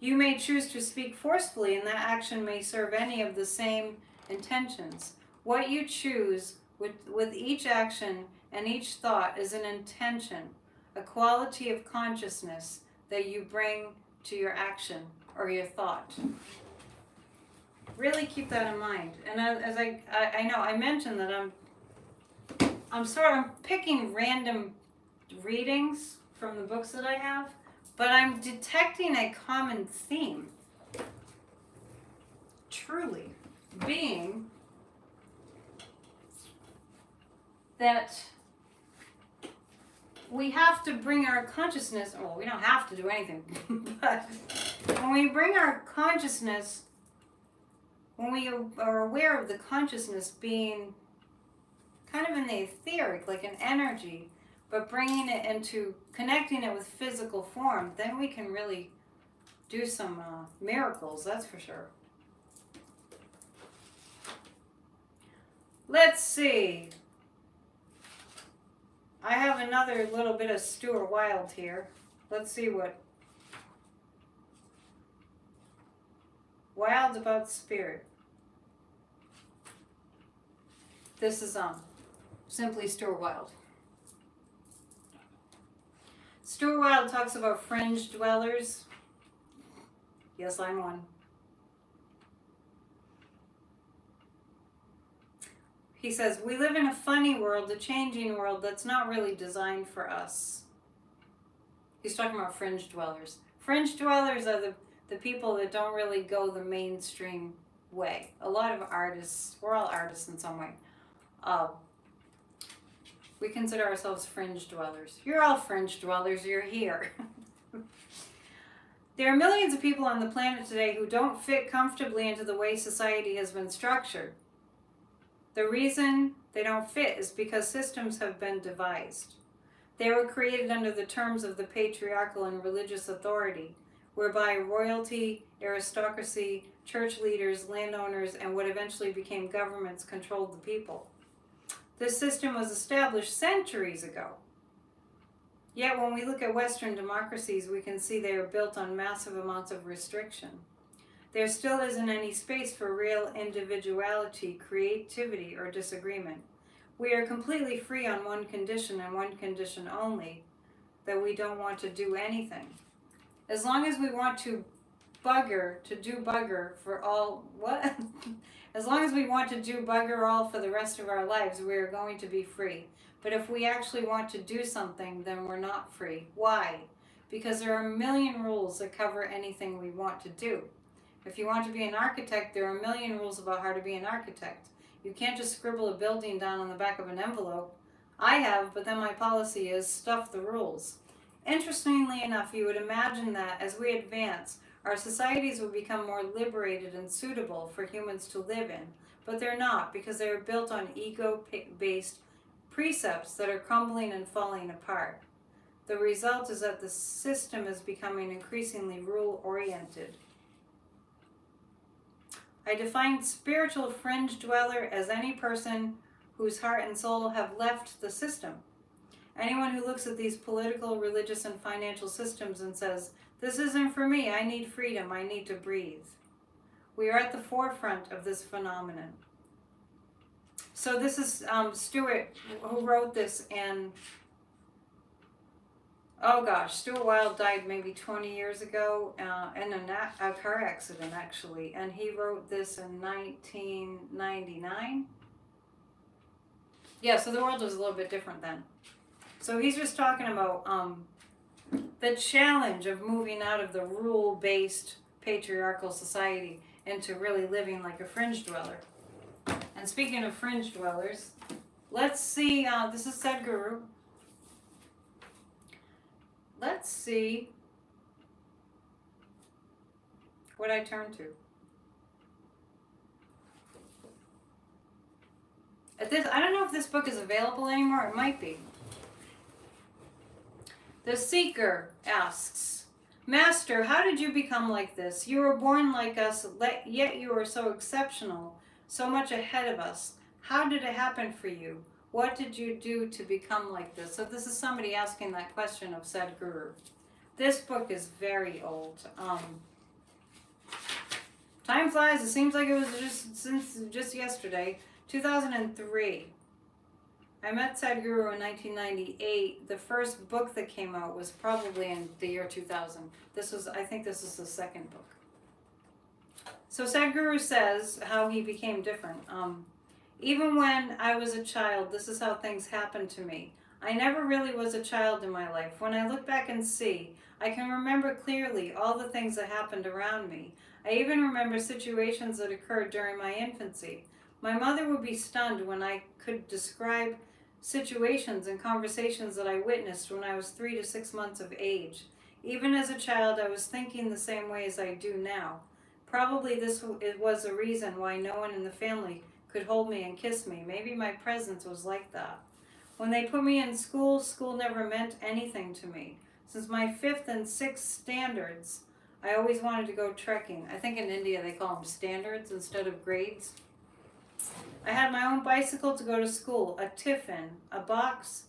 You may choose to speak forcefully, and that action may serve any of the same intentions. What you choose with each action and each thought is an intention, a quality of consciousness that you bring to your action or your thought. Really keep that in mind. And as I know, I mentioned that I'm picking random readings from the books that I have, but I'm detecting a common theme. Truly, being that we have to bring our consciousness, well, we don't have to do anything, but when we bring our consciousness, when we are aware of the consciousness being kind of in the etheric, like an energy, but bringing it into, connecting it with physical form, then we can really do some miracles, that's for sure. Let's see. I have another little bit of Stuart Wilde here. Let's see what Wilde about spirit. This is simply Stuart Wilde. Stuart Wilde talks about fringe dwellers. Yes, I'm one. He says, we live in a funny world, a changing world that's not really designed for us. He's talking about fringe dwellers. Fringe dwellers are the people that don't really go the mainstream way. A lot of artists, we're all artists in some way. We consider ourselves fringe dwellers. You're all fringe dwellers, you're here. There are millions of people on the planet today who don't fit comfortably into the way society has been structured. The reason they don't fit is because systems have been devised. They were created under the terms of the patriarchal and religious authority, whereby royalty, aristocracy, church leaders, landowners, and what eventually became governments controlled the people. This system was established centuries ago. Yet when we look at Western democracies, we can see they are built on massive amounts of restriction. There still isn't any space for real individuality, creativity, or disagreement. We are completely free on one condition and one condition only, that we don't want to do anything. As long as we want to do bugger for all, what? As long as we want to do bugger all for the rest of our lives, we are going to be free. But if we actually want to do something, then we're not free. Why? Because there are a million rules that cover anything we want to do. If you want to be an architect, there are a million rules about how to be an architect. You can't just scribble a building down on the back of an envelope. I have, but then my policy is stuff the rules. Interestingly enough, you would imagine that as we advance, our societies will become more liberated and suitable for humans to live in. But they're not, because they are built on ego-based precepts that are crumbling and falling apart. The result is that the system is becoming increasingly rule-oriented. I define spiritual fringe dweller as any person whose heart and soul have left the system. Anyone who looks at these political, religious, and financial systems and says, "This isn't for me, I need freedom, I need to breathe." We are at the forefront of this phenomenon. So this is Stuart, who wrote this in, Stuart Wilde died maybe 20 years ago in a car accident, actually. And he wrote this in 1999. Yeah, so the world was a little bit different then. So he's just talking about the challenge of moving out of the rule-based patriarchal society into really living like a fringe dweller. And speaking of fringe dwellers, let's see, this is Sadhguru. Let's see what I turn to. I don't know if this book is available anymore, it might be. The Seeker asks, "Master, how did you become like this? You were born like us, yet you are so exceptional, so much ahead of us. How did it happen for you? What did you do to become like this?" So this is somebody asking that question of Sadhguru. This book is very old. Time flies. It seems like it was just yesterday. 2003. I met Sadhguru in 1998. The first book that came out was probably in the year 2000. I think this is the second book. So Sadhguru says how he became different. Even when I was a child, this is how things happened to me. I never really was a child in my life. When I look back and see, I can remember clearly all the things that happened around me. I even remember situations that occurred during my infancy. My mother would be stunned when I could describe situations and conversations that I witnessed when I was 3 to 6 months of age. Even as a child, I was thinking the same way as I do now. Probably it was a reason why no one in the family could hold me and kiss me. Maybe my presence was like that. When they put me in school, school never meant anything to me. Since my 5th and 6th standards, I always wanted to go trekking. I think in India they call them standards instead of grades. I had my own bicycle to go to school, a tiffin box,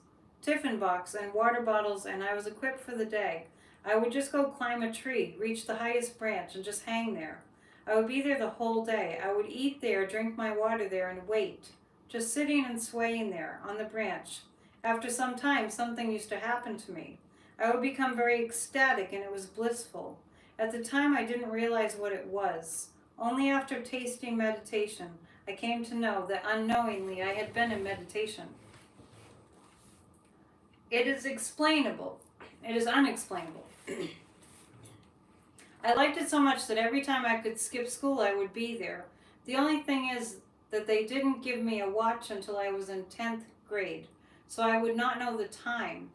and water bottles, and I was equipped for the day. I would just go climb a tree, reach the highest branch, and just hang there. I would be there the whole day. I would eat there, drink my water there, and wait, just sitting and swaying there on the branch. After some time, something used to happen to me. I would become very ecstatic, and it was blissful. At the time, I didn't realize what it was. Only after tasting meditation, I came to know that unknowingly I had been in meditation. It is explainable. It is unexplainable. I liked it so much that every time I could skip school, I would be there. The only thing is that they didn't give me a watch until I was in 10th grade, so I would not know the time.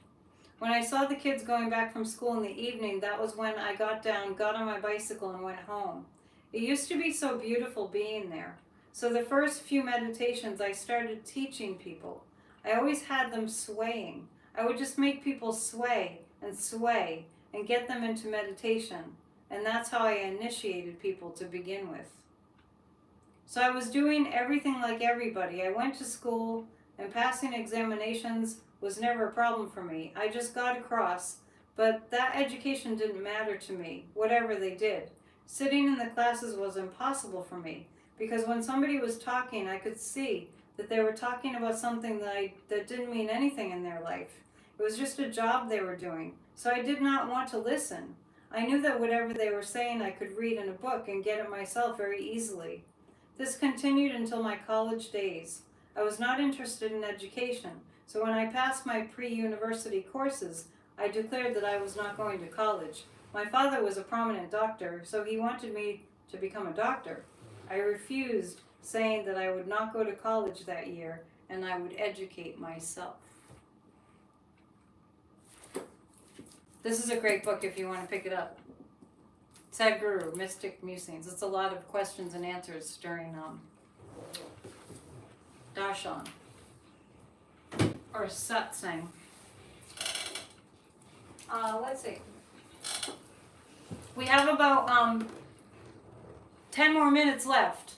When I saw the kids going back from school in the evening, that was when I got on my bicycle, and went home. It used to be so beautiful being there. So the first few meditations, I started teaching people. I always had them swaying. I would just make people sway and get them into meditation. and that's how I initiated people to begin with. So I was doing everything like everybody. I went to school, and passing examinations was never a problem for me. I just got across, but that education didn't matter to me, whatever they did. Sitting in the classes was impossible for me, because when somebody was talking, I could see that they were talking about something that didn't mean anything in their life. It was just a job they were doing, so I did not want to listen. I knew that whatever they were saying I could read in a book and get it myself very easily. This continued until my college days. I was not interested in education, so when I passed my pre-university courses, I declared that I was not going to college. My father was a prominent doctor, so he wanted me to become a doctor. I refused, saying that I would not go to college that year and I would educate myself. This is a great book if you want to pick it up. Sadhguru, Mystic Musings. It's a lot of questions and answers during darshan or satsang. Let's see. We have about 10 more minutes left.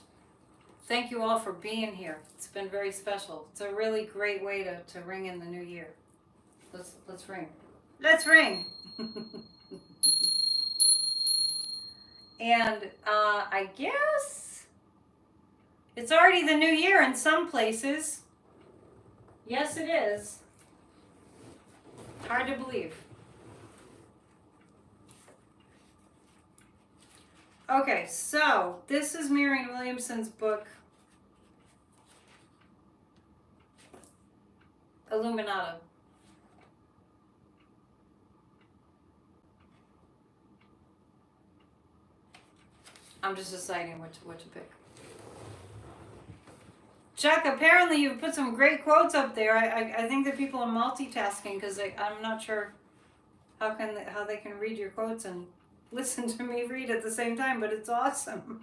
Thank you all for being here. It's been very special. It's a really great way to ring in the new year. Let's ring. Let's ring. And I guess it's already the new year in some places. Yes, it is. Hard to believe. Okay, so this is Marianne Williamson's book, Illuminata. I'm just deciding what to pick. Chuck, apparently you've put some great quotes up there. I think that people are multitasking because I'm not sure how they can read your quotes and listen to me read at the same time, but it's awesome.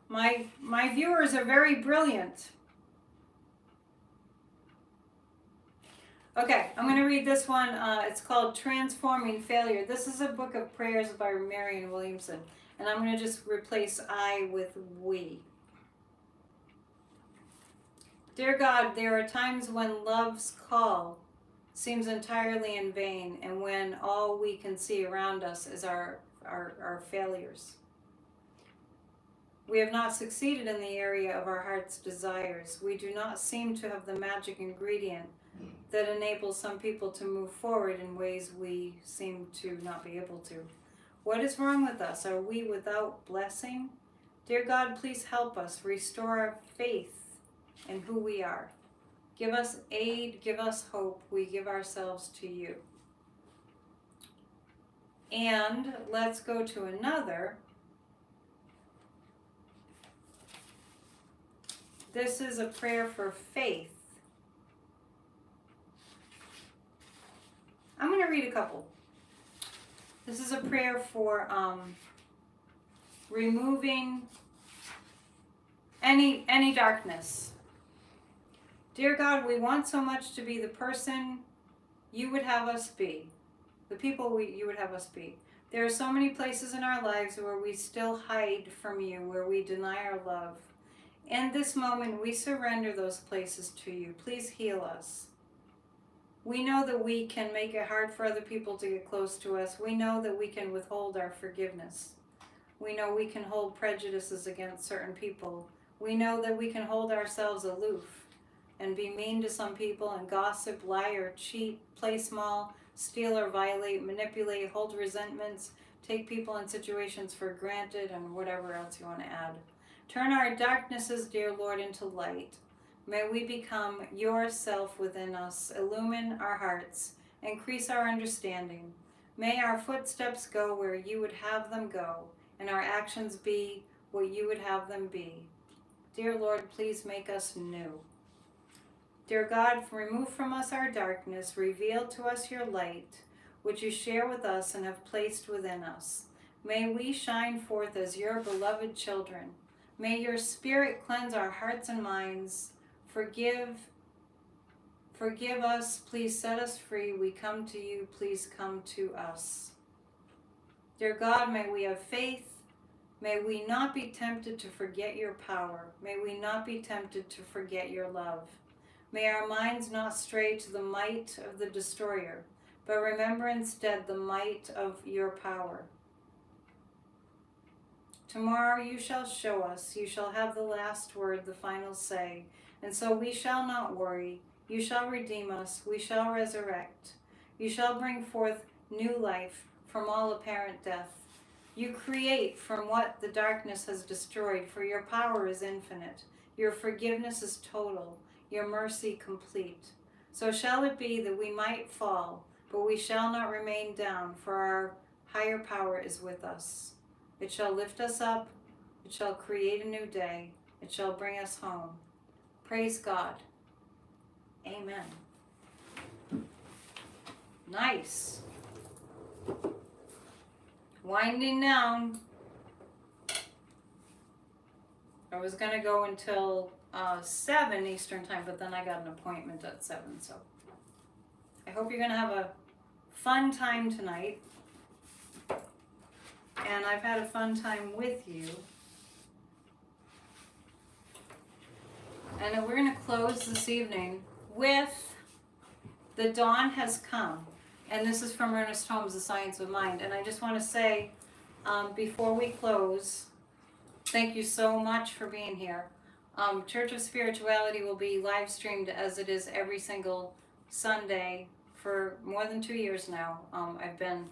My viewers are very brilliant. Okay, I'm going to read this one. It's called Transforming Failure. This is a book of prayers by Marianne Williamson. And I'm going to just replace I with we. Dear God, there are times when love's call seems entirely in vain, and when all we can see around us is our failures. We have not succeeded in the area of our heart's desires. We do not seem to have the magic ingredient that enables some people to move forward in ways we seem to not be able to. What is wrong with us? Are we without blessing? Dear God, please help us restore our faith in who we are. Give us aid, give us hope. We give ourselves to you. And let's go to another. This is a prayer for faith. I'm going to read a couple. This is a prayer for removing any darkness. Dear God, we want so much to be the person you would have us be, the people you would have us be. There are so many places in our lives where we still hide from you, where we deny our love. In this moment, we surrender those places to you. Please heal us. We know that we can make it hard for other people to get close to us. We know that we can withhold our forgiveness. We know we can hold prejudices against certain people. We know that we can hold ourselves aloof and be mean to some people and gossip, lie or cheat, play small, steal or violate, manipulate, hold resentments, take people and situations for granted, and whatever else you want to add. Turn our darknesses, dear Lord, into light. May we become yourself within us, illumine our hearts, increase our understanding. May our footsteps go where you would have them go, and our actions be what you would have them be. Dear Lord, please make us new. Dear God, remove from us our darkness, reveal to us your light, which you share with us and have placed within us. May we shine forth as your beloved children. May your Spirit cleanse our hearts and minds. Forgive us, please set us free. We come to you, please come to us. Dear God, may we have faith. May we not be tempted to forget your power. May we not be tempted to forget your love. May our minds not stray to the might of the destroyer, but remember instead the might of your power. Tomorrow you shall show us, you shall have the last word, the final say, and so we shall not worry. You shall redeem us, we shall resurrect. You shall bring forth new life from all apparent death. You create from what the darkness has destroyed, for your power is infinite. Your forgiveness is total, your mercy complete. So shall it be that we might fall, but we shall not remain down, for our higher power is with us. It shall lift us up, it shall create a new day, it shall bring us home. Praise God. Amen. Nice. Winding down. I was going to go until 7 Eastern time, but then I got an appointment at 7, so I hope you're going to have a fun time tonight. And I've had a fun time with you. And we're going to close this evening with The Dawn Has Come. And this is from Ernest Holmes' The Science of Mind. And I just want to say, before we close, thank you so much for being here. Church of Spirituality will be live streamed as it is every single Sunday for more than 2 years now. I've been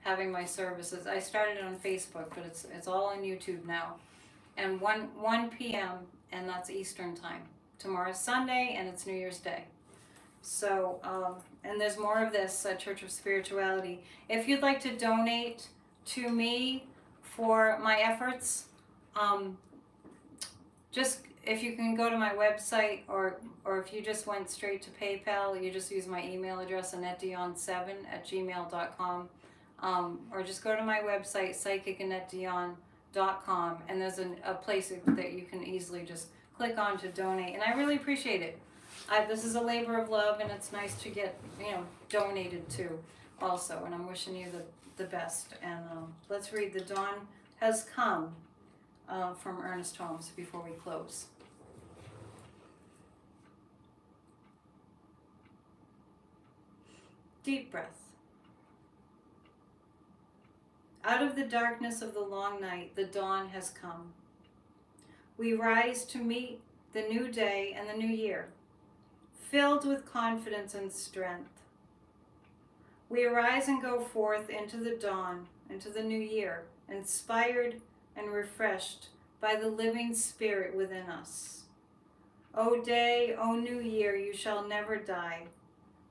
having my services. I started on Facebook, but it's all on YouTube now. And 1 p.m. and that's Eastern time. Tomorrow's Sunday and it's New Year's Day. So, and there's more of this at Church of Spirituality. If you'd like to donate to me for my efforts, just if you can go to my website, or if you just went straight to PayPal, you just use my email address, AnnetteDion7@gmail.com. Or just go to my website, psychicannetteDion.com, and there's a place that you can easily just click on to donate. And I really appreciate it. This is a labor of love, and it's nice to get, donated to also. And I'm wishing you the best. And let's read The Dawn Has Come from Ernest Holmes before we close. Deep breath. Out of the darkness of the long night, the dawn has come. We rise to meet the new day and the new year, filled with confidence and strength. We arise and go forth into the dawn, into the new year, inspired and refreshed by the living spirit within us. O day, O new year, you shall never die.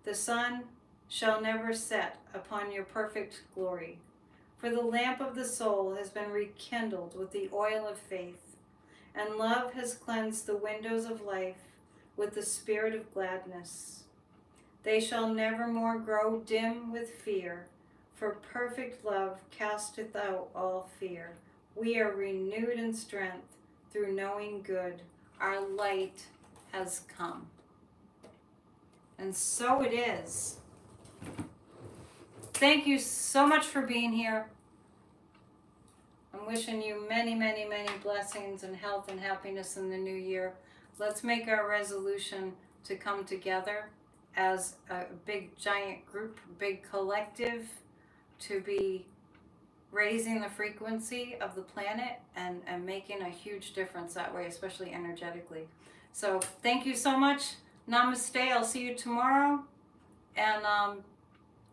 The sun shall never set upon your perfect glory. For the lamp of the soul has been rekindled with the oil of faith, and love has cleansed the windows of life with the spirit of gladness. They shall never more grow dim with fear, for perfect love casteth out all fear. We are renewed in strength through knowing good. Our light has come. And so it is. Thank you so much for being here. I'm wishing you many, many, many blessings and health and happiness in the new year. Let's make our resolution to come together as a big, giant group, big collective, to be raising the frequency of the planet and making a huge difference that way, especially energetically. So thank you so much. Namaste. I'll see you tomorrow. And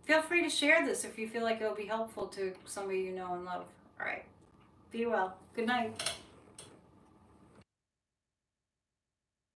feel free to share this if you feel like it will be helpful to somebody you know and love. All right. Be well. Good night.